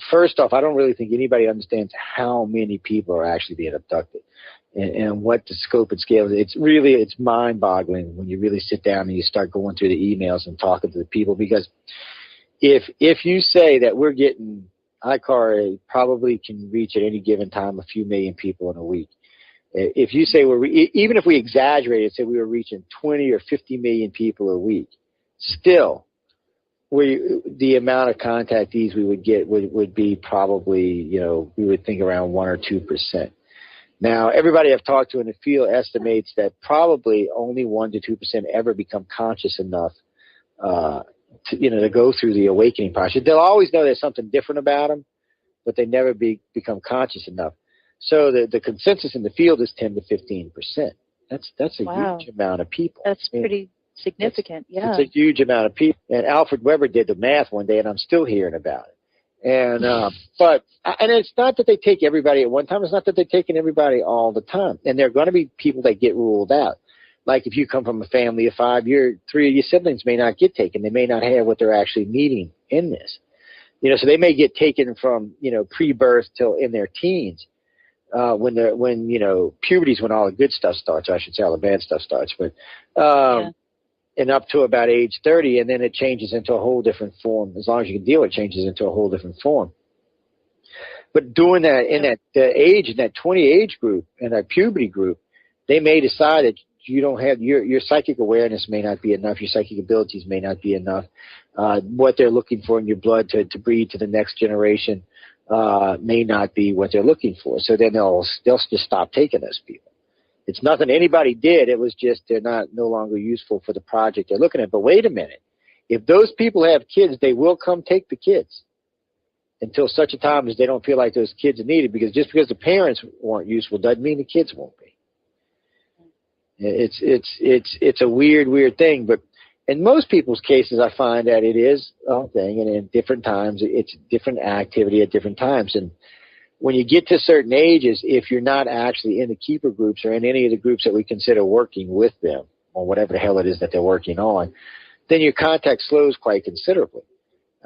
First off, I don't really think anybody understands how many people are actually being abducted and what the scope and scale is. It's mind-boggling when you really sit down and you start going through the emails and talking to the people, because if you say that we're getting, ICAR probably can reach at any given time a few million people in a week. If you say even if we exaggerate it, say we were reaching 20 or 50 million people a week, still, the amount of contactees we would get would be probably, we would think around 1 or 2%. Now, everybody I've talked to in the field estimates that probably only 1 to 2% ever become conscious enough to go through the awakening process. They'll always know there's something different about them, but they never become conscious enough. So the consensus in the field is 10 to 15%. That's a huge amount of people. That's pretty significant. It's a huge amount of people. And Alfred Weber did the math one day, and I'm still hearing about it. And and it's not that they take everybody at one time. It's not that they're taking everybody all the time. And there are going to be people that get ruled out. Like if you come from a family of 5, 3 of your siblings may not get taken. They may not have what they're actually needing in this. So they may get taken from, pre-birth till in their teens. When puberty's when all the good stuff starts. I should say all the bad stuff starts. But and up to about age 30, and then it changes into a whole different form. As long as you can deal, it changes into a whole different form. But doing that in that age, in that 20 age group, in that puberty group, they may decide that you don't have your psychic awareness may not be enough. Your psychic abilities may not be enough. What they're looking for in your blood to breed to the next generation may not be what they're looking for. So then they'll just stop taking those people. It's nothing anybody did. It was just they're no longer useful for the project they're looking at. But wait a minute. If those people have kids, they will come take the kids until such a time as they don't feel like those kids are needed, because just because the parents weren't useful doesn't mean the kids won't be. It's a weird thing, but in most people's cases, I find that it is a thing, and in different times, it's different activity at different times. And when you get to certain ages, if you're not actually in the keeper groups or in any of the groups that we consider working with them, or whatever the hell it is that they're working on, then your contact slows quite considerably.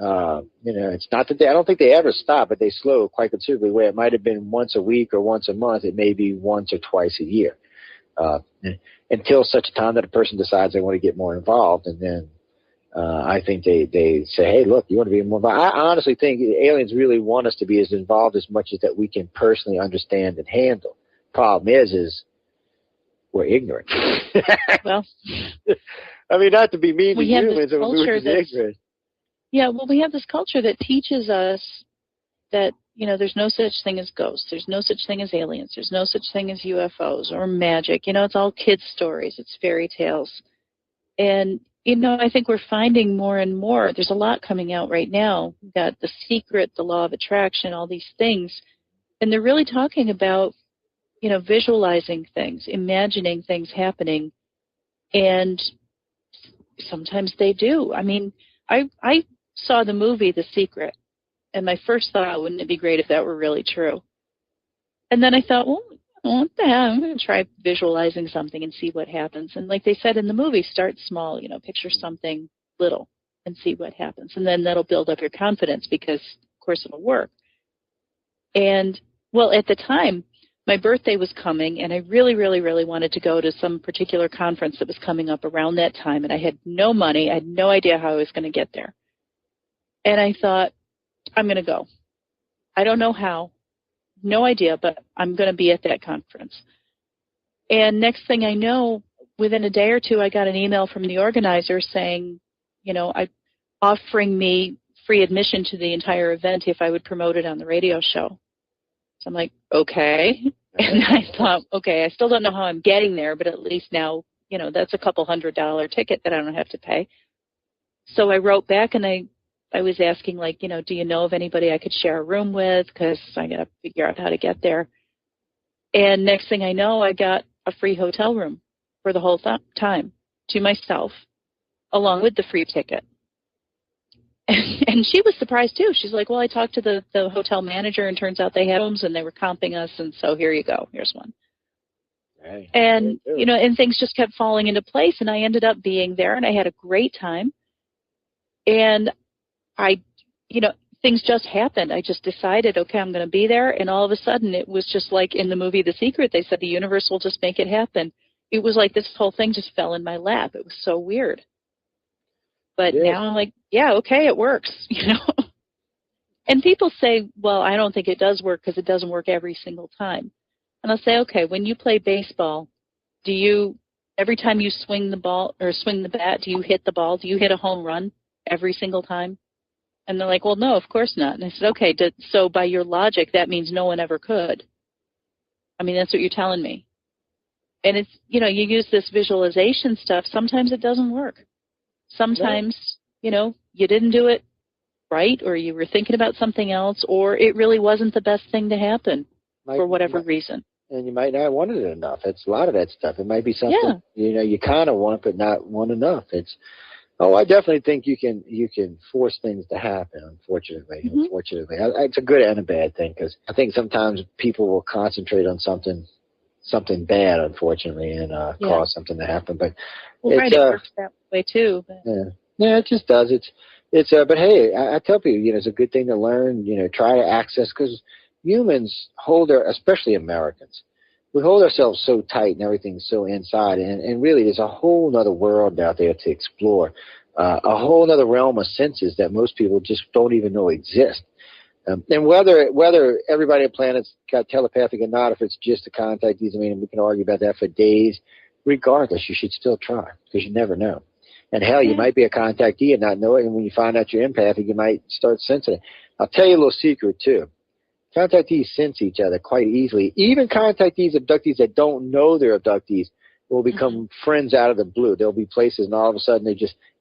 It's not that I don't think they ever stop, but they slow quite considerably, where it might have been once a week or once a month, it may be once or twice a year. Until such a time that a person decides they want to get more involved, and then I think they say, hey, look, you want to be more involved? I honestly think aliens really want us to be as involved as much as that we can personally understand and handle. Problem is we're ignorant. Well, I mean, not to be mean to humans, but we're ignorant. Yeah, well, we have this culture that teaches us that, there's no such thing as ghosts. There's no such thing as aliens. There's no such thing as UFOs or magic. It's all kids' stories. It's fairy tales. And, I think we're finding more and more. There's a lot coming out right now. We've got The Secret, the Law of Attraction, all these things. And they're really talking about, visualizing things, imagining things happening. And sometimes they do. I mean, I saw the movie The Secret. And my first thought, wouldn't it be great if that were really true? And then I thought, well, what the hell? I'm going to try visualizing something and see what happens. And like they said in the movie, start small, picture something little and see what happens. And then that'll build up your confidence because, of course, it'll work. And, well, at the time, my birthday was coming, and I really, really, really wanted to go to some particular conference that was coming up around that time. And I had no money. I had no idea how I was going to get there. And I thought, I'm going to go. I don't know how, no idea, but I'm going to be at that conference. And next thing I know, within a day or two, I got an email from the organizer saying, offering me free admission to the entire event if I would promote it on the radio show. So I'm like, okay. And I thought, okay, I still don't know how I'm getting there, but at least now, that's a couple $100 ticket that I don't have to pay. So I wrote back and I was asking, do you know of anybody I could share a room with? Because I got to figure out how to get there. And next thing I know, I got a free hotel room for the whole time to myself, along with the free ticket. And she was surprised, too. She's like, well, I talked to the hotel manager, and turns out they had rooms, and they were comping us, and so here you go. Here's one. Right. And, and things just kept falling into place, and I ended up being there, and I had a great time. And things just happened. I just decided, okay, I'm going to be there. And all of a sudden, it was just like in the movie The Secret, they said the universe will just make it happen. It was like this whole thing just fell in my lap. It was so weird. But now I'm like, yeah, okay, it works, And people say, well, I don't think it does work because it doesn't work every single time. And I'll say, okay, when you play baseball, every time you swing the ball or swing the bat, do you hit the ball? Do you hit a home run every single time? And they're like, well, no, of course not. And I said, okay, so by your logic, that means no one ever could. I mean, that's what you're telling me. And it's, you use this visualization stuff. Sometimes it doesn't work. Sometimes, you didn't do it right, or you were thinking about something else, or it really wasn't the best thing to happen for whatever reason. And you might not want it enough. It's a lot of that stuff. It might be something, you kind of want, but not want enough. I definitely think you can force things to happen, unfortunately. Mm-hmm. Unfortunately. It's a good and a bad thing, because I think sometimes people will concentrate on something bad, unfortunately, and cause something to happen. But it works that way too. But. Yeah, it just does. But hey, I tell people, it's a good thing to learn. Try to access, because humans especially Americans, we hold ourselves so tight and everything's so inside, and really there's a whole other world out there to explore, a whole other realm of senses that most people just don't even know exist. And whether everybody on the planet's got telepathic or not, if it's just a contactees, we can argue about that for days. Regardless, you should still try, because you never know. And hell, you might be a contactee and not know it, and when you find out you're empathic, you might start sensing it. I'll tell you a little secret, too. Contactees sense each other quite easily. Even contactees, abductees that don't know they're abductees will become friends out of the blue. There'll be places, and all of a sudden they just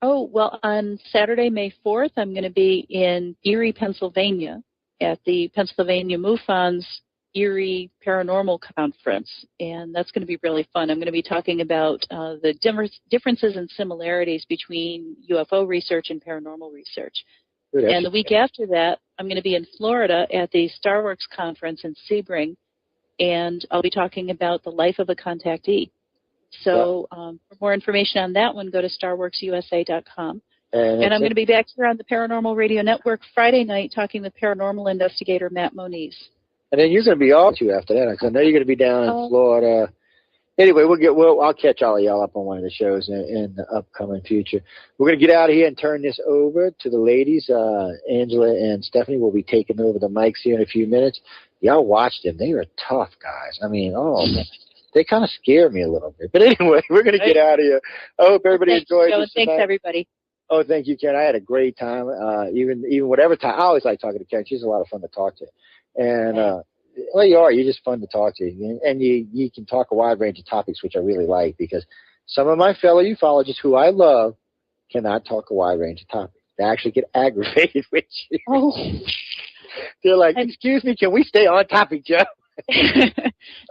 Oh, well, on Saturday, May 4th, I'm going to be in Erie, Pennsylvania at the Pennsylvania MUFON's Erie Paranormal Conference, and that's going to be really fun. I'm going to be talking about the differences and similarities between UFO research and paranormal research. Good, and the week after that, I'm going to be in Florida at the StarWorks Conference in Sebring, and I'll be talking about the life of a contactee. So for more information on that one, go to starworksusa.com. And I'm going to be back here on the Paranormal Radio Network Friday night talking with paranormal investigator Matt Moniz. And then you're going to be off too after that, because I know you're going to be down in Florida. Anyway, I'll catch all of y'all up on one of the shows in the upcoming future. We're going to get out of here and turn this over to the ladies. Angela and Stephanie will be taking over the mics here in a few minutes. Y'all watch them. They are tough guys. I mean, man. They kind of scare me a little bit. But anyway, we're going to get out of here. I hope everybody enjoyed this tonight. Thanks, everybody. Oh, thank you, Ken. I had a great time. Even whatever time. I always like talking to Ken. She's a lot of fun to talk to. And, well, you're just fun to talk to. And you can talk a wide range of topics, which I really like, because some of my fellow ufologists who I love cannot talk a wide range of topics. They actually get aggravated with you. Oh. They're like, excuse me, can we stay on topic, Joe?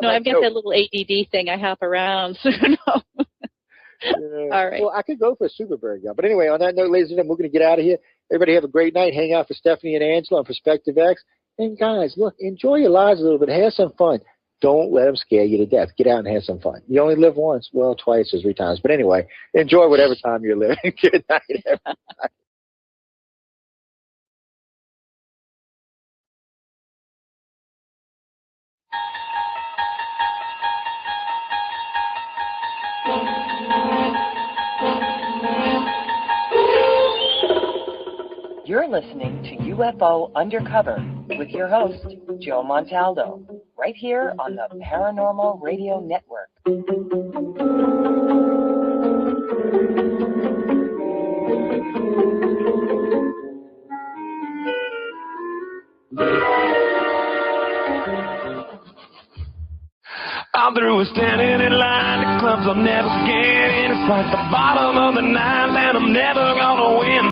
No, I've got that little ADD thing. I hop around. So no. All right. Well, I could go for a Superbird, but anyway, on that note, ladies and gentlemen, we're going to get out of here. Everybody have a great night. Hang out for Stephanie and Angela on Perspective X. And guys, look, enjoy your lives a little bit. Have some fun. Don't let them scare you to death. Get out and have some fun. You only live once. Well, twice or three times. But anyway, enjoy whatever time you're living. Good night, everybody. You're listening to UFO Undercover with your host, Joe-Montaldo, right here on the Paranormal Radio Network. I'm through with standing in line. The clubs I'll never get in. It's like the bottom of the ninth, and I'm never gonna win.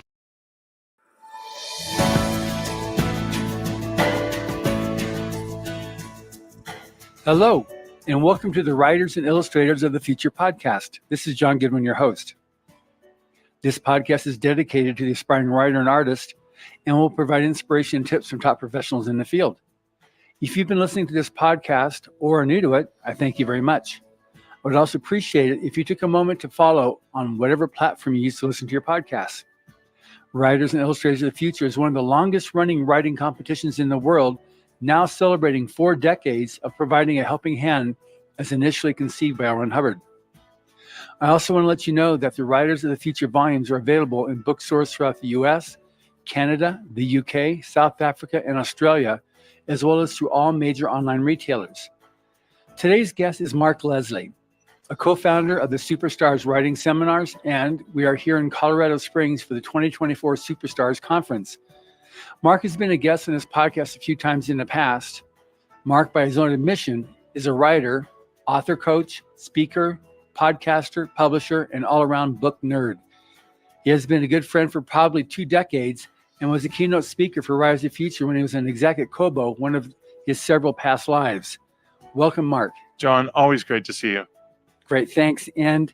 Hello, and welcome to the Writers and Illustrators of the Future podcast. This is John Goodwin, your host. This podcast is dedicated to the aspiring writer and artist and will provide inspiration and tips from top professionals in the field. If you've been listening to this podcast or are new to it, I thank you very much. I would also appreciate it if you took a moment to follow on whatever platform you use to listen to your podcasts. Writers and Illustrators of the Future is one of the longest running writing competitions in the world, now celebrating 4 decades of providing a helping hand as initially conceived by L. Ron Hubbard. I also want to let you know that the Writers of the Future volumes are available in bookstores throughout the U.S., Canada, the UK, South Africa, and Australia, as well as through all major online retailers. Today's guest is Mark Leslie, a co-founder of the Superstars Writing Seminars, and we are here in Colorado Springs for the 2024 Superstars Conference. Mark has been a guest on this podcast a few times in the past. Mark, by his own admission, is a writer, author coach, speaker, podcaster, publisher, and all-around book nerd. He has been a good friend for probably 2 decades and was a keynote speaker for Writers of the Future when he was an exec at Kobo, one of his several past lives. Welcome, Mark. John, always great to see you. Great, thanks. And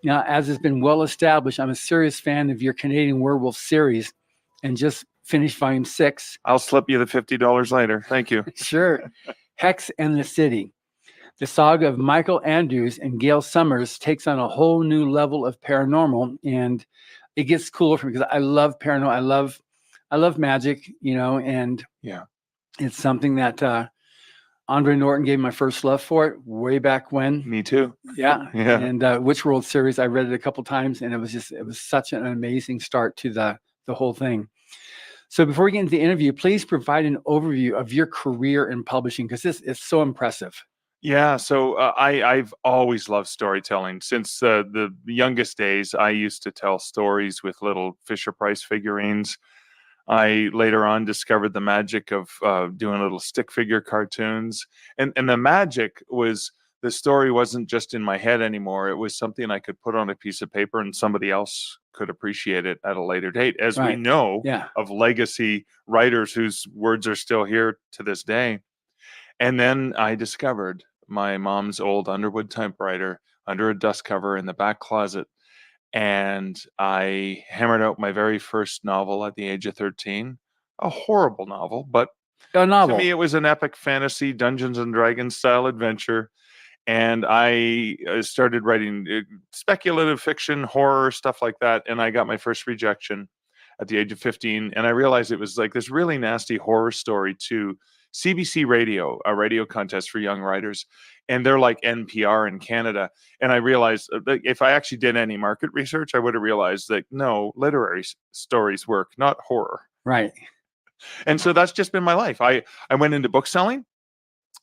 as has been well established, I'm a serious fan of your Canadian Werewolf series and just finished volume 6. I'll slip you the $50 later. Thank you. Sure. Hex and the City. The saga of Michael Andrews and Gail Summers takes on a whole new level of paranormal, and it gets cooler for me because I love paranormal. I love magic, and yeah, it's something that Andre Norton gave my first love for it way back when. Me too. Yeah. Yeah. And Witch World series, I read it a couple times, and it was such an amazing start to the whole thing. So before we get into the interview, please provide an overview of your career in publishing, because this is so impressive. Yeah, so I've always loved storytelling. Since the youngest days, I used to tell stories with little Fisher-Price figurines. I later on discovered the magic of doing little stick figure cartoons. And the magic was the story wasn't just in my head anymore. It was something I could put on a piece of paper and somebody else could appreciate it at a later date. As we Right. know Yeah. of legacy writers whose words are still here to this day. And then I discovered my mom's old Underwood typewriter under a dust cover in the back closet. And I hammered out my very first novel at the age of 13. A horrible novel, but A novel. to me, it was an epic fantasy Dungeons and Dragons style adventure. And I started writing speculative fiction, horror, stuff like that. And I got my first rejection at the age of 15. And I realized it was like this really nasty horror story to CBC Radio, a radio contest for young writers. And they're like NPR in Canada. And I realized that if I actually did any market research, I would have realized that no, literary stories work, not horror. Right. And so that's just been my life. I went into book selling.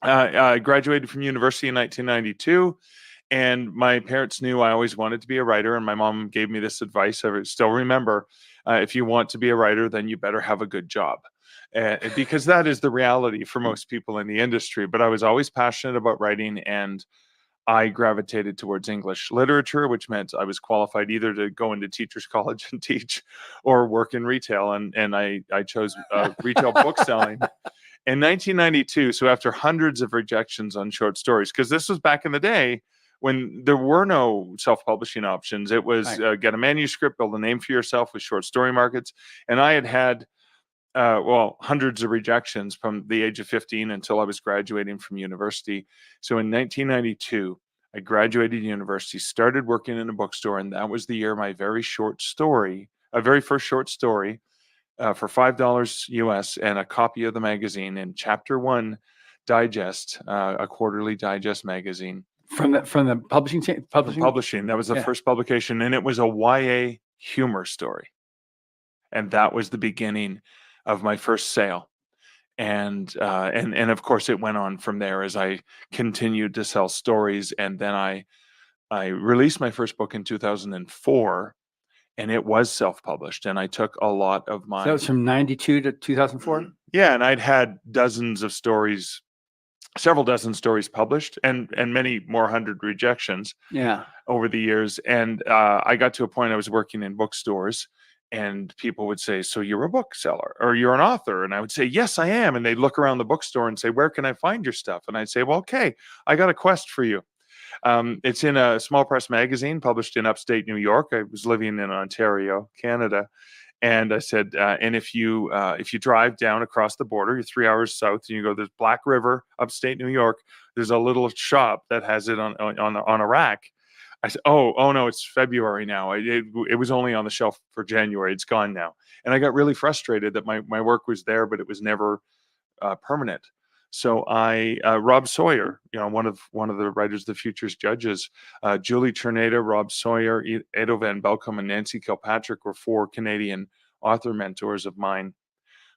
I graduated from university in 1992, and my parents knew I always wanted to be a writer. And my mom gave me this advice. I still remember, if you want to be a writer, then you better have a good job. Because that is the reality for most people in the industry. But I was always passionate about writing, and I gravitated towards English literature, which meant I was qualified either to go into teachers college and teach or work in retail. And I chose retail book selling. In 1992, so after hundreds of rejections on short stories, because this was back in the day when there were no self-publishing options. It was get a manuscript, build a name for yourself with short story markets. And I had hundreds of rejections from the age of 15 until I was graduating from university. So in 1992, I graduated university, started working in a bookstore, and that was the year my very first short story, for $5 US and a copy of the magazine in Chapter 1 Digest, a quarterly digest magazine. From the publishing chain? Publishing. That was the first publication, and it was a YA humor story. And that was the beginning of my first sale. And of course it went on from there as I continued to sell stories. And then I released my first book in 2004, and it was self-published. And I took a lot of my... So that was from 92 to 2004? Yeah, and I'd had several dozen stories published, and many more hundred rejections over the years. And I got to a point, I was working in bookstores, and people would say, so you're a bookseller or you're an author? And I would say, yes, I am. And they'd look around the bookstore and say, where can I find your stuff? And I'd say, well, okay, I got a quest for you. It's in a small press magazine published in upstate New York. I was living in Ontario, Canada. And I said, and if you drive down across the border, you're 3 hours south, and you go, there's Black River, upstate New York. There's a little shop that has it on a rack. I said, oh no, it's February now. It was only on the shelf for January. It's gone now. And I got really frustrated that my work was there, but it was never permanent. So Rob Sawyer, one of the writers of the Futures Judges, Julie Cherneda, Rob Sawyer, Edo Van Belkom, and Nancy Kilpatrick were 4 Canadian author mentors of mine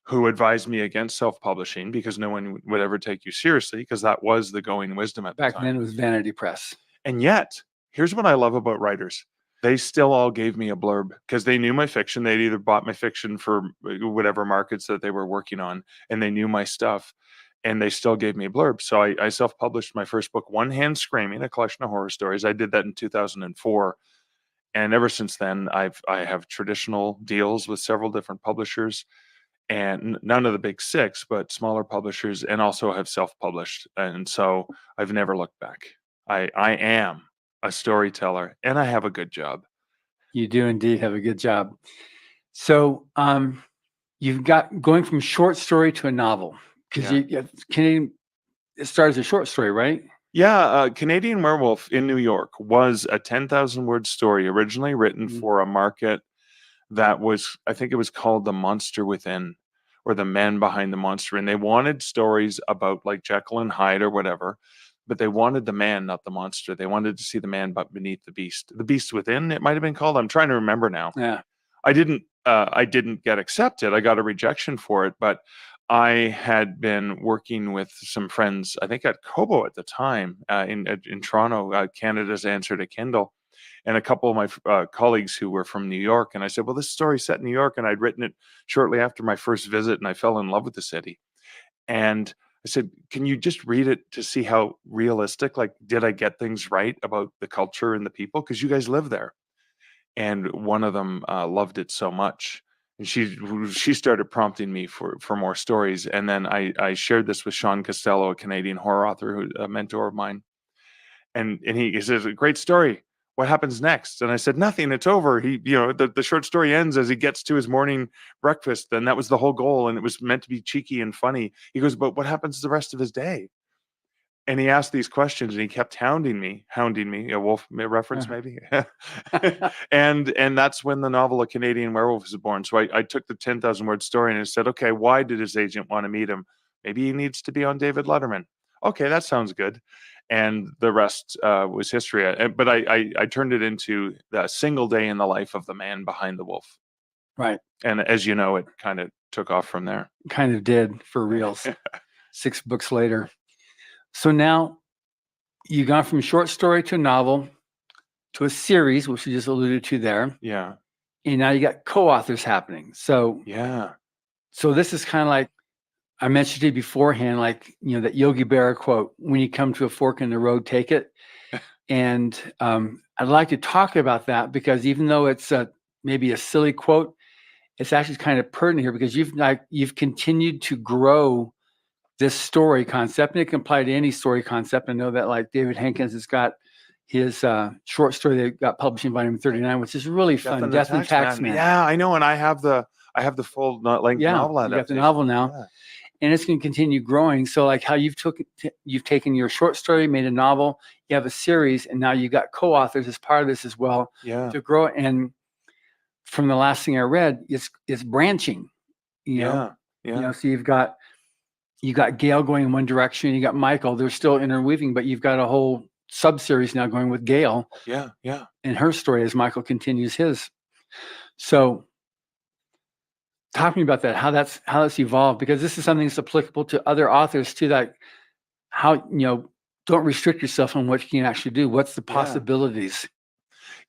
who advised me against self-publishing, because no one would ever take you seriously, because that was the going wisdom at the time. Back then it was Vanity Press. And yet, here's what I love about writers. They still all gave me a blurb because they knew my fiction. They'd either bought my fiction for whatever markets that they were working on, and they knew my stuff, and they still gave me a blurb. So I self-published my first book, One Hand Screaming, a collection of horror stories. I did that in 2004. And ever since then, I have traditional deals with several different publishers, and none of the big 6, but smaller publishers, and also have self-published. And so I've never looked back. I am a storyteller, and I have a good job. You do indeed have a good job. So you've got going from short story to a novel, because Canadian, it started as a short story, right? Yeah, Canadian Werewolf in New York was a 10,000-word story originally written for a market that was, I think it was called The Monster Within, or The Man Behind the Monster. And they wanted stories about like Jekyll and Hyde or whatever, but they wanted the man, not the monster. They wanted to see the man but beneath the beast. The Beast Within, it might have been called. I'm trying to remember now. Yeah. I didn't get accepted. I got a rejection for it, but I had been working with some friends, I think at Kobo at the time, in Toronto, Canada's answer to Kindle, and a couple of my colleagues who were from New York. And I said, well, this story's set in New York, and I'd written it shortly after my first visit, and I fell in love with the city. And I said, can you just read it to see how realistic, like, did I get things right about the culture and the people? Because you guys live there. And one of them loved it so much. And she started prompting me for more stories. And then I shared this with Sean Costello, a Canadian horror author, who a mentor of mine. And he says, a great story. What happens next? And I said, nothing, it's over. The short story ends as he gets to his morning breakfast. And that was the whole goal. And it was meant to be cheeky and funny. He goes, but what happens the rest of his day? And he asked these questions, and he kept hounding me, a wolf reference maybe. and that's when the novel A Canadian Werewolf was born. So I took the 10,000 word story and I said, okay, why did his agent want to meet him? Maybe he needs to be on David Letterman. Okay, that sounds good. And the rest was history. But I turned it into the single day in the life of the man behind the wolf. Right. And as you know, it kind of took off from there. Kind of did, for reals. 6 books later. So now you gone from short story to a novel to a series, which you just alluded to there. Yeah. And now you got co-authors happening. So yeah. So this is kind of like, I mentioned to you beforehand, like, that Yogi Berra quote, when you come to a fork in the road, take it. And I'd like to talk about that, because even though it's maybe a silly quote, it's actually kind of pertinent here, because you've continued to grow this story concept, and it can apply to any story concept. I know that, like, David Hankins has got his short story that got published in volume 39, which is really fun. Death and Taxman. Yeah, I know, and I have the full length novel adaptation. You got the novel now, and it's going to continue growing. So, like how you've taken your short story, made a novel, you have a series, and now you got co-authors as part of this as well to grow. And from the last thing I read, it's branching. So you got Gail going in one direction, you got Michael. They're still interweaving, but you've got a whole sub-series now going with Gail. Yeah. And her story as Michael continues his. So talking about that, how that's evolved, because this is something that's applicable to other authors too, that how, don't restrict yourself on what you can actually do. What's the possibilities?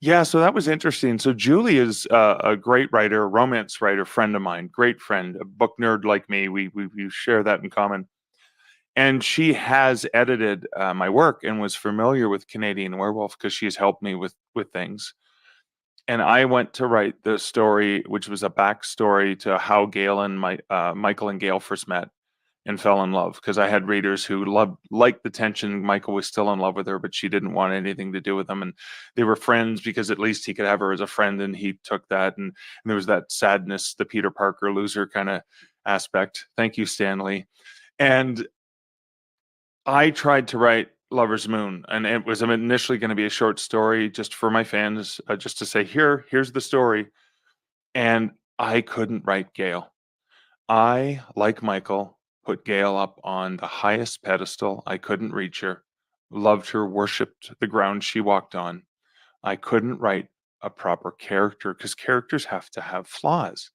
Yeah, so that was interesting. So Julie is a great writer, a romance writer, friend of mine, great friend, a book nerd like me. We share that in common. And she has edited my work and was familiar with Canadian Werewolf because she's helped me with things. And I went to write the story, which was a backstory to how Gail and Michael and Gail first met and fell in love, because I had readers who liked the tension. Michael was still in love with her, but she didn't want anything to do with him. And they were friends because at least he could have her as a friend, and he took that. And there was that sadness, the Peter Parker loser kind of aspect. Thank you, Stanley. And I tried to write Lover's Moon, and it was initially going to be a short story just for my fans, just to say, here's the story. And I couldn't write Gail. I, like Michael, put Gail up on the highest pedestal. I couldn't reach her, loved her, worshipped the ground she walked on. I couldn't write a proper character, because characters have to have flaws.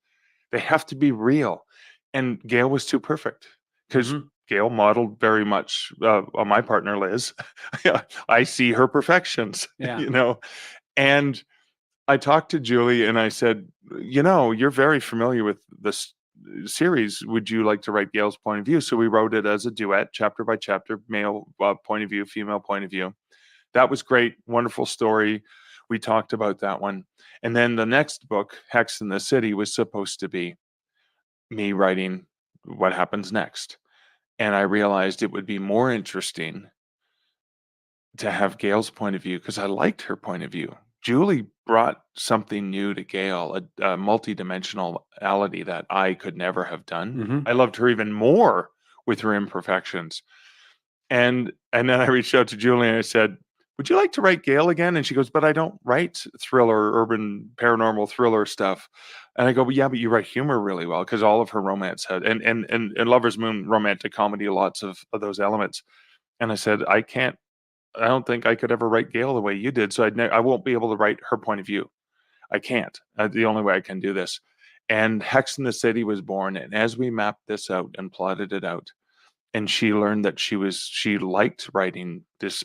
They have to be real. And Gail was too perfect, because Gail modeled very much on my partner, Liz. I see her perfections, And I talked to Julie and I said, you're very familiar with this series. Would you like to write Gail's point of view? So we wrote it as a duet, chapter by chapter, male point of view, female point of view. That was great. Wonderful story. We talked about that one. And then the next book, Hex in the City, was supposed to be me writing what happens next. And I realized it would be more interesting to have Gail's point of view, because I liked her point of view. Julie brought something new to Gail, a multidimensionality that I could never have done. I loved her even more with her imperfections. And then I reached out to Julie and I said, would you like to write Gail again? And she goes, but I don't write thriller, urban, paranormal thriller stuff. And I go, well, yeah, but you write humor really well, because all of her romance had, and Lover's Moon, romantic comedy, lots of those elements. And I said, I don't think I could ever write Gail the way you did. So I won't be able to write her point of view. I can't. The only way I can do this. And Hex in the City was born. And as we mapped this out and plotted it out, and she learned that she liked writing this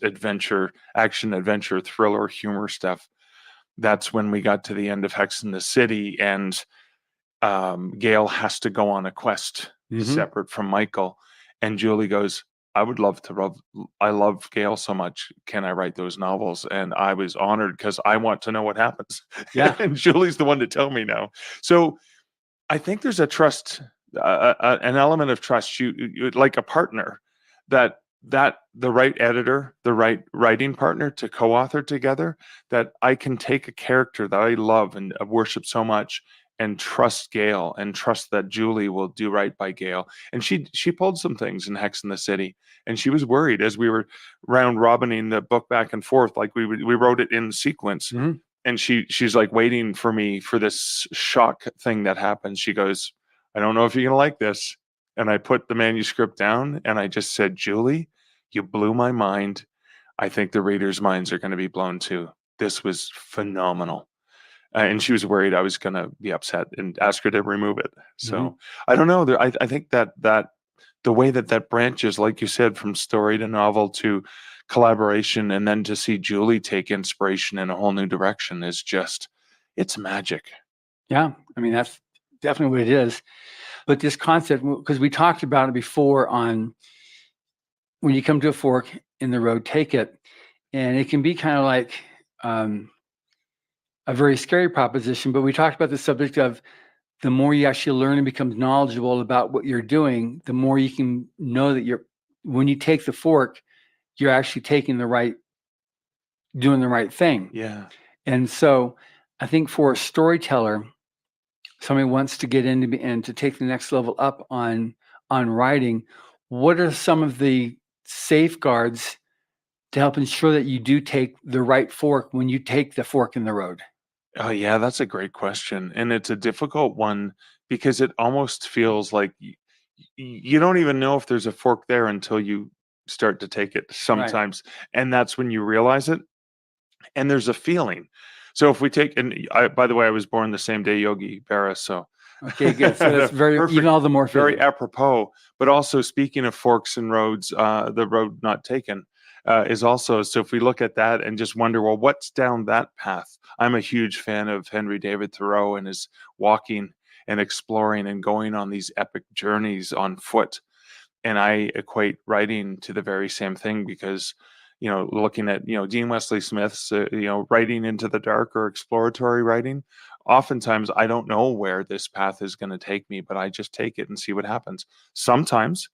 action adventure, thriller, humor stuff. That's when we got to the end of Hex in the City, and Gail has to go on a quest separate from Michael. And Julie goes, I would love to. I love Gail so much. Can I write those novels? And I was honored because I want to know what happens. Yeah. And Julie's the one to tell me now. So I think there's a trust, an element of trust. You like a partner that the right editor, the right writing partner to co-author together. That I can take a character that I love and worship so much, and trust Gail, and trust that Julie will do right by Gail. And she pulled some things in Hex in the City, and she was worried as we were round robining the book back and forth, like we wrote it in sequence. Mm-hmm. And she's like waiting for me for this shock thing that happens. She goes, I don't know if you're gonna like this. And I put the manuscript down and I just said, Julie, you blew my mind. I think the readers' minds are going to be blown too. This was phenomenal. And she was worried I was going to be upset and ask her to remove it. So I don't know. I think that the way that branches, like you said, from story to novel to collaboration, and then to see Julie take inspiration in a whole new direction is just, it's magic. Yeah. I mean, that's definitely what it is. But this concept, because we talked about it before on when you come to a fork in the road, take it. And it can be kind of like a very scary proposition, but we talked about the subject of the more you actually learn and become knowledgeable about what you're doing, the more you can know that when you take the fork, you're actually doing the right thing. Yeah. And so I think for a storyteller, somebody wants to get into and to take the next level up on writing, what are some of the safeguards to help ensure that you do take the right fork when you take the fork in the road? Oh yeah, that's a great question. And it's a difficult one because it almost feels like you don't even know if there's a fork there until you start to take it sometimes. Right. And that's when you realize it. And there's a feeling. So if we take, by the way, I was born the same day Yogi Berra, so. Okay, good. So that's very, perfect, even all the more fitting. Very apropos. But also, speaking of forks and roads, the road not taken is also, so if we look at that and just wonder, well, what's down that path? I'm a huge fan of Henry David Thoreau and his walking and exploring and going on these epic journeys on foot. And I equate writing to the very same thing because, looking at, Dean Wesley Smith's, writing into the dark or exploratory writing, oftentimes I don't know where this path is going to take me, but I just take it and see what happens. Sometimes,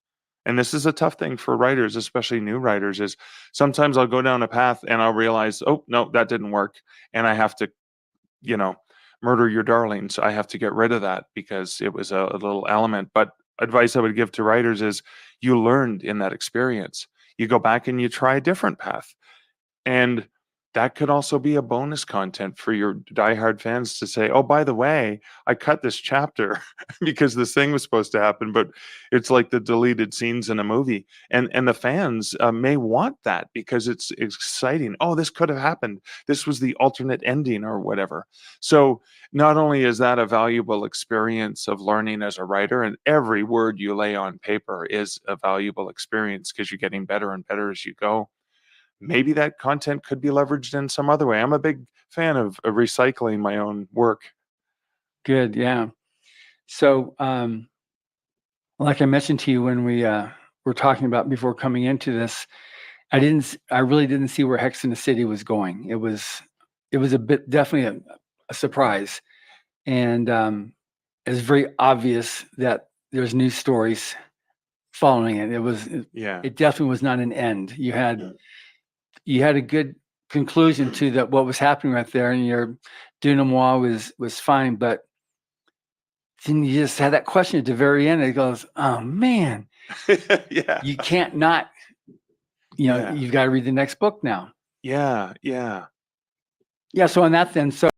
and this is a tough thing for writers, especially new writers, is sometimes I'll go down a path and I'll realize, oh, no, that didn't work. And I have to, murder your darlings. I have to get rid of that because it was a little element. But advice I would give to writers is you learned in that experience. You go back and you try a different path. And that could also be a bonus content for your diehard fans to say, oh, by the way, I cut this chapter because this thing was supposed to happen, but it's like the deleted scenes in a movie. And the fans may want that because it's exciting. Oh, this could have happened. This was the alternate ending or whatever. So not only is that a valuable experience of learning as a writer, and every word you lay on paper is a valuable experience because you're getting better and better as you go. Maybe that content could be leveraged in some other way. I'm a big fan of recycling my own work. Good, yeah. So, like I mentioned to you when we were talking about before coming into this, I really didn't see where Hex in the City was going. It was a bit, definitely a surprise, and it's very obvious that there's new stories following it. It definitely was not an end. You had a good conclusion to that what was happening right there, and your denouement was fine, but then you just had that question at the very end. It goes, oh man, yeah, you can't not, you've got to read the next book now. Yeah. So on that then, so